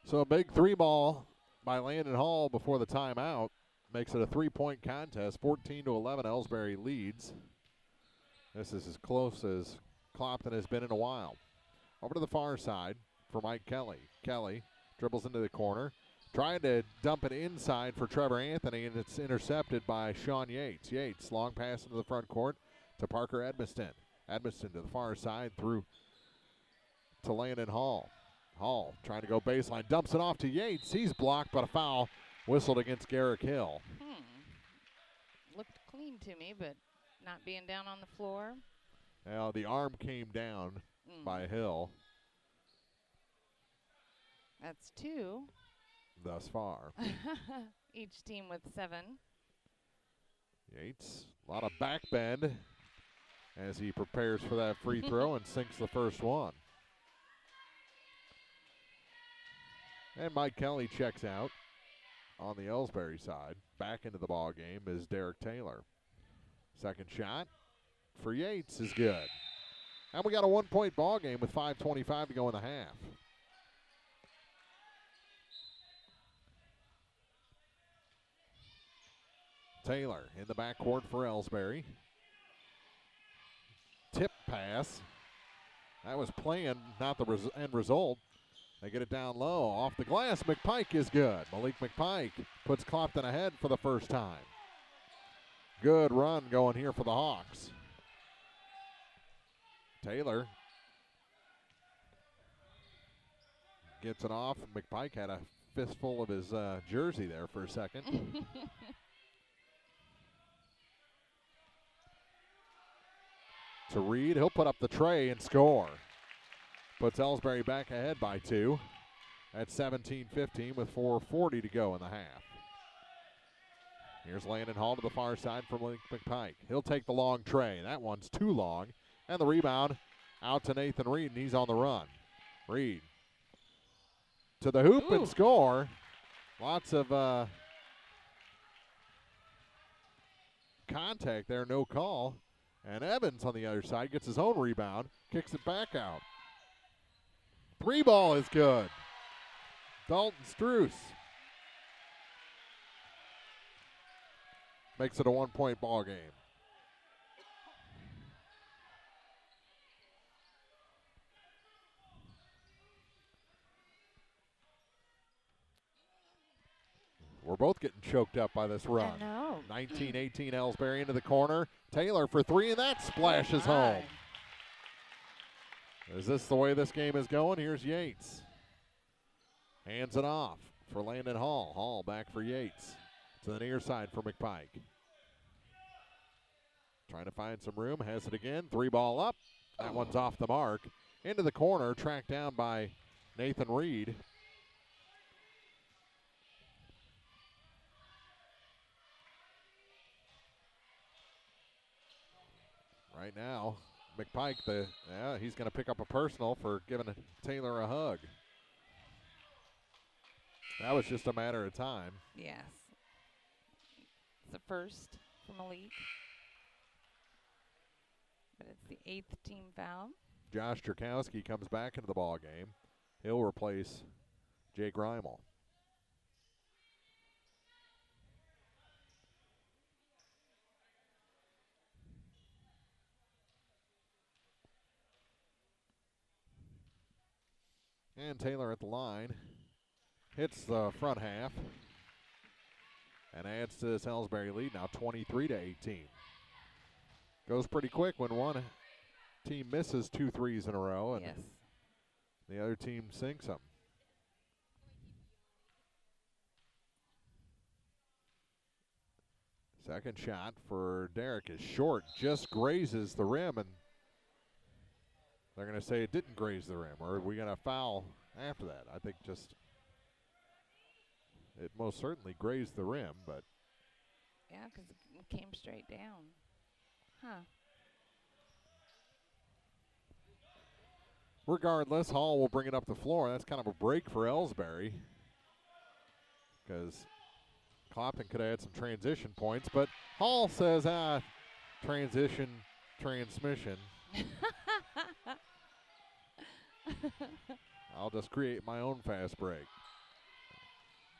So a big 3 ball by Landon Hall before the timeout makes it a 3-point contest. 14-11, Elsberry leads. This is as close as Clopton has been in a while. Over to the far side for Mike Kelly. Kelly dribbles into the corner. Trying to dump it inside for Trevor Anthony, and it's intercepted by Sean Yates. Yates, long pass into the front court to Parker Edmiston. Edmiston to the far side through to Landon Hall. Hall trying to go baseline, dumps it off to Yates. He's blocked, but a foul whistled against Garrick Hill. Looked clean to me, but not being down on the floor. Now the arm came down by Hill. That's 2. Thus far. Each team with 7. Yates, a lot of back bend as he prepares for that free throw and sinks the first one. And Mike Kelly checks out on the Elsberry side. Back into the ball game is Derek Taylor. Second shot for Yates is good. And we got a 1-point ball game with 5:25 to go in the half. Taylor in the backcourt for Elsberry. Tip pass. That was planned, not the end result. They get it down low. Off the glass, McPike is good. Malik McPike puts Clopton ahead for the first time. Good run going here for the Hawks. Taylor gets it off. McPike had a fistful of his jersey there for a second. To Reed, he'll put up the tray and score. Puts Elsberry back ahead by 2 at 17-15 with 4:40 to go in the half. Here's Landon Hall to the far side from Malik McPike. He'll take the long tray. That one's too long. And the rebound out to Nathan Reed, and he's on the run. Reed to the hoop and score. Lots of contact there, no call. And Evans on the other side gets his own rebound, kicks it back out. 3 ball is good. Dalton Struess makes it a 1-point ball game. We're both getting choked up by this run. I know. 19-18 Elsberry into the corner. Taylor for 3, and that splashes home. Is this the way this game is going? Here's Yates. Hands it off for Landon Hall. Hall back for Yates. To the near side for McPike. Trying to find some room. Has it again. 3 ball up. That one's off the mark. Into the corner. Tracked down by Nathan Reed. Right now, McPike, he's going to pick up a personal for giving Taylor a hug. That was just a matter of time. Yes. It's the first for Malik. But it's the 8th team foul. Josh Jerkowski comes back into the ball game. He'll replace Jake Reimel. And Taylor at the line. Hits the front half. And adds to this Elsberry lead now 23-18. Goes pretty quick when one team misses 2 threes in a row and the other team sinks them. Second shot for Derek is short, just grazes the rim, and they're going to say it didn't graze the rim, or are we going to foul after that? I think just it most certainly grazed the rim, but. Yeah, because it came straight down. Huh. Regardless, Hall will bring it up the floor. That's kind of a break for Elsberry because Clopton could have had some transition points, but Hall says, transition, transmission. I'll just create my own fast break.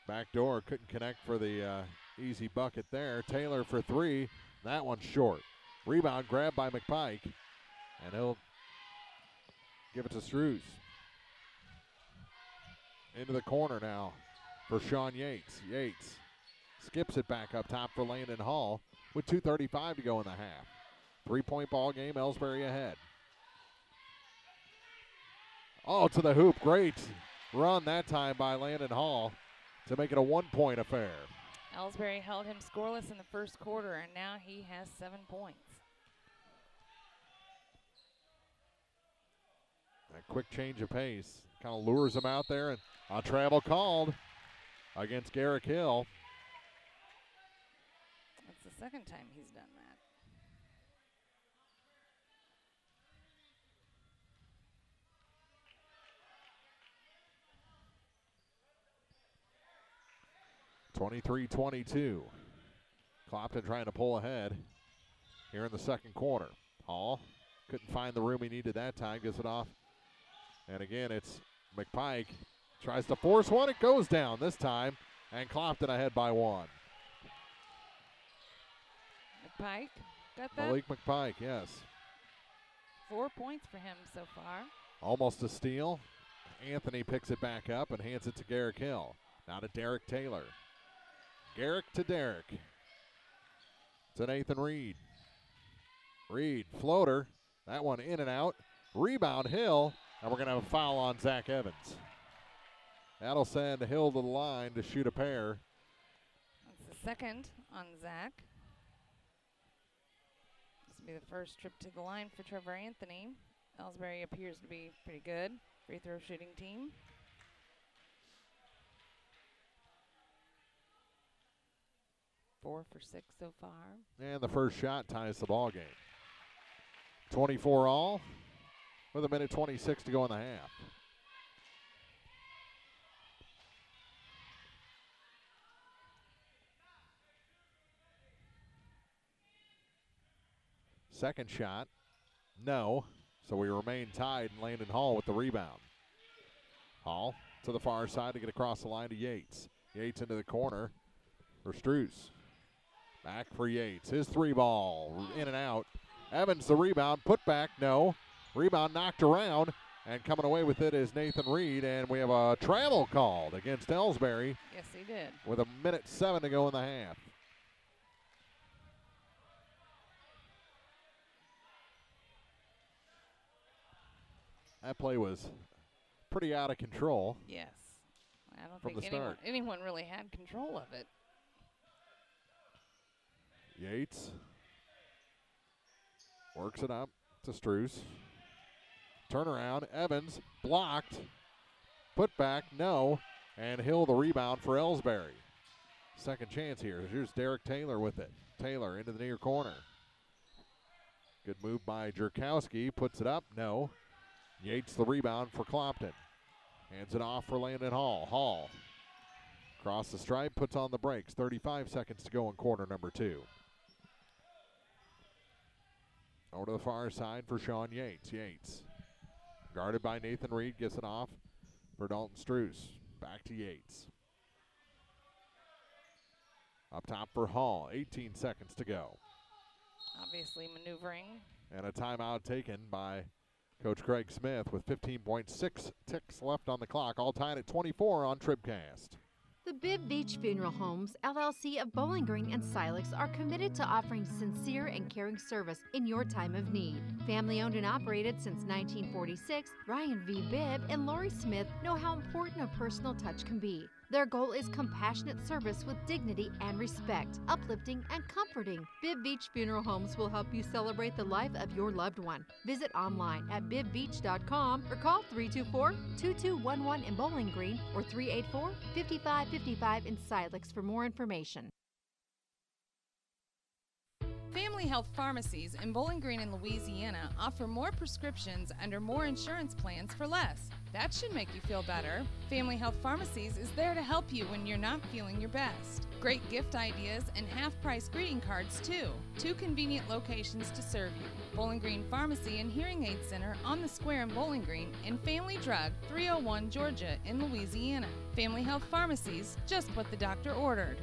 Back door, couldn't connect for the easy bucket there. Taylor for 3. That one's short. Rebound grabbed by McPike, and he'll give it to Struess. Into the corner now. for Sean Yates. Yates skips it back up top for Landon Hall with 2:35 to go in the half. 3-point ball game, Elsberry ahead. Oh, to the hoop. Great run that time by Landon Hall to make it a 1-point affair. Elsberry held him scoreless in the first quarter, and now he has 7 points. A quick change of pace kind of lures him out there, and a travel called against Garrick Hill. That's the second time he's done that. (23-22). Clopton trying to pull ahead here in the second quarter. Hall couldn't find the room he needed that time, gets it off. And again, it's McPike. Tries to force one, it goes down this time, and Clopton ahead by 1. McPike, got that? Malik McPike, yes. 4 points for him so far. Almost a steal. Anthony picks it back up and hands it to Garrick Hill. Now to Derek Taylor. Garrick to Derek. To Nathan Reed. Reed, floater. That one in and out. Rebound Hill, and we're going to have a foul on Zach Evans. That'll send Hill to the line to shoot a pair. That's the second on Zach. This will be the first trip to the line for Trevor Anthony. Elsberry appears to be pretty good. Free throw shooting team. Four for 6 so far. And the first shot ties the ball game. 24 all with 1:26 to go in the half. Second shot, no. So we remain tied, and Landon Hall with the rebound. Hall to the far side to get across the line to Yates. Yates into the corner for Struess. Back for Yates. His 3 ball in and out. Evans the rebound. Put back, no. Rebound knocked around, and coming away with it is Nathan Reed, and we have a travel called against Elsberry. Yes, he did. With 1:07 to go in the half. That play was pretty out of control. Yes. I don't from think anyone really had control of it. Yates works it up to Struess. Turnaround, Evans blocked. Put back, no. And Hill the rebound for Elsberry. Second chance here. Here's Derek Taylor with it. Taylor into the near corner. Good move by Jerkowski. Puts it up, no. Yates the rebound for Clopton. Hands it off for Landon Hall. Hall across the stripe, puts on the brakes. 35 seconds to go in quarter number 2. Over to the far side for Sean Yates. Yates guarded by Nathan Reed, gets it off for Dalton Struess. Back to Yates. Up top for Hall. 18 seconds to go. Obviously maneuvering. And a timeout taken by Coach Craig Smith with 15.6 ticks left on the clock, all tied at 24 on TribCast. The Bibb Beach Funeral Homes, LLC of Bowling Green and Silex are committed to offering sincere and caring service in your time of need. Family owned and operated since 1946, Ryan V. Bibb and Lori Smith know how important a personal touch can be. Their goal is compassionate service with dignity and respect, uplifting and comforting. Bibb Beach Funeral Homes will help you celebrate the life of your loved one. Visit online at bibbeach.com or call 324-2211 in Bowling Green or 384-5555 in Silex for more information. Family Health Pharmacies in Bowling Green and Louisiana offer more prescriptions under more insurance plans for less. That should make you feel better. Family Health Pharmacies is there to help you when you're not feeling your best. Great gift ideas and half-price greeting cards too. 2 convenient locations to serve you. Bowling Green Pharmacy and Hearing Aid Center on the Square in Bowling Green, and Family Drug 301 Georgia in Louisiana. Family Health Pharmacies, just what the doctor ordered.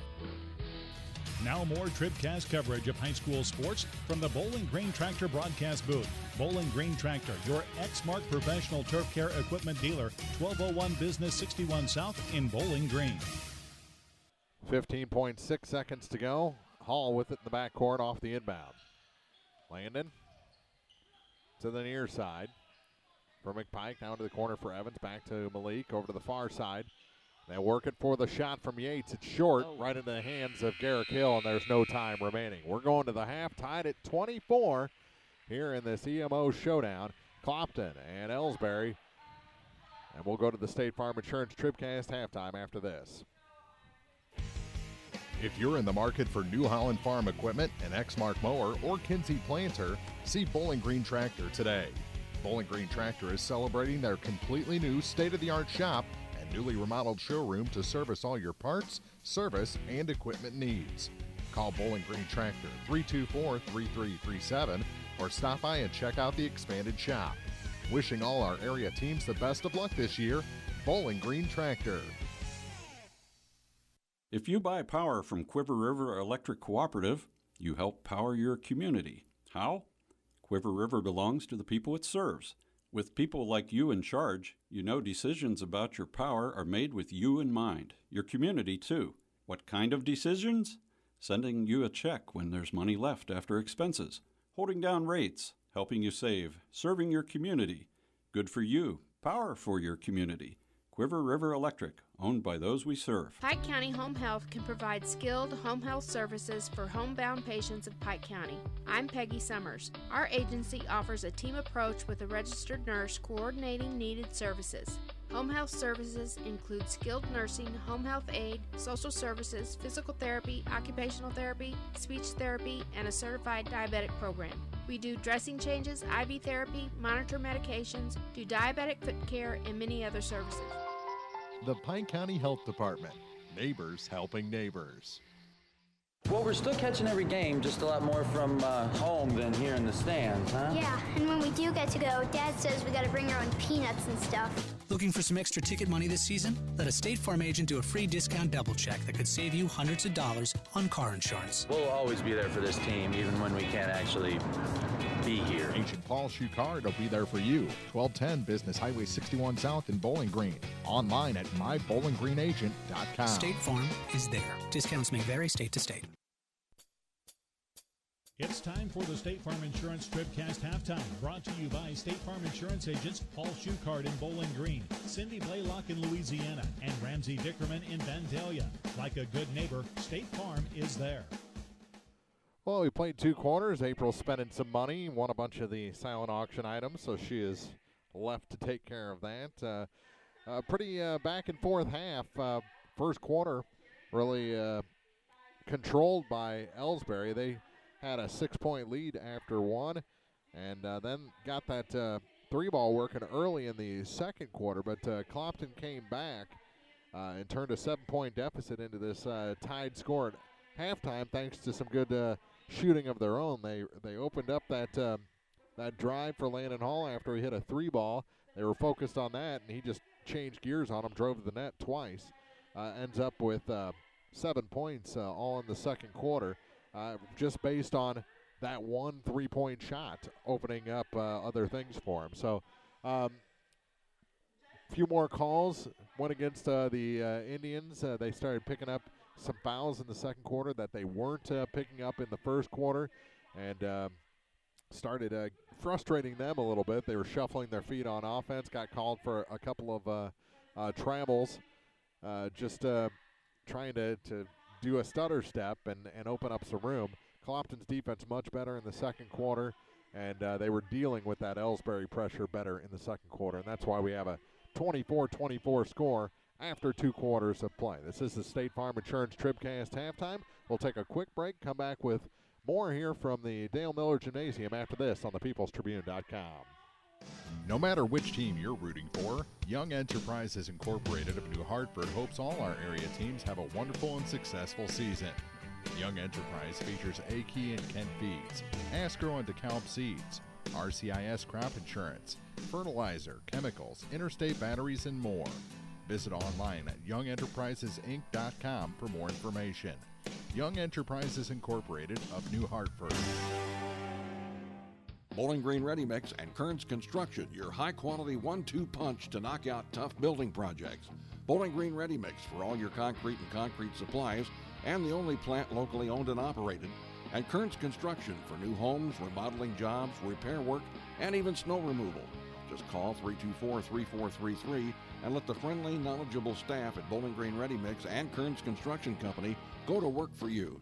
Now more TribCast coverage of high school sports from the Bowling Green Tractor broadcast booth. Bowling Green Tractor, your Exmark professional turf care equipment dealer, 1201 Business 61 South in Bowling Green. 15.6 seconds to go. Hall with it in the backcourt off the inbound. Landon to the near side for McPike. Down to the corner for Evans. Back to Malik. Over to the far side. They work it for the shot from Yates. It's short, right into the hands of Garrick Hill, and there's no time remaining. We're going to the half, tied at 24 here in this EMO showdown. Clopton and Elsberry. And we'll go to the State Farm Insurance TribCast halftime after this. If you're in the market for New Holland Farm equipment, an Exmark mower, or Kinsey planter, see Bowling Green Tractor today. Bowling Green Tractor is celebrating their completely new state-of-the-art shop and newly remodeled showroom to service all your parts, service, and equipment needs. Call Bowling Green Tractor 324-3337 or stop by and check out the expanded shop. Wishing all our area teams the best of luck this year, Bowling Green Tractor. If you buy power from Quiver River Electric Cooperative, you help power your community. How? Quiver River belongs to the people it serves. With people like you in charge, you know decisions about your power are made with you in mind, your community too. What kind of decisions? Sending you a check when there's money left after expenses, holding down rates, helping you save, serving your community. Good for you, power for your community. Quiver River Electric, owned by those we serve. Pike County Home Health can provide skilled home health services for homebound patients of Pike County. I'm Peggy Summers. Our agency offers a team approach with a registered nurse coordinating needed services. Home health services include skilled nursing, home health aid, social services, physical therapy, occupational therapy, speech therapy, and a certified diabetic program. We do dressing changes, IV therapy, monitor medications, do diabetic foot care, and many other services. The Pike County Health Department. Neighbors helping neighbors. Well, we're still catching every game, just a lot more from home than here in the stands, huh? Yeah, and when we do get to go, Dad says we gotta bring our own peanuts and stuff. Looking for some extra ticket money this season? Let a State Farm agent do a free discount double check that could save you hundreds of dollars on car insurance. We'll always be there for this team, even when we can't actually be here. Agent Paul Shucard will be there for you. 1210 Business Highway 61 South in Bowling Green. Online at mybowlingreenagent.com. State Farm is there. Discounts may vary state to state. It's time for the State Farm Insurance TribCast halftime, brought to you by State Farm Insurance agents Paul Shucard in Bowling Green, Cindy Blaylock in Louisiana, and Ramsey Dickerman in Vandalia. Like a good neighbor, State Farm is there. Well, we played 2 quarters. April's spending some money, won a bunch of the silent auction items, so she is left to take care of that. Pretty back and forth half. First quarter really controlled by Elsberry. They had a 6-point lead after one, and then got that 3-ball working early in the second quarter, but Clopton came back and turned a 7-point deficit into this tied score at halftime thanks to some good shooting of their own. They opened up that drive for Landon Hall after he hit a 3-ball. They were focused on that, and he just changed gears on him, drove to the net twice. Ends up with 7 points all in the second quarter. Just based on that one 3-point shot opening up other things for him. So a few more calls went against the Indians. They started picking up some fouls in the second quarter that they weren't picking up in the first quarter, and started frustrating them a little bit. They were shuffling their feet on offense, got called for a couple of travels, just trying to do a stutter step and open up some room. Clopton's defense much better in the second quarter, and they were dealing with that Elsberry pressure better in the second quarter, and that's why we have a 24-24 score after 2 quarters of play. This is the State Farm Insurance TribCast halftime. We'll take a quick break, come back with more here from the Dale Miller Gymnasium after this on thepeoplestribune.com. No matter which team you're rooting for, Young Enterprises Incorporated of New Hartford hopes all our area teams have a wonderful and successful season. Young Enterprise features A-Key and Kent Feeds, Asgrow and DeKalb Seeds, RCIS Crop Insurance, fertilizer, chemicals, interstate batteries, and more. Visit online at youngenterprisesinc.com for more information. Young Enterprises Incorporated of New Hartford. Bowling Green Ready Mix and Kearns Construction, your high-quality 1-2 punch to knock out tough building projects. Bowling Green Ready Mix for all your concrete and concrete supplies, and the only plant locally owned and operated. And Kearns Construction for new homes, remodeling jobs, repair work, and even snow removal. Just call 324-3433 and let the friendly, knowledgeable staff at Bowling Green Ready Mix and Kearns Construction Company go to work for you.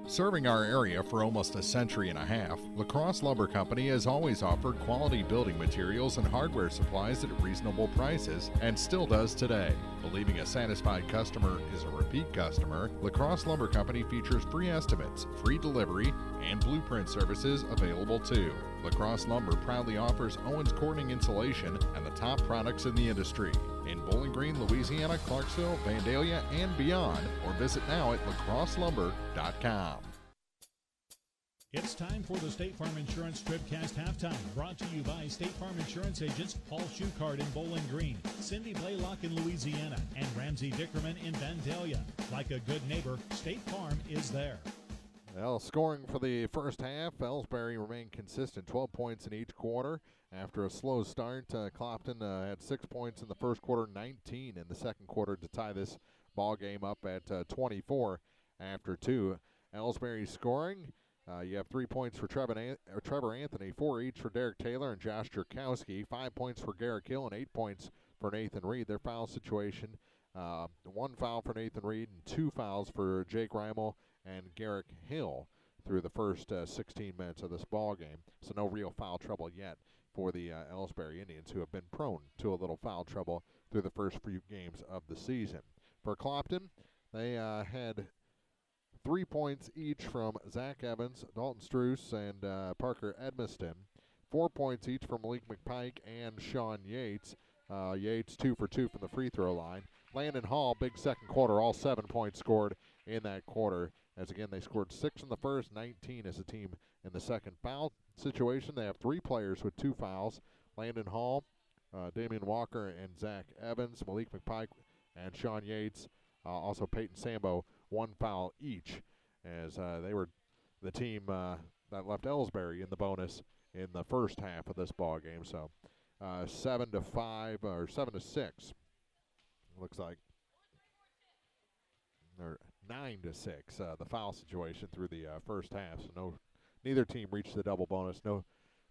Serving our area for almost a century and a half, La Crosse Lumber Company has always offered quality building materials and hardware supplies at reasonable prices and still does today. Believing a satisfied customer is a repeat customer, La Crosse Lumber Company features free estimates, free delivery, and blueprint services available too. La Crosse Lumber proudly offers Owens Corning insulation and the top products in the industry. In Bowling Green, Louisiana, Clarksville, Vandalia, and beyond, or visit now at lacrosselumber.com. It's time for the State Farm Insurance TribCast Halftime, brought to you by State Farm Insurance agents Paul Schuchard in Bowling Green, Cindy Blaylock in Louisiana, and Ramsey Dickerman in Vandalia. Like a good neighbor, State Farm is there. Well, scoring for the first half, Elsberry remained consistent, 12 points in each quarter. After a slow start, Clopton had 6 points in the first quarter, 19 in the second quarter to tie this ball game up at 24 after 2. Elsberry scoring, you have 3 points for Trevor Anthony, 4 each for Derek Taylor and Josh Jerkowski, 5 points for Garrick Hill, and 8 points for Nathan Reed. Their foul situation, 1 foul for Nathan Reed and 2 fouls for Jake Reimel and Garrick Hill through the first 16 minutes of this ball game. So no real foul trouble yet for the Elsberry Indians, who have been prone to a little foul trouble through the first few games of the season. For Clopton, they had 3 points each from Zach Evans, Dalton Struess, and Parker Edmiston. 4 points each from Malik McPike and Sean Yates. Yates 2 for 2 from the free throw line. Landon Hall, big second quarter, all 7 points scored in that quarter. As again, they scored 6 in the first, 19 as a team in the second. Foul situation, they have 3 players with 2 fouls. Landon Hall, Damian Walker, and Zach Evans. Malik McPike and Sean Yates. Also Peyton Sambo, 1 foul each, as they were the team that left Elsberry in the bonus in the first half of this ball game. So 7-5 or 7-6, looks like, or 9-6. The foul situation through the first half. So neither team reached the double bonus. No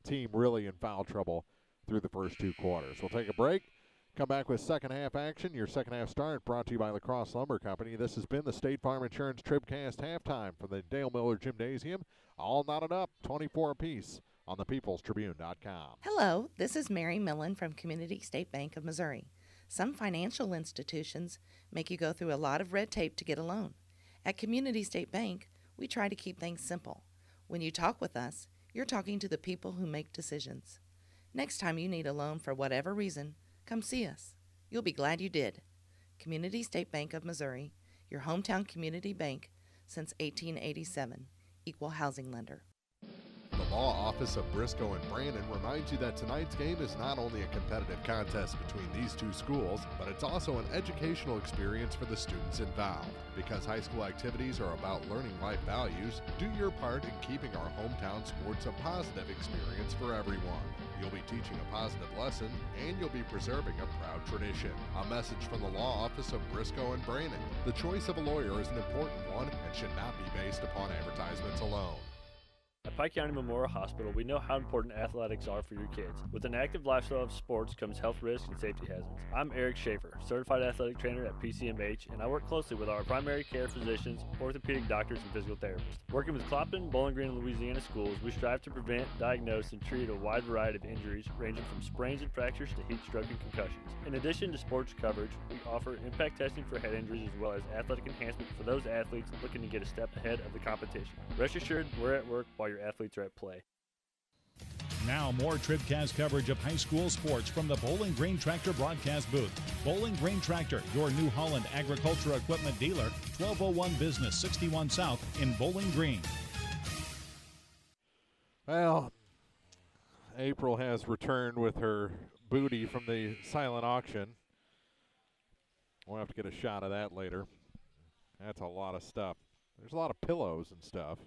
team really in foul trouble through the first 2 quarters. We'll take a break. Come back with second half action. Your second half start brought to you by La Crosse Lumber Company. This has been the State Farm Insurance TribCast halftime from the Dale Miller Gymnasium. All knotted up, 24 apiece on thepeoplestribune.com. Hello, this is Mary Millen from Community State Bank of Missouri. Some financial institutions make you go through a lot of red tape to get a loan. At Community State Bank, we try to keep things simple. When you talk with us, you're talking to the people who make decisions. Next time you need a loan for whatever reason, come see us. You'll be glad you did. Community State Bank of Missouri, your hometown community bank since 1887. Equal housing lender. The Law Office of Briscoe and Brandon reminds you that tonight's game is not only a competitive contest between these two schools, but it's also an educational experience for the students involved. Because high school activities are about learning life values, do your part in keeping our hometown sports a positive experience for everyone. You'll be teaching a positive lesson, and you'll be preserving a proud tradition. A message from the Law Office of Briscoe and Brandon. The choice of a lawyer is an important one and should not be based upon advertisements alone. At Pike County Memorial Hospital, we know how important athletics are for your kids. With an active lifestyle of sports comes health risks and safety hazards. I'm Eric Schaefer, certified athletic trainer at PCMH, and I work closely with our primary care physicians, orthopedic doctors, and physical therapists. Working with Clopton, Bowling Green, and Louisiana schools, we strive to prevent, diagnose, and treat a wide variety of injuries ranging from sprains and fractures to heat stroke and concussions. In addition to sports coverage, we offer impact testing for head injuries as well as athletic enhancement for those athletes looking to get a step ahead of the competition. Rest assured, we're at work while your athletes are at play. Now more TribCast coverage of high school sports from the Bowling Green Tractor broadcast booth. Bowling Green Tractor, your New Holland agriculture equipment dealer, 1201 Business 61 South in Bowling Green. Well, April has returned with her booty from the silent auction. We'll have to get a shot of that later. That's a lot of stuff. There's a lot of pillows and stuff.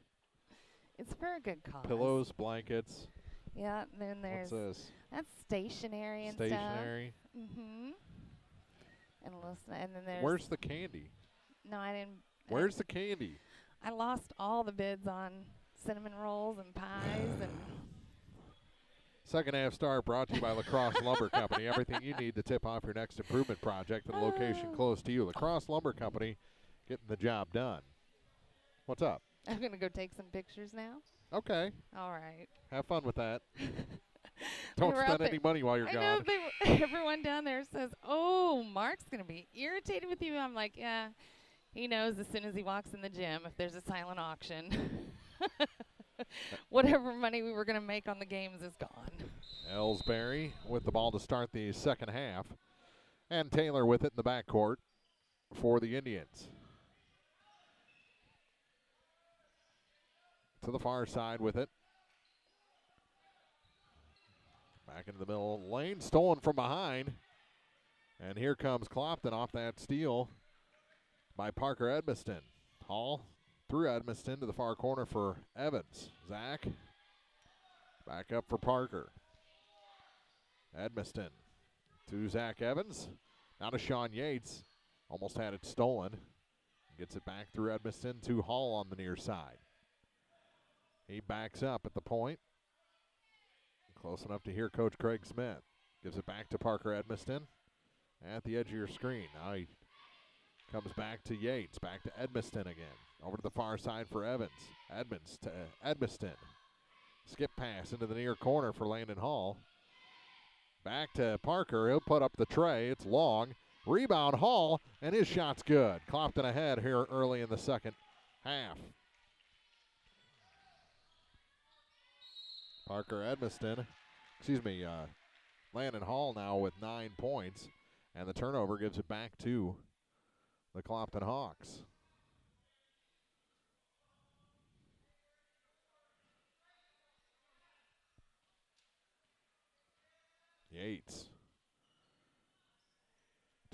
It's for a good cause. Pillows, blankets. Yeah, then there's what's this? That's stationery and stationery. stuff. Mm-hmm. and listen. And then there's. Where's the candy? No, I didn't. Where's the candy? I lost all the bids on cinnamon rolls and pies and. Second half start brought to you by Lacrosse Lumber Company. Everything you need to tip off your next improvement project at a location close to you. Lacrosse Lumber Company, getting the job done. What's up? I'm going to go take some pictures now. Okay. All right. Have fun with that. Don't spend any money while you're gone. I know everyone down there says, oh, Mark's going to be irritated with you. I'm like, yeah, he knows as soon as he walks in the gym if there's a silent auction. Whatever money we were going to make on the games is gone. Elsberry with the ball to start the second half. And Taylor with it in the backcourt for the Indians. To the far side with it. Back into the middle of the lane. Stolen from behind. And here comes Clopton off that steal by Parker Edmiston. Hall through Edmiston to the far corner for Evans. Zach back up for Parker. Edmiston to Zach Evans. Now to Sean Yates. Almost had it stolen. Gets it back through Edmiston to Hall on the near side. He backs up at the point. Close enough to hear Coach Craig Smith. Gives it back to Parker Edmiston at the edge of your screen. Now he comes back to Yates. Back to Edmiston again. Over to the far side for Evans. Edmonds to Edmiston. Skip pass into the near corner for Landon Hall. Back to Parker. He'll put up the tray. It's long. Rebound Hall, and his shot's good. Clopton ahead here early in the second half. Parker Edmiston, Landon Hall now with 9 points, and the turnover gives it back to the Clopton Hawks. Yates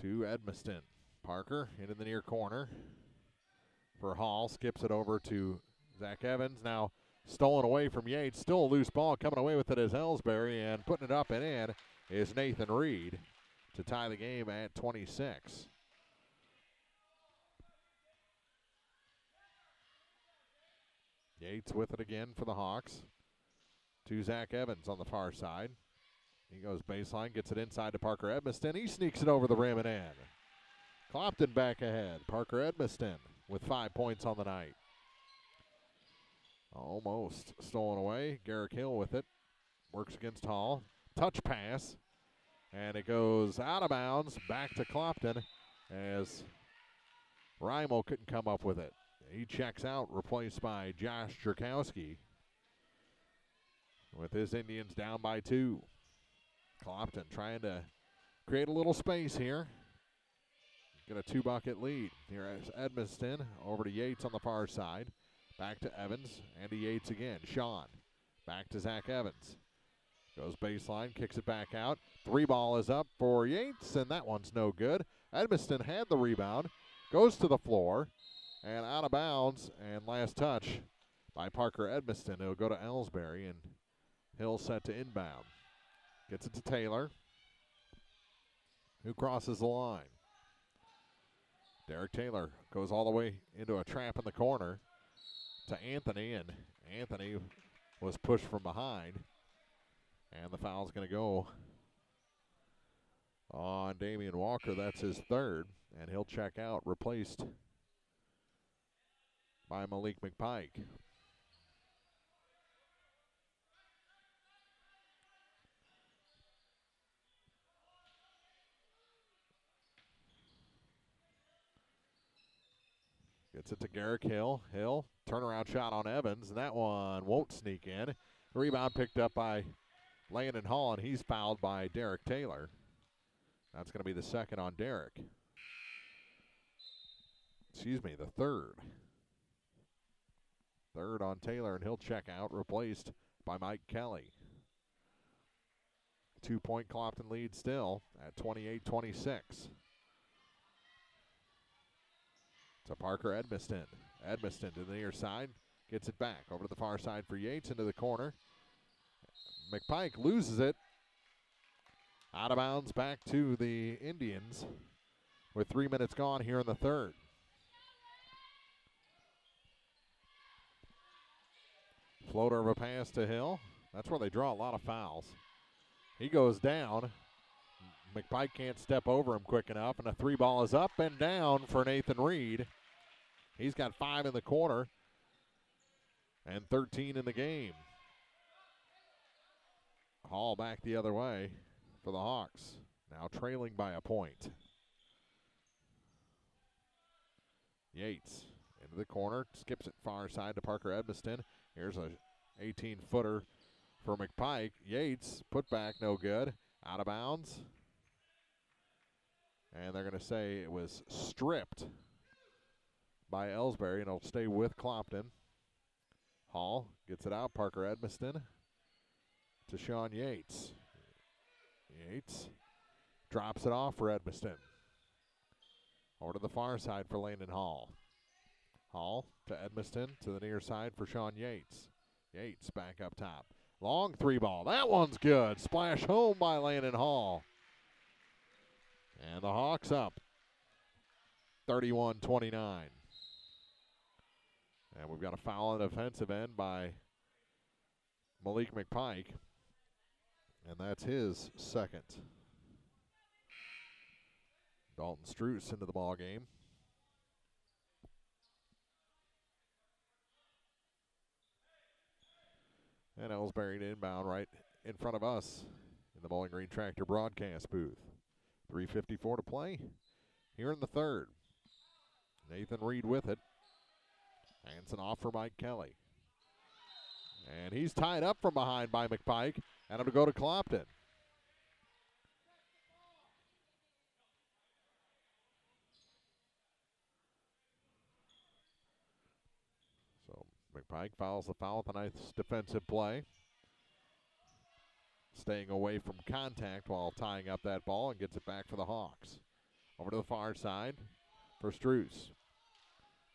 to Edmiston. Parker into the near corner for Hall. Skips it over to Zach Evans. Now stolen away from Yates. Still a loose ball. Coming away with it is Elsberry, and putting it up and in is Nathan Reed to tie the game at 26. Yates with it again for the Hawks. To Zach Evans on the far side. He goes baseline, gets it inside to Parker Edmiston. He sneaks it over the rim and in. Clopton back ahead. Parker Edmiston with 5 points on the night. Almost stolen away. Garrick Hill with it. Works against Hall. Touch pass. And it goes out of bounds. Back to Clopton as Rymo couldn't come up with it. He checks out, replaced by Josh Jerkowski. With his Indians down by 2. Clopton trying to create a little space here. Get a 2-bucket lead. Here is Edmiston over to Yates on the far side. Back to Evans and to Yates again. Sean back to Zach Evans. Goes baseline, kicks it back out. 3 ball is up for Yates, and that one's no good. Edmiston had the rebound. Goes to the floor and out of bounds. And last touch by Parker Edmiston. It'll go to Elsberry, and Hill set to inbound. Gets it to Taylor, who crosses the line. Derek Taylor goes all the way into a trap in the corner to Anthony, and Anthony was pushed from behind. And the foul's going to go on Damian Walker. That's his 3rd, and he'll check out, replaced by Malik McPike. Gets it to Garrick Hill. Hill, turnaround shot on Evans, and that one won't sneak in. Rebound picked up by Landon Hall, and he's fouled by Derek Taylor. That's going to be the 2nd on Derek. Excuse me, the 3rd. 3rd on Taylor, and he'll check out, replaced by Mike Kelly. 2-point Clopton lead still at 28-26. To Parker Edmiston. Edmiston to the near side. Gets it back. Over to the far side for Yates into the corner. McPike loses it. Out of bounds back to the Indians. with 3 minutes gone here in the third. Floater of a pass to Hill. That's where they draw a lot of fouls. He goes down. McPike can't step over him quick enough, and a 3-ball is up and down for Nathan Reed. He's got 5 in the quarter and 13 in the game. Hall back the other way for the Hawks, now trailing by a point. Yates into the corner, skips it far side to Parker Edmiston. Here's a 18-footer for McPike. Yates, put back, no good. Out of bounds. And they're going to say it was stripped by Elsberry, and it'll stay with Clopton. Hall gets it out. Parker Edmiston to Sean Yates. Yates drops it off for Edmiston. Over to the far side for Landon Hall. Hall to Edmiston to the near side for Sean Yates. Yates back up top. Long 3-ball. That one's good. Splash home by Landon Hall. And the Hawks up 31-29. And we've got a foul on the defensive end by Malik McPike. And that's his second. Dalton Struce into the ball game. And Elsberry to inbound right in front of us in the Bowling Green Tractor broadcast booth. 3:54 to play here in the third. Nathan Reed with it. Hanson off for Mike Kelly. And he's tied up from behind by McPike, and it'll go to Clopton. So McPike fouls the foul with a nice defensive play. Staying away from contact while tying up that ball and gets it back for the Hawks. Over to the far side for Struce.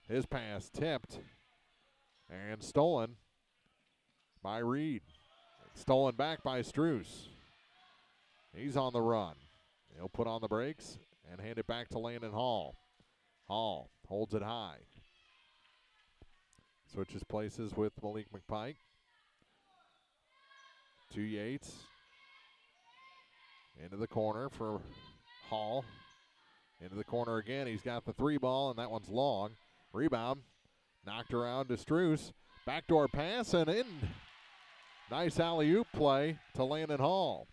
His pass tipped and stolen by Reed. Stolen back by Struce. He's on the run. He'll put on the brakes and hand it back to Landon Hall. Hall holds it high. Switches places with Malik McPike. To Yates. Into the corner for Hall. Into the corner again. He's got the 3-ball, and that one's long. Rebound. Knocked around to Struce. Backdoor pass and in. Nice alley-oop play to Landon Hall.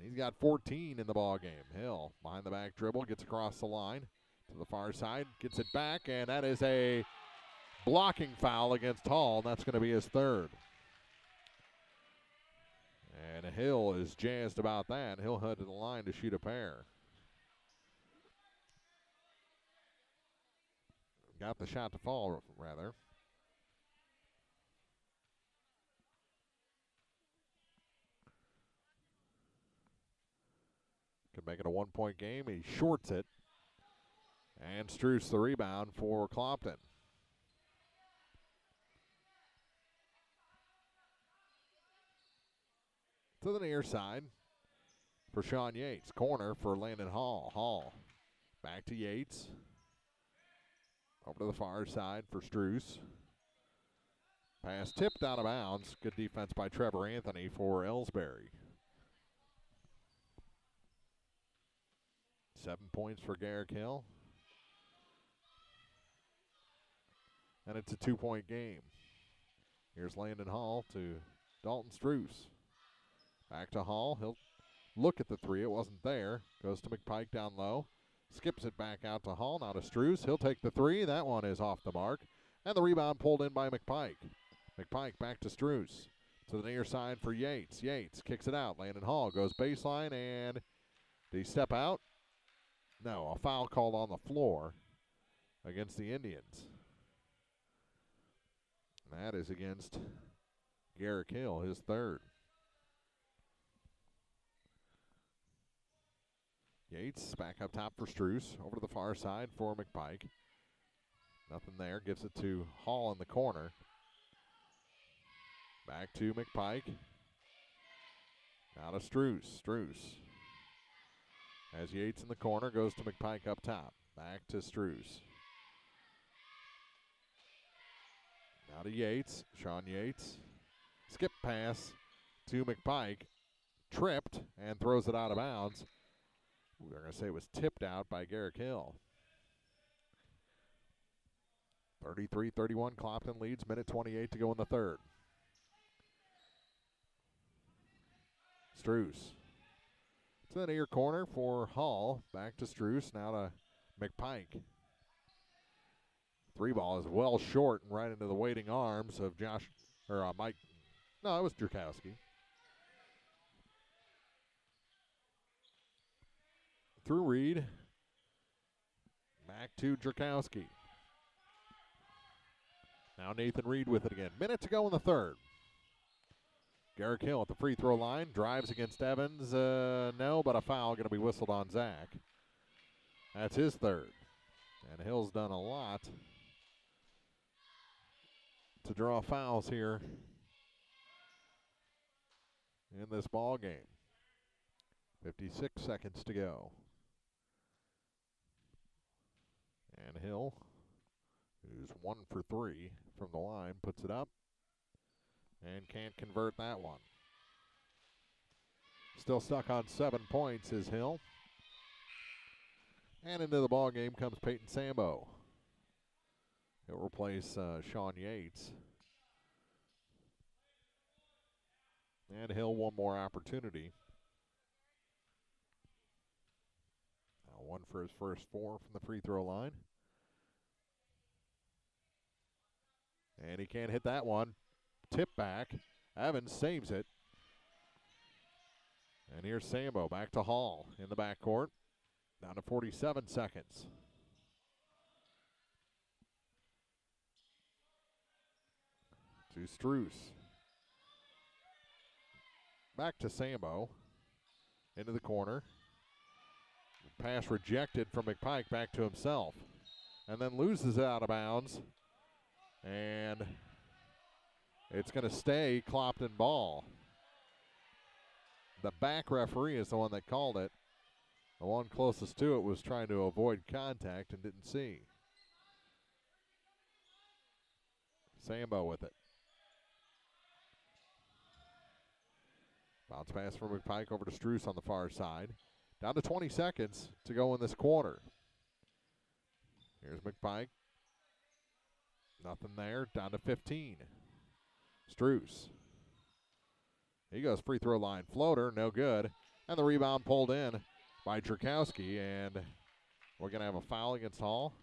He's got 14 in the ball game. Hill behind the back dribble, gets across the line to the far side, gets it back, and that is a blocking foul against Hall. That's going to be his third. And Hill is jazzed about that. He'll head to the line to shoot a pair. Got the shot to fall, rather. Could make it a 1-point game. He shorts it. And Struce the rebound for Clopton. To the near side for Sean Yates. Corner for Landon Hall. Hall back to Yates. Over to the far side for Struce. Pass tipped out of bounds. Good defense by Trevor Anthony for Elsberry. 7 points for Garrick Hill. And it's a 2-point game. Here's Landon Hall to Dalton Struce. Back to Hall. He'll look at the 3. It wasn't there. Goes to McPike down low. Skips it back out to Hall. Now to Struce. He'll take the 3. That one is off the mark. And the rebound pulled in by McPike. McPike back to Struce. To the near side for Yates. Yates kicks it out. Landon Hall goes baseline, and did he step out? No, a foul called on the floor against the Indians. And that is against Garrick Hill, his third. Yates back up top for Struce. Over to the far side for McPike. Nothing there. Gives it to Hall in the corner. Back to McPike. Now to Struce. Struce As Yates in the corner, goes to McPike up top. Back to Struce. Now to Yates. Sean Yates. Skip pass to McPike. Tripped and throws it out of bounds. We're going to say it was tipped out by Garrick Hill. 33-31, Clopton leads. Minute 28 to go in the third. Struce. To the near corner for Hall. Back to Struce. Now to McPike. Three ball is well short and right into the waiting arms of Mike. No, it was Drukowski. Through Reed. Back to Drukowski. Now Nathan Reed with it again. Minute to go in the third. Garrick Hill at the free throw line. Drives against Evans. No, but a foul going to be whistled on Zach. That's his third. And Hill's done a lot to draw fouls here in this ball game. 56 seconds to go. And Hill, who's 1 for 3 from the line, puts it up and can't convert that one. Still stuck on 7 points is Hill. And into the ball game comes Peyton Sambo. He'll replace Sean Yates. And Hill one more opportunity. Now 1 for his first 4 from the free throw line. And he can't hit that one. Tip back. Evans saves it. And here's Sambo back to Hall in the backcourt. Down to 47 seconds. To Struce. Back to Sambo. Into the corner. Pass rejected from McPike back to himself. And then loses it out of bounds. And it's going to stay Clopton ball. The back referee is the one that called it. The one closest to it was trying to avoid contact and didn't see. Sambo with it. Bounce pass from McPike over to Struce on the far side. Down to 20 seconds to go in this quarter. Here's McPike. Nothing there. Down to 15. Struce. He goes free throw line floater. No good. And the rebound pulled in by Drukowski. And we're going to have a foul against Hall.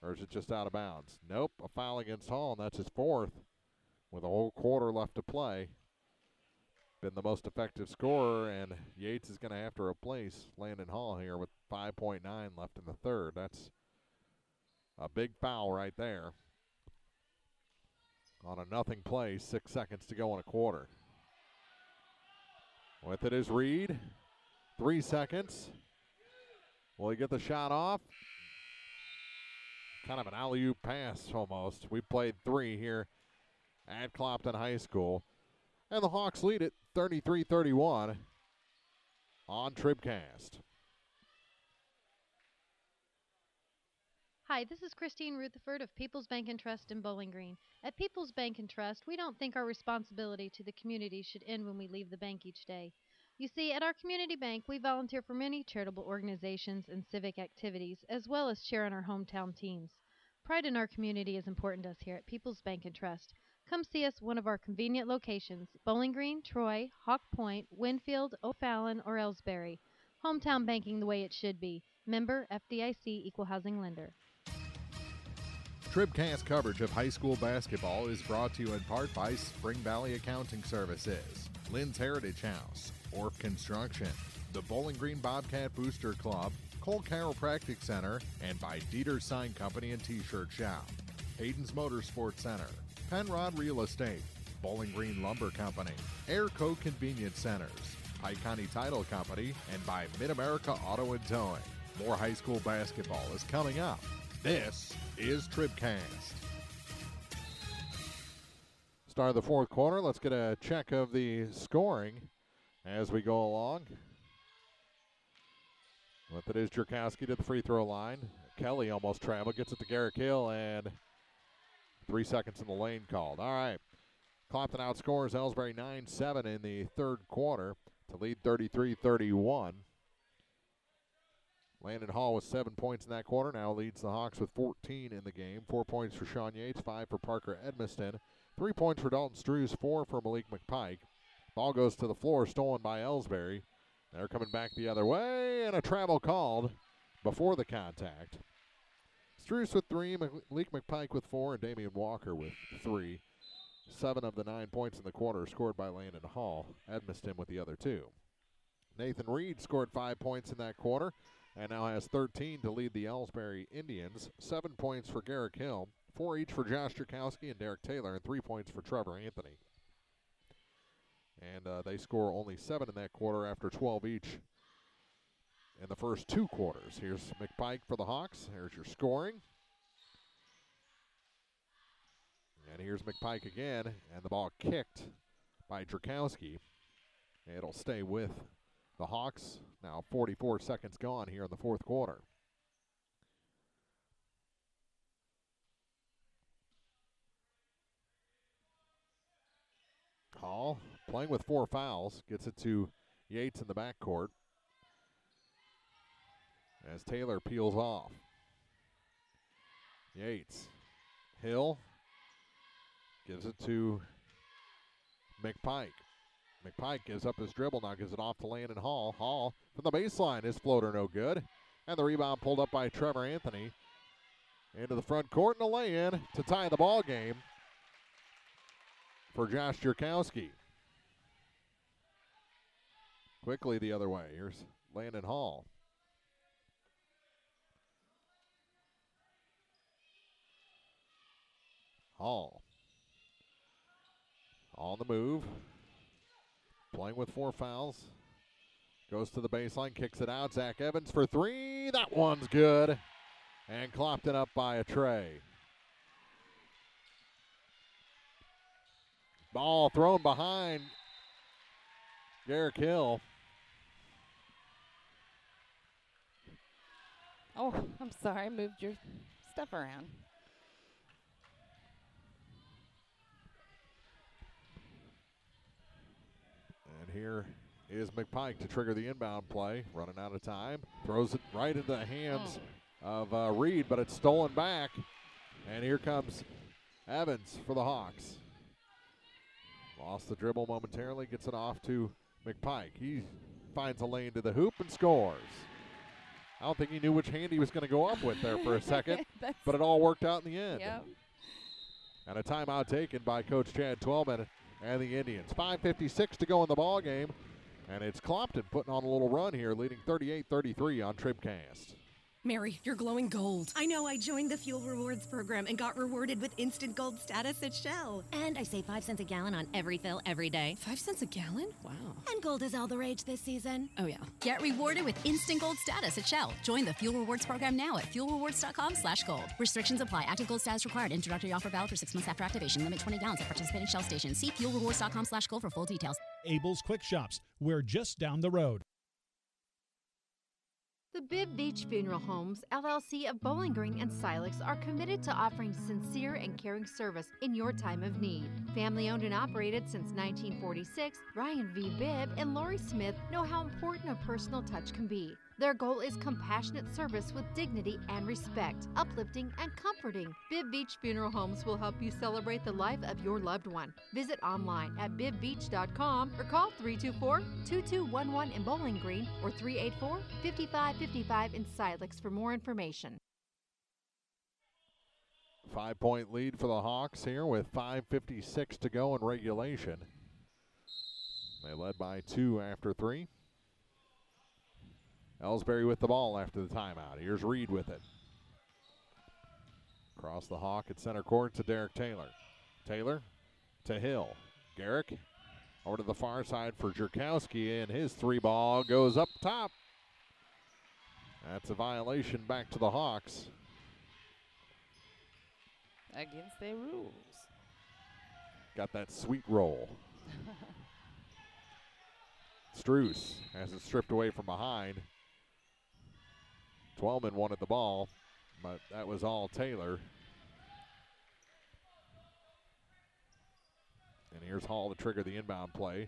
Or is it just out of bounds? Nope. A foul against Hall, and that's his 4th. With a whole quarter left to play. Been the most effective scorer, and Yates is going to have to replace Landon Hall here with 5.9 left in the third. That's a big foul right there. On a nothing play, 6 seconds to go in a quarter. With it is Reed. 3 seconds. Will he get the shot off? Kind of an alley-oop pass almost. We played 3 here at Clopton High School. And the Hawks lead it 33-31 on TribCast. Hi, this is Christine Rutherford of People's Bank and Trust in Bowling Green. At People's Bank and Trust, we don't think our responsibility to the community should end when we leave the bank each day. You see, at our community bank, we volunteer for many charitable organizations and civic activities, as well as cheer on our hometown teams. Pride in our community is important to us here at People's Bank and Trust. Come see us at one of our convenient locations, Bowling Green, Troy, Hawk Point, Winfield, O'Fallon, or Elsberry. Hometown banking the way it should be. Member FDIC Equal Housing Lender. TribCast coverage of high school basketball is brought to you in part by Spring Valley Accounting Services, Lynn's Heritage House, Orff Construction, the Bowling Green Bobcat Booster Club, Cole Chiropractic Center, and by Dieter Sign Company and T-Shirt Shop, Hayden's Motorsports Center, Penrod Real Estate, Bowling Green Lumber Company, Airco Convenience Centers, Pike County Title Company, and by Mid-America Auto and Towing. More high school basketball is coming up. This is TribCast. Start of the fourth quarter. Let's get a check of the scoring as we go along. With it is Jerkowski to the free throw line. Kelly almost traveled, gets it to Garrick Hill, and 3 seconds in the lane called. All right. Clopton outscores Elsberry 9-7 in the third quarter to lead 33-31. Landon Hall with 7 points in that quarter. Now leads the Hawks with 14 in the game. 4 points for Sean Yates, 5 for Parker Edmiston. 3 points for Dalton Strews, 4 for Malik McPike. Ball goes to the floor, stolen by Elsberry. They're coming back the other way, and a travel called before the contact. Strews with 3, Malik McPike with 4, and Damian Walker with 3. 7 of the 9 points in the quarter scored by Landon Hall. Edmiston with the other 2. Nathan Reed scored 5 points in that quarter and now has 13 to lead the Elsberry Indians. 7 points for Garrick Hill, 4 each for Josh Jerkowski and Derek Taylor, and 3 points for Trevor Anthony. And they score only 7 in that quarter after 12 each in the first 2 quarters. Here's McPike for the Hawks. Here's your scoring. And here's McPike again, and the ball kicked by Jerkowski. It'll stay with the Hawks. Now 44 seconds gone here in the fourth quarter. Hall playing with 4 fouls. Gets it to Yates in the backcourt as Taylor peels off. Yates. Hill gives it to McPike. McPike gives up his dribble, now gives it off to Landon Hall. Hall from the baseline, his floater no good. And the rebound pulled up by Trevor Anthony. Into the front court and a lay-in to tie the ball game for Josh Jerkowski. Quickly the other way. Here's Landon Hall. Hall. On the move. Playing with 4 fouls. Goes to the baseline, kicks it out. Zach Evans for 3. That one's good. And Clopton up by a tray. Ball thrown behind Garrick Hill. Oh, I'm sorry. I moved your stuff around. And here is McPike to trigger the inbound play. Running out of time. Throws it right into the hands of Reed, but it's stolen back. And here comes Evans for the Hawks. Lost the dribble momentarily. Gets it off to McPike. He finds a lane to the hoop and scores. I don't think he knew which hand he was going to go up with there for a second, but it all worked out in the end. Yep. And a timeout taken by Coach Chad Twelman and the Indians. 5:56 to go in the ball game, and it's Clopton putting on a little run here, leading 38-33 on TribCast. Mary, you're glowing gold. I know. I joined the Fuel Rewards program and got rewarded with instant gold status at Shell. And I save 5 cents a gallon on every fill every day. 5 cents a gallon? Wow. And gold is all the rage this season. Oh, yeah. Get rewarded with instant gold status at Shell. Join the Fuel Rewards program now at fuelrewards.com/gold. Restrictions apply. Active gold status required. Introductory offer valid for 6 months after activation. Limit 20 gallons at participating Shell stations. See fuelrewards.com/gold for full details. Abel's Quick Shops. We're just down the road. The Bibb Beach Funeral Homes, LLC of Bowling Green and Silex are committed to offering sincere and caring service in your time of need. Family owned and operated since 1946, Ryan V. Bibb and Lori Smith know how important a personal touch can be. Their goal is compassionate service with dignity and respect, uplifting and comforting. Bibb Beach Funeral Homes will help you celebrate the life of your loved one. Visit online at bibbbeach.com or call 324-2211 in Bowling Green or 384-5555 in Silex for more information. 5-point lead for the Hawks here with 5:56 to go in regulation. They led by 2 after 3. Elsberry with the ball after the timeout. Here's Reed with it. Across the Hawk at center court to Derek Taylor. Taylor to Hill. Garrick over to the far side for Jerkowski, and his 3 ball goes up top. That's a violation back to the Hawks. Against their rules. Got that sweet roll. Struess has it stripped away from behind. Twelman wanted the ball, but that was all Taylor. And here's Hall to trigger the inbound play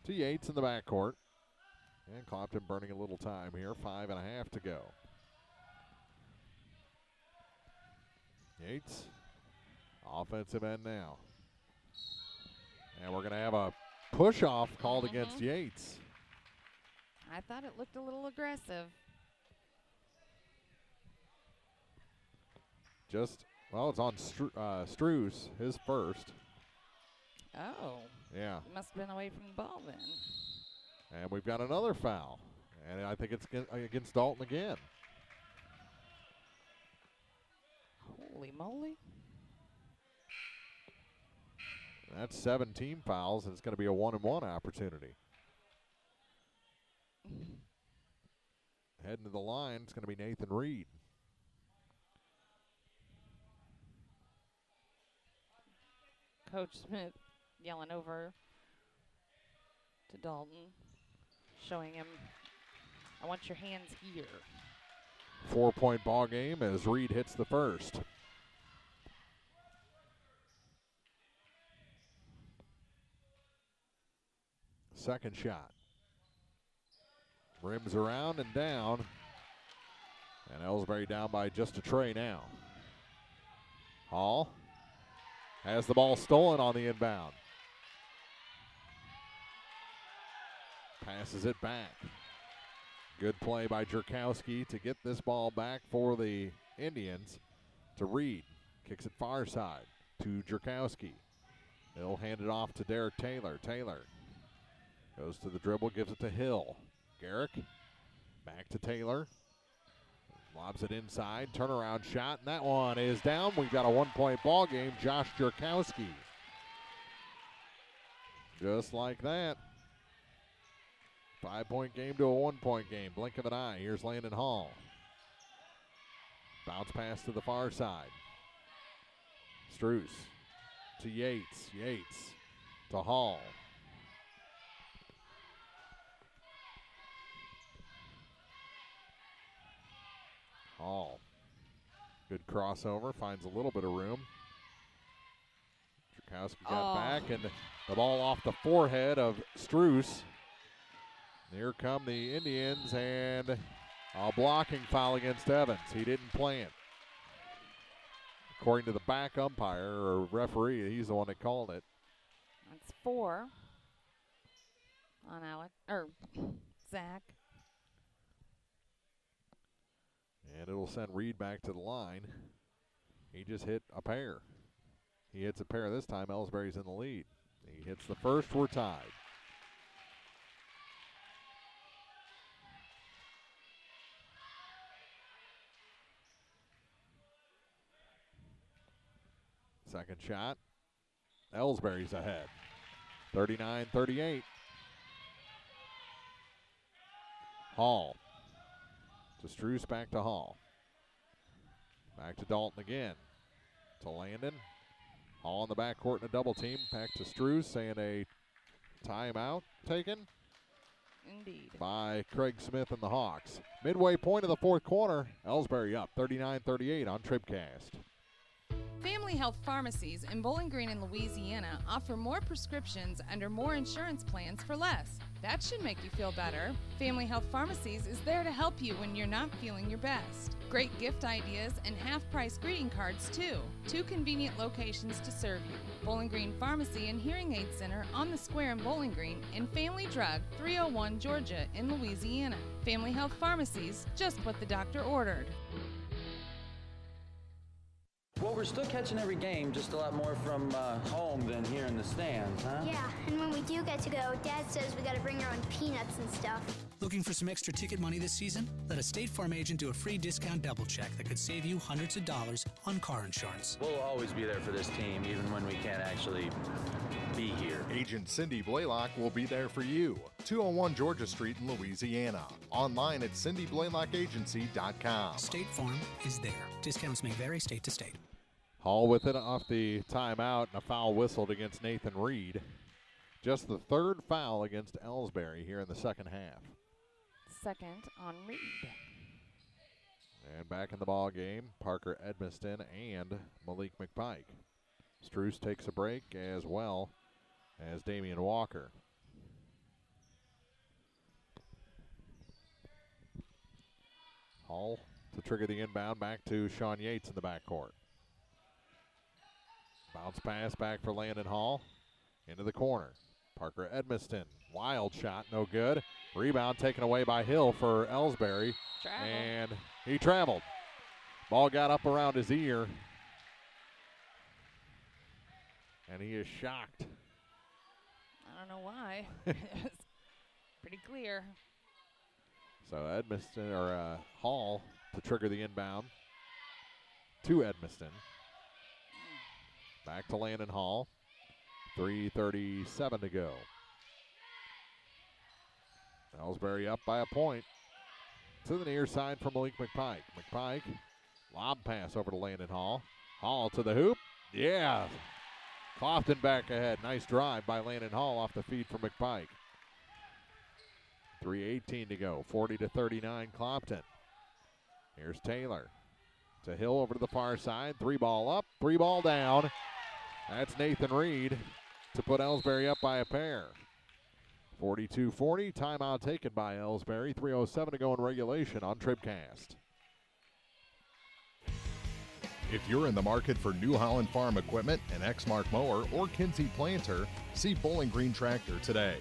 to Yates in the backcourt. And Clopton burning a little time here, 5.5 to go. Yates, offensive end now. And we're going to have a push-off called against Yates. I thought it looked a little aggressive. It's on Struess, his first. Oh. Yeah. He must have been away from the ball then. And we've got another foul. And I think it's against Dalton again. Holy moly. That's 17 fouls, and it's going to be a 1-and-1 opportunity. Heading to the line, it's going to be Nathan Reed. Coach Smith yelling over to Dalton, showing him, I want your hands here. 4-point ball game as Reed hits the first. Second shot. Rims around and down. And Elsberry down by just a tray now. Hall has the ball stolen on the inbound. Passes it back. Good play by Jerkowski to get this ball back for the Indians to Reed. Kicks it far side to Jerkowski. He'll hand it off to Derek Taylor. Taylor goes to the dribble, gives it to Hill. Garrick back to Taylor. Lobs it inside, turnaround shot, and that one is down. We've got a 1-point ball game. Josh Jerkowski. Just like that. 5-point game to a 1-point game. Blink of an eye. Here's Landon Hall. Bounce pass to the far side. Struess to Yates. Yates to Hall. Hall. Good crossover. Finds a little bit of room. Jerkowski got back, and the ball off the forehead of Struess. Here come the Indians, and a blocking foul against Evans. He didn't play it. According to the back umpire or referee, he's the one that called it. That's 4 on Zach. And it'll send Reed back to the line. He just hit a pair. He hits a pair this time. Elsberry's in the lead. He hits the first. We're tied. Second shot. Elsberry's ahead. 39-38. Hall. To Struess, back to Hall. Back to Dalton again. To Landon. Hall in the backcourt in a double team. Back to Struess, saying a timeout taken. Indeed. By Craig Smith and the Hawks. Midway point of the fourth quarter. Elsberry up 39-38 on TribCast. Family Health Pharmacies in Bowling Green and Louisiana offer more prescriptions under more insurance plans for less. That should make you feel better. Family Health Pharmacies is there to help you when you're not feeling your best. Great gift ideas and half-price greeting cards, too. 2 convenient locations to serve you. Bowling Green Pharmacy and Hearing Aid Center on the square in Bowling Green, and Family Drug, 301 Georgia in Louisiana. Family Health Pharmacies, just what the doctor ordered. Well, we're still catching every game, just a lot more from home than here in the stands, huh? Yeah, and when we do get to go, Dad says we gotta bring our own peanuts and stuff. Looking for some extra ticket money this season? Let a State Farm agent do a free discount double check that could save you hundreds of dollars on car insurance. We'll always be there for this team, even when we can't actually be here. Agent Cindy Blaylock will be there for you. 201 Georgia Street in Louisiana. Online at cindyblaylockagency.com. State Farm is there. Discounts may vary state to state. Hall with it off the timeout, and a foul whistled against Nathan Reed. Just the third foul against Elsberry here in the second half. Second on Reed. And back in the ball game, Parker Edmiston and Malik McPike. Struce takes a break as well as Damian Walker. Hall to trigger the inbound, back to Sean Yates in the backcourt. Bounce pass back for Landon Hall. Into the corner. Parker Edmiston, wild shot, no good. Rebound taken away by Hill for Elsberry. And he traveled. Ball got up around his ear. And he is shocked. I don't know why. It's pretty clear. So Edmiston, or Hall to trigger the inbound to Edmiston. Back to Landon Hall. 3:37 to go. Elsberry up by a point. To the near side for Malik McPike. McPike, lob pass over to Landon Hall. Hall to the hoop. Yeah. Clopton back ahead. Nice drive by Landon Hall off the feed for McPike. 3:18 to go. 40-39 Clopton. Here's Taylor. To Hill over to the far side. 3-ball up, 3-ball down. That's Nathan Reed to put Elsberry up by a pair. 42-40, timeout taken by Elsberry. 3:07 to go in regulation on TribCast. If you're in the market for New Holland Farm equipment, an Exmark mower, or Kinsey planter, see Bowling Green Tractor today.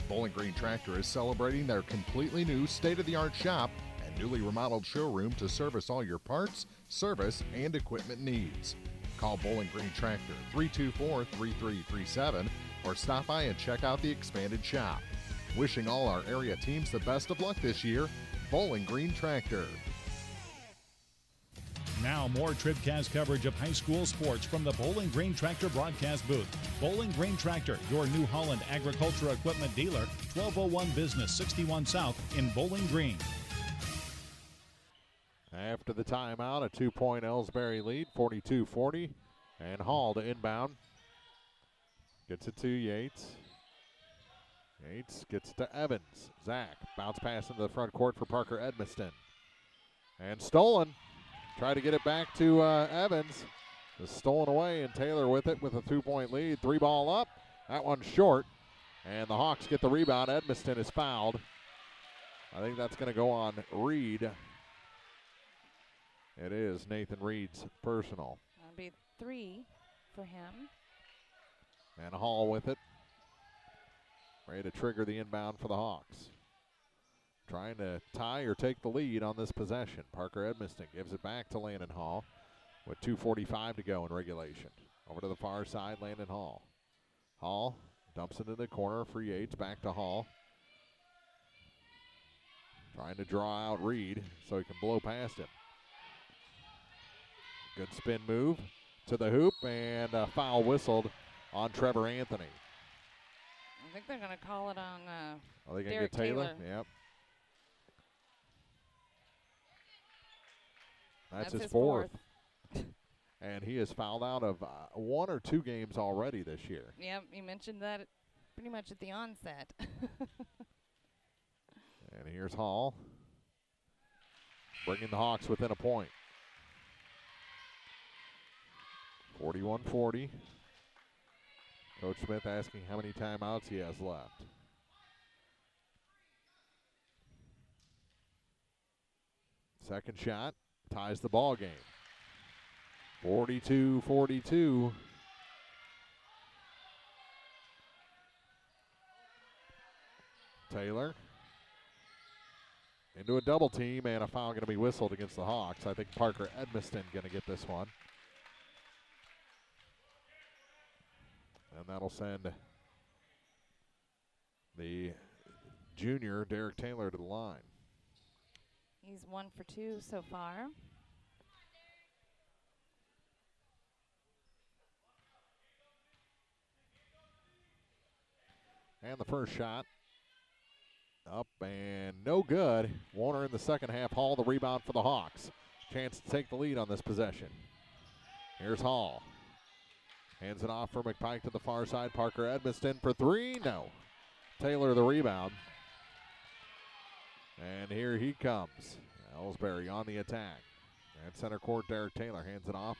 Bowling Green Tractor is celebrating their completely new state-of-the-art shop and newly remodeled showroom to service all your parts, service, and equipment needs. Call Bowling Green Tractor 324-3337 or stop by and check out the expanded shop. Wishing all our area teams the best of luck this year, Bowling Green Tractor. Now more TribCast coverage of high school sports from the Bowling Green Tractor broadcast booth. Bowling Green Tractor, your New Holland agriculture equipment dealer, 1201 Business 61 South in Bowling Green. After the timeout, a 2-point Elsberry lead, 42-40. And Hall to inbound. Gets it to Yates. Yates gets it to Evans. Zach, bounce pass into the front court for Parker Edmiston. And stolen. Try to get it back to Evans. It's stolen away, and Taylor with it with a 2-point lead. 3-ball up. That one's short. And the Hawks get the rebound. Edmiston is fouled. I think that's going to go on Reed. It is Nathan Reed's personal. That'll be 3 for him. And Hall with it. Ready to trigger the inbound for the Hawks. Trying to tie or take the lead on this possession. Parker Edmiston gives it back to Landon Hall with 2:45 to go in regulation. Over to the far side, Landon Hall. Hall dumps it in the corner for Yates. Back to Hall. Trying to draw out Reed so he can blow past him. Good spin move to the hoop, and a foul whistled on Trevor Anthony. I think they're going to call it on Are they going to Derek get Taylor? Taylor. Yep. That's his his fourth. And he is fouled out of 1 or 2 games already this year. Yep, you mentioned that pretty much at the onset. And here's Hall, bringing the Hawks within a point. 41-40. Coach Smith asking how many timeouts he has left. Second shot ties the ball game. 42-42. Taylor into a double team, and a foul going to be whistled against the Hawks. I think Parker Edmiston going to get this one. And that'll send the junior, Derek Taylor, to the line. He's 1 for 2 so far. And the first shot up and no good. Warner in the second half. Hall the rebound for the Hawks. Chance to take the lead on this possession. Here's Hall. Hands it off for McPike to the far side. Parker Edmiston for 3. No. Taylor the rebound. And here he comes. Elsberry on the attack. And center court, Derek Taylor hands it off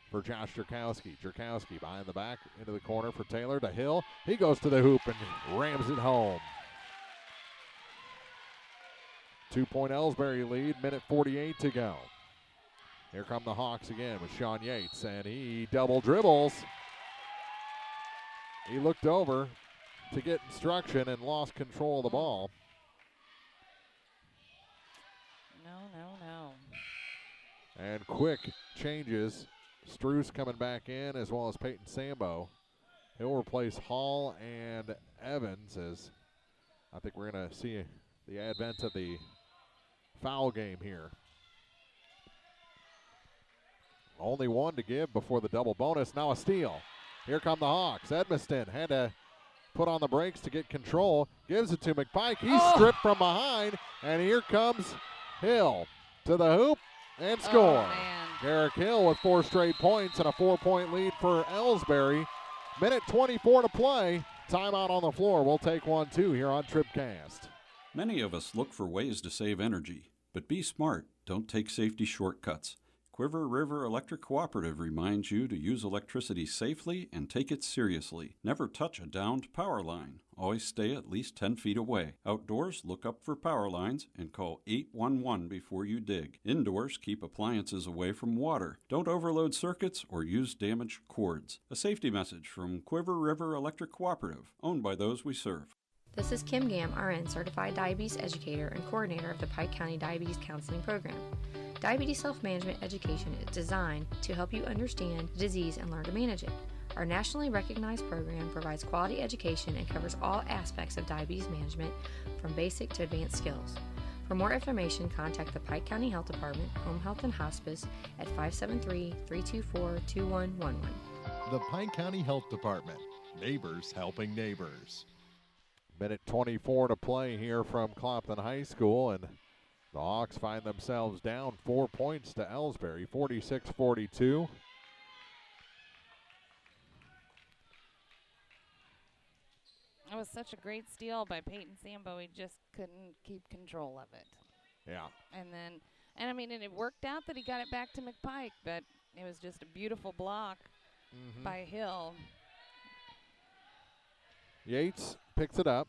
for Josh Jerkowski. Jerkowski behind the back into the corner for Taylor to Hill. He goes to the hoop and rams it home. 2-point Elsberry lead, minute 48 to go. Here come the Hawks again with Sean Yates, and he double dribbles. He looked over to get instruction and lost control of the ball. No. And quick changes. Struce coming back in, as well as Peyton Sambo. He'll replace Hall and Evans, as I think we're going to see the advent of the foul game here. Only one to give before the double bonus. Now a steal. Here come the Hawks. Edmiston had to put on the brakes to get control. Gives it to McPike. He's stripped from behind. And here comes Hill to the hoop and score. Garrick Hill with 4 straight points and a 4-point lead for Elsberry. Minute 24 to play. Timeout on the floor. We'll take 1-2 here on TribCast. Many of us look for ways to save energy, but be smart. Don't take safety shortcuts. Quiver River Electric Cooperative reminds you to use electricity safely and take it seriously. Never touch a downed power line. Always stay at least 10 feet away. Outdoors, look up for power lines and call 811 before you dig. Indoors, keep appliances away from water. Don't overload circuits or use damaged cords. A safety message from Quiver River Electric Cooperative, owned by those we serve. This is Kim Gam, RN, Certified Diabetes Educator and Coordinator of the Pike County Diabetes Counseling Program. Diabetes self-management education is designed to help you understand the disease and learn to manage it. Our nationally recognized program provides quality education and covers all aspects of diabetes management, from basic to advanced skills. For more information, contact the Pike County Health Department, Home Health and Hospice at 573-324-2111. The Pike County Health Department. Neighbors helping neighbors. Minute 24 to play here from Clopton High School, and the Hawks find themselves down 4 points to Elsberry, 46-42. It was such a great steal by Peyton Sambo. He just couldn't keep control of it. Yeah. And I mean, it worked out that he got it back to McPike, but it was just a beautiful block by Hill. Yates picks it up.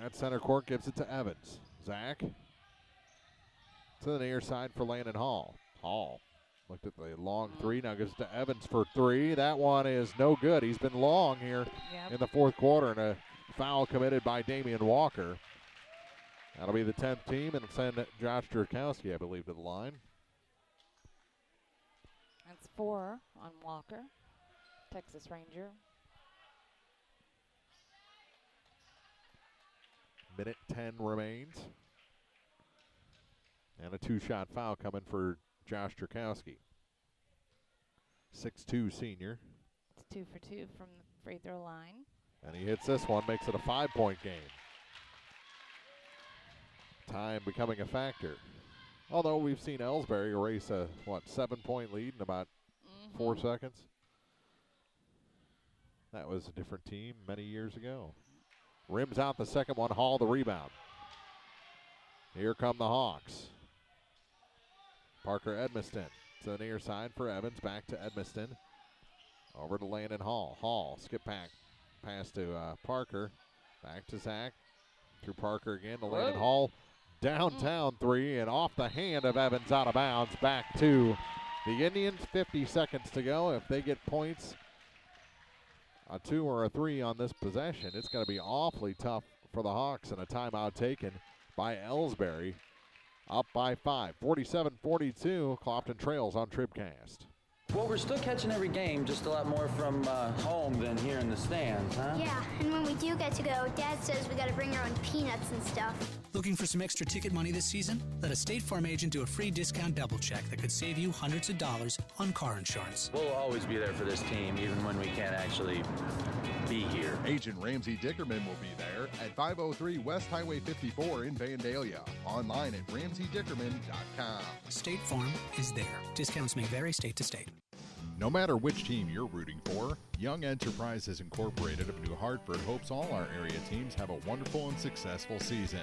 At center court, gives it to Evans. Zach to the near side for Landon Hall. Hall looked at the long three, now gives it to Evans for 3. That one is no good. He's been long here in the fourth quarter, and a foul committed by Damian Walker. That'll be the 10th team, and send Josh Jerkowski, I believe, to the line. That's 4 on Walker, Texas Ranger. Minute 10 remains. And a 2-shot foul coming for Josh Jerkowski. 6'2" senior. It's 2 for 2 from the free throw line. And he hits this one, makes it a 5-point game. Time becoming a factor. Although we've seen Elsberry erase a, 7-point lead in about 4 seconds. That was a different team many years ago. Rims out the second one, Hall the rebound. Here come the Hawks. Parker Edmiston to the near side for Evans, back to Edmiston. Over to Landon Hall. Hall, skip back, pass to Parker. Back to Zach. Through Parker again to Landon Hall. Downtown 3, and off the hand of Evans, out of bounds. Back to the Indians, 50 seconds to go. If they get points, a 2 or a 3 on this possession, it's going to be awfully tough for the Hawks, and a timeout taken by Elsberry. Up by 5, 47-42. Clopton trails on TribCast. Well, we're still catching every game, just a lot more from home than here in the stands, huh? Yeah, and when we do get to go, Dad says we got to bring our own peanuts and stuff. Looking for some extra ticket money this season? Let a State Farm agent do a free discount double check that could save you hundreds of dollars on car insurance. We'll always be there for this team, even when we can't actually be here. Agent Ramsey Dickerman will be there at 503 West Highway 54 in Vandalia. Online at RamseyDickerman.com. State Farm is there. Discounts may vary state to state. No matter which team you're rooting for, Young Enterprises Incorporated of New Hartford hopes all our area teams have a wonderful and successful season.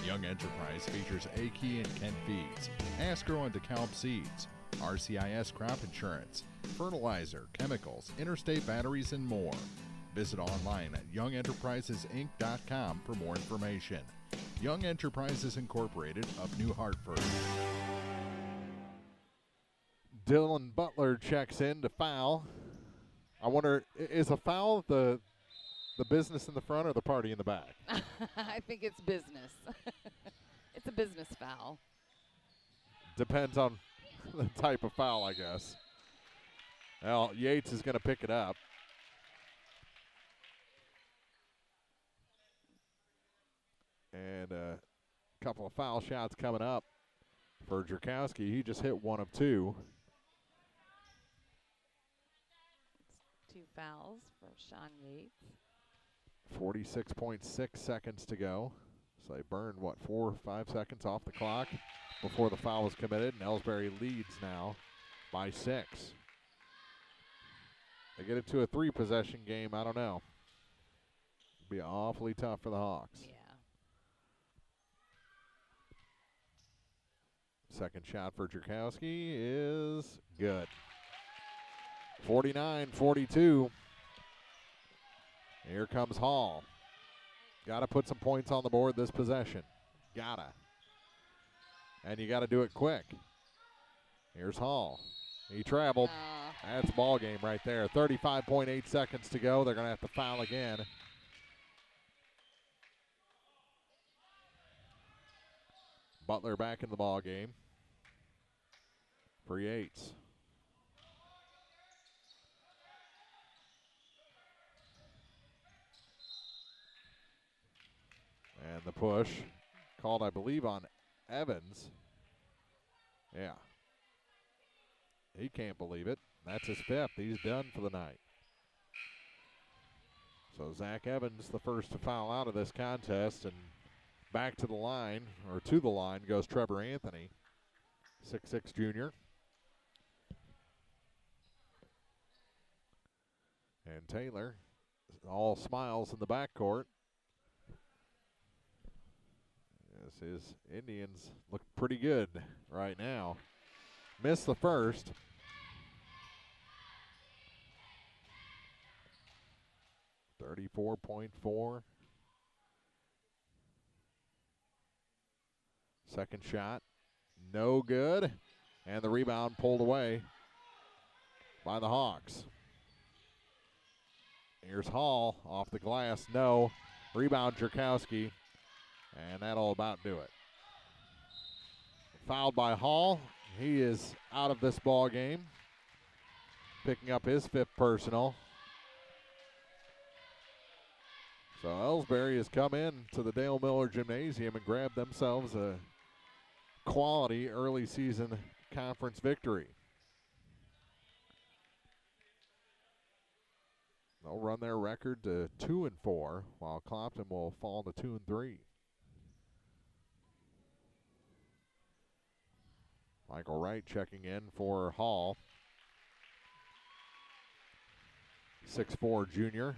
Young Enterprise features A-Key and Kent Feeds, Asgrow and DeKalb Seeds, RCIS Crop Insurance, fertilizer, chemicals, interstate batteries, and more. Visit online at youngenterprisesinc.com for more information. Young Enterprises Incorporated of New Hartford. Dylan Butler checks in to foul. I wonder, is a foul the business in the front or the party in the back? I think it's business. It's a business foul. Depends on the type of foul, I guess. Well, Yates is going to pick it up. And a couple of foul shots coming up for Jerkowski. He just hit one of two. 2 fouls for Sean Yates. 46.6 seconds to go. So they burned, 4 or 5 seconds off the clock before the foul was committed. And Elsberry leads now by 6. They get it to a 3-possession game. I don't know. It'd be awfully tough for the Hawks. Yeah. Second shot for Jerkowski is good. 49-42. Here comes Hall. Got to put some points on the board this possession. Gotta. And you got to do it quick. Here's Hall. He traveled. That's ball game right there. 35.8 seconds to go. They're going to have to foul again. Butler back in the ball game for Yates. And the push called, I believe, on Evans. Yeah. He can't believe it. That's his 5th. He's done for the night. So Zach Evans, the first to foul out of this contest, and back to the line, or to the line, goes Trevor Anthony, 6'6" junior. And Taylor, all smiles in the backcourt. As his Indians look pretty good right now. Missed the first. .4. Second shot, no good. And the rebound pulled away by the Hawks. Here's Hall off the glass, no. Rebound Jerkowski, and that'll about do it. Fouled by Hall. He is out of this ball game, picking up his 5th personal. So Elsberry has come in to the Dale Miller Gymnasium and grabbed themselves a quality early season conference victory. They'll run their record to 2-4, while Clopton will fall to 2-3. Michael Wright checking in for Hall. 6'4" junior,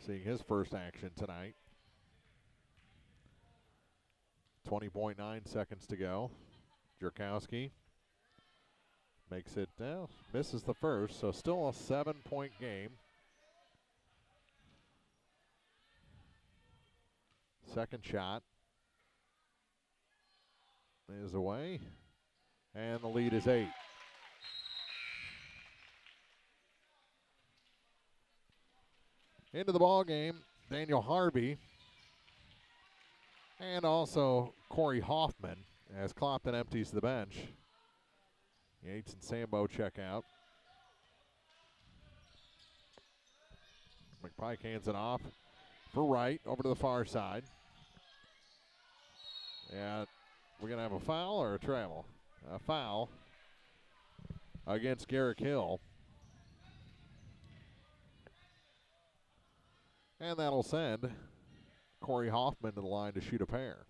seeing his first action tonight. 20.9 seconds to go. Jerkowski makes it, misses the first, so still a 7-point game. Second shot is away, and the lead is 8. Into the ball game, Daniel Harvey and also Corey Hoffman as Clopton empties the bench. Yates and Sambo check out. McPike hands it off for Wright over to the far side. Yeah, we're going to have a foul or a travel? A foul against Garrick Hill. And that'll send Corey Hoffman to the line to shoot a pair.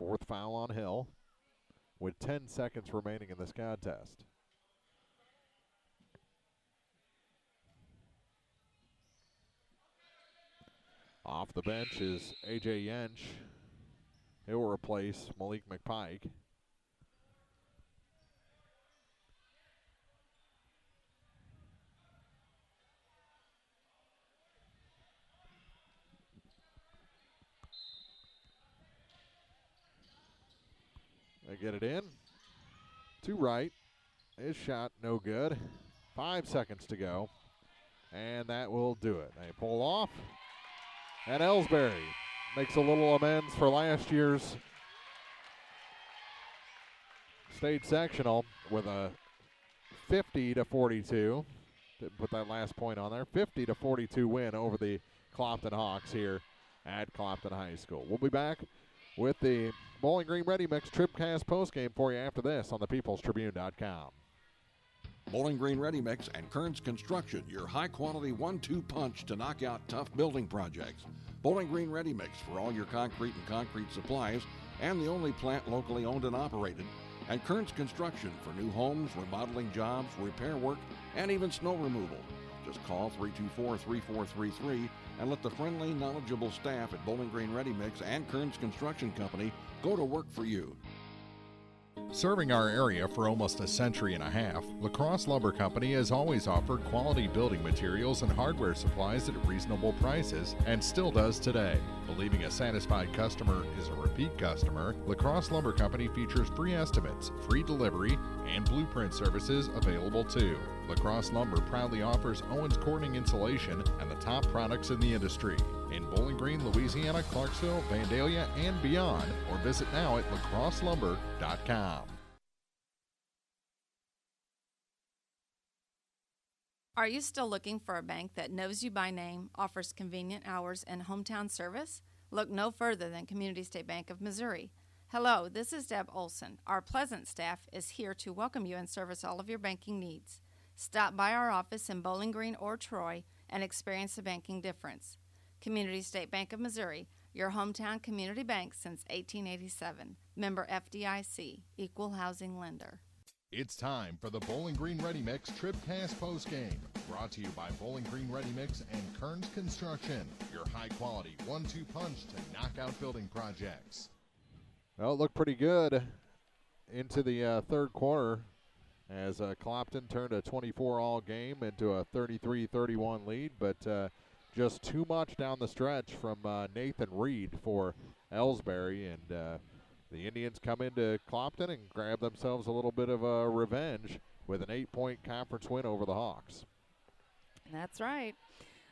4th foul on Hill with 10 seconds remaining in this contest. Off the bench is A.J. Yench. He'll replace Malik McPike. They get it in. To right. His shot no good. 5 seconds to go. And that will do it. They pull off. And Elsberry makes a little amends for last year's state sectional with a 50-42. Didn't put that last point on there. 50-42 win over the Clopton Hawks here at Clopton High School. We'll be back with the Bowling Green Ready Mix TribCast postgame for you after this on thepeoplestribune.com. Bowling Green Ready Mix and Kearns Construction, your high-quality 1-2 punch to knock out tough building projects. Bowling Green Ready Mix for all your concrete and concrete supplies, and the only plant locally owned and operated. And Kearns Construction for new homes, remodeling jobs, repair work, and even snow removal. Just call 324-3433 and let the friendly, knowledgeable staff at Bowling Green Ready Mix and Kearns Construction Company go to work for you. Serving our area for almost a century and a half, La Crosse Lumber Company has always offered quality building materials and hardware supplies at reasonable prices and still does today. Believing a satisfied customer is a repeat customer, La Crosse Lumber Company features free estimates, free delivery, and blueprint services available too. La Crosse Lumber proudly offers Owens Corning insulation and the top products in the industry. In Bowling Green, Louisiana, Clarksville, Vandalia, and beyond, or visit now at lacrosselumber.com. Are you still looking for a bank that knows you by name, offers convenient hours, and hometown service? Look no further than Community State Bank of Missouri. Hello, this is Deb Olson. Our pleasant staff is here to welcome you and service all of your banking needs. Stop by our office in Bowling Green or Troy and experience the banking difference. Community State Bank of Missouri, your hometown community bank since 1887. Member FDIC, equal housing lender. It's time for the Bowling Green Ready Mix TribCast postgame, brought to you by Bowling Green Ready Mix and Kearns Construction, your high-quality 1-2 punch to knock out building projects. Well, it looked pretty good into the third quarter as Clopton turned a 24-all game into a 33-31 lead, but just too much down the stretch from Nathan Reed for Elsberry, and the Indians come into Clopton and grab themselves a little bit of a revenge with an 8-point conference win over the Hawks. That's right.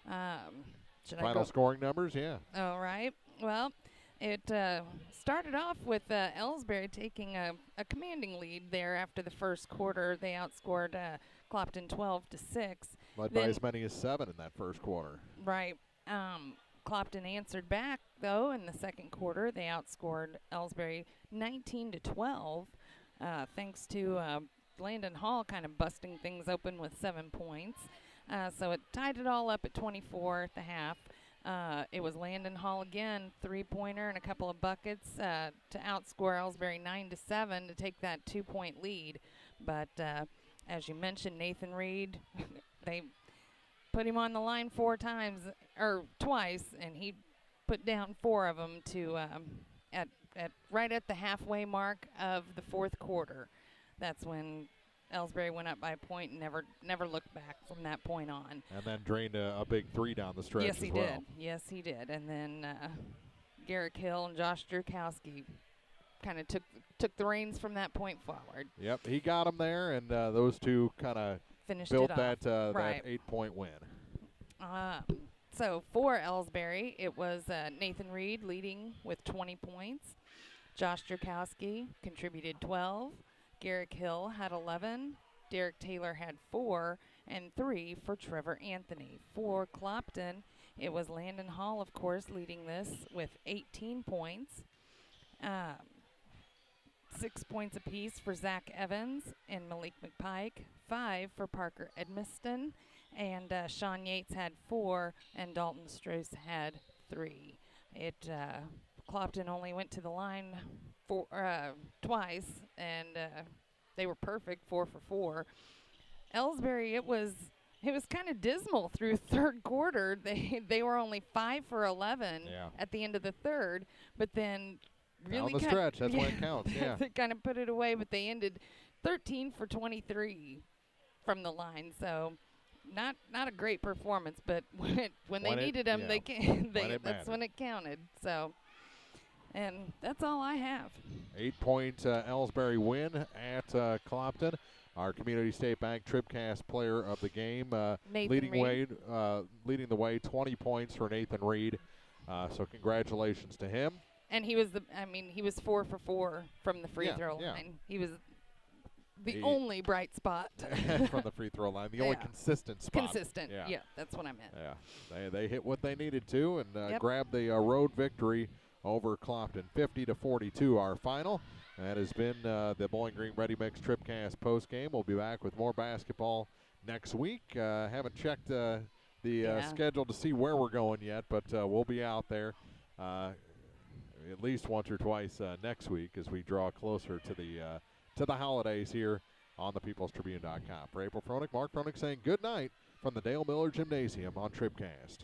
Final scoring numbers, yeah. All right. Well, it started off with Elsberry taking a commanding lead there after the first quarter. They outscored Clopton 12-6. Led by as many as 7 in that first quarter. Right. Clopton answered back, though, in the second quarter. They outscored Elsberry 19-12, thanks to Landon Hall kind of busting things open with 7 points. So it tied it all up at 24 at the half. It was Landon Hall again, 3-pointer and a couple of buckets to outscore Elsberry 9-7 to take that 2-point lead. But as you mentioned, Nathan Reed, they put him on the line twice, and he put down 4 of them to right at the halfway mark of the fourth quarter. That's when Elsberry went up by a point and never looked back from that point on. And then drained a big 3 down the stretch. Yes, he did. Yes, he did. And then Garrick Hill and Josh Drukowski kind of took the reins from that point forward. Yep, he got them there, and those two kind of built that 8-point win. So for Elsberry, it was Nathan Reed leading with 20 points. Josh Drukowski contributed 12. Garrick Hill had 11. Derek Taylor had 4, and 3 for Trevor Anthony. For Clopton, it was Landon Hall, of course, leading this with 18 points. 6 points apiece for Zach Evans and Malik McPike, 5 for Parker Edmiston, and Sean Yates had 4, and Dalton Strauss had 3. Clopton only went to the line twice, and they were perfect, 4 for 4. Elsberry, it was kind of dismal through third quarter. They were only 5 for 11 at the end of the third, but then really down the stretch. That's when it counts. Yeah. They kind of put it away, but they ended 13 for 23 from the line. So not a great performance, but when they needed them, yeah. they can. When That's when it counted. So, and that's all I have. 8-point Elsberry win at Clopton. Our Community State Bank TribCast player of the game, leading the way, 20 points for Nathan Reed. So congratulations to him. And he was he was 4 for 4 from the free throw line. He was the only bright spot from the free throw line, the only consistent spot. Consistent, yeah, that's what I meant. Yeah, they hit what they needed to and grabbed the road victory over Clopton, 50-42. Our final. That has been the Bowling Green Ready Mix TribCast post game. We'll be back with more basketball next week. Haven't checked the schedule to see where we're going yet, but we'll be out there at least once or twice next week as we draw closer to the holidays here on the peoplestribune.com. For April Froelich, Mark Froelich saying good night from the Dale Miller Gymnasium on TribCast.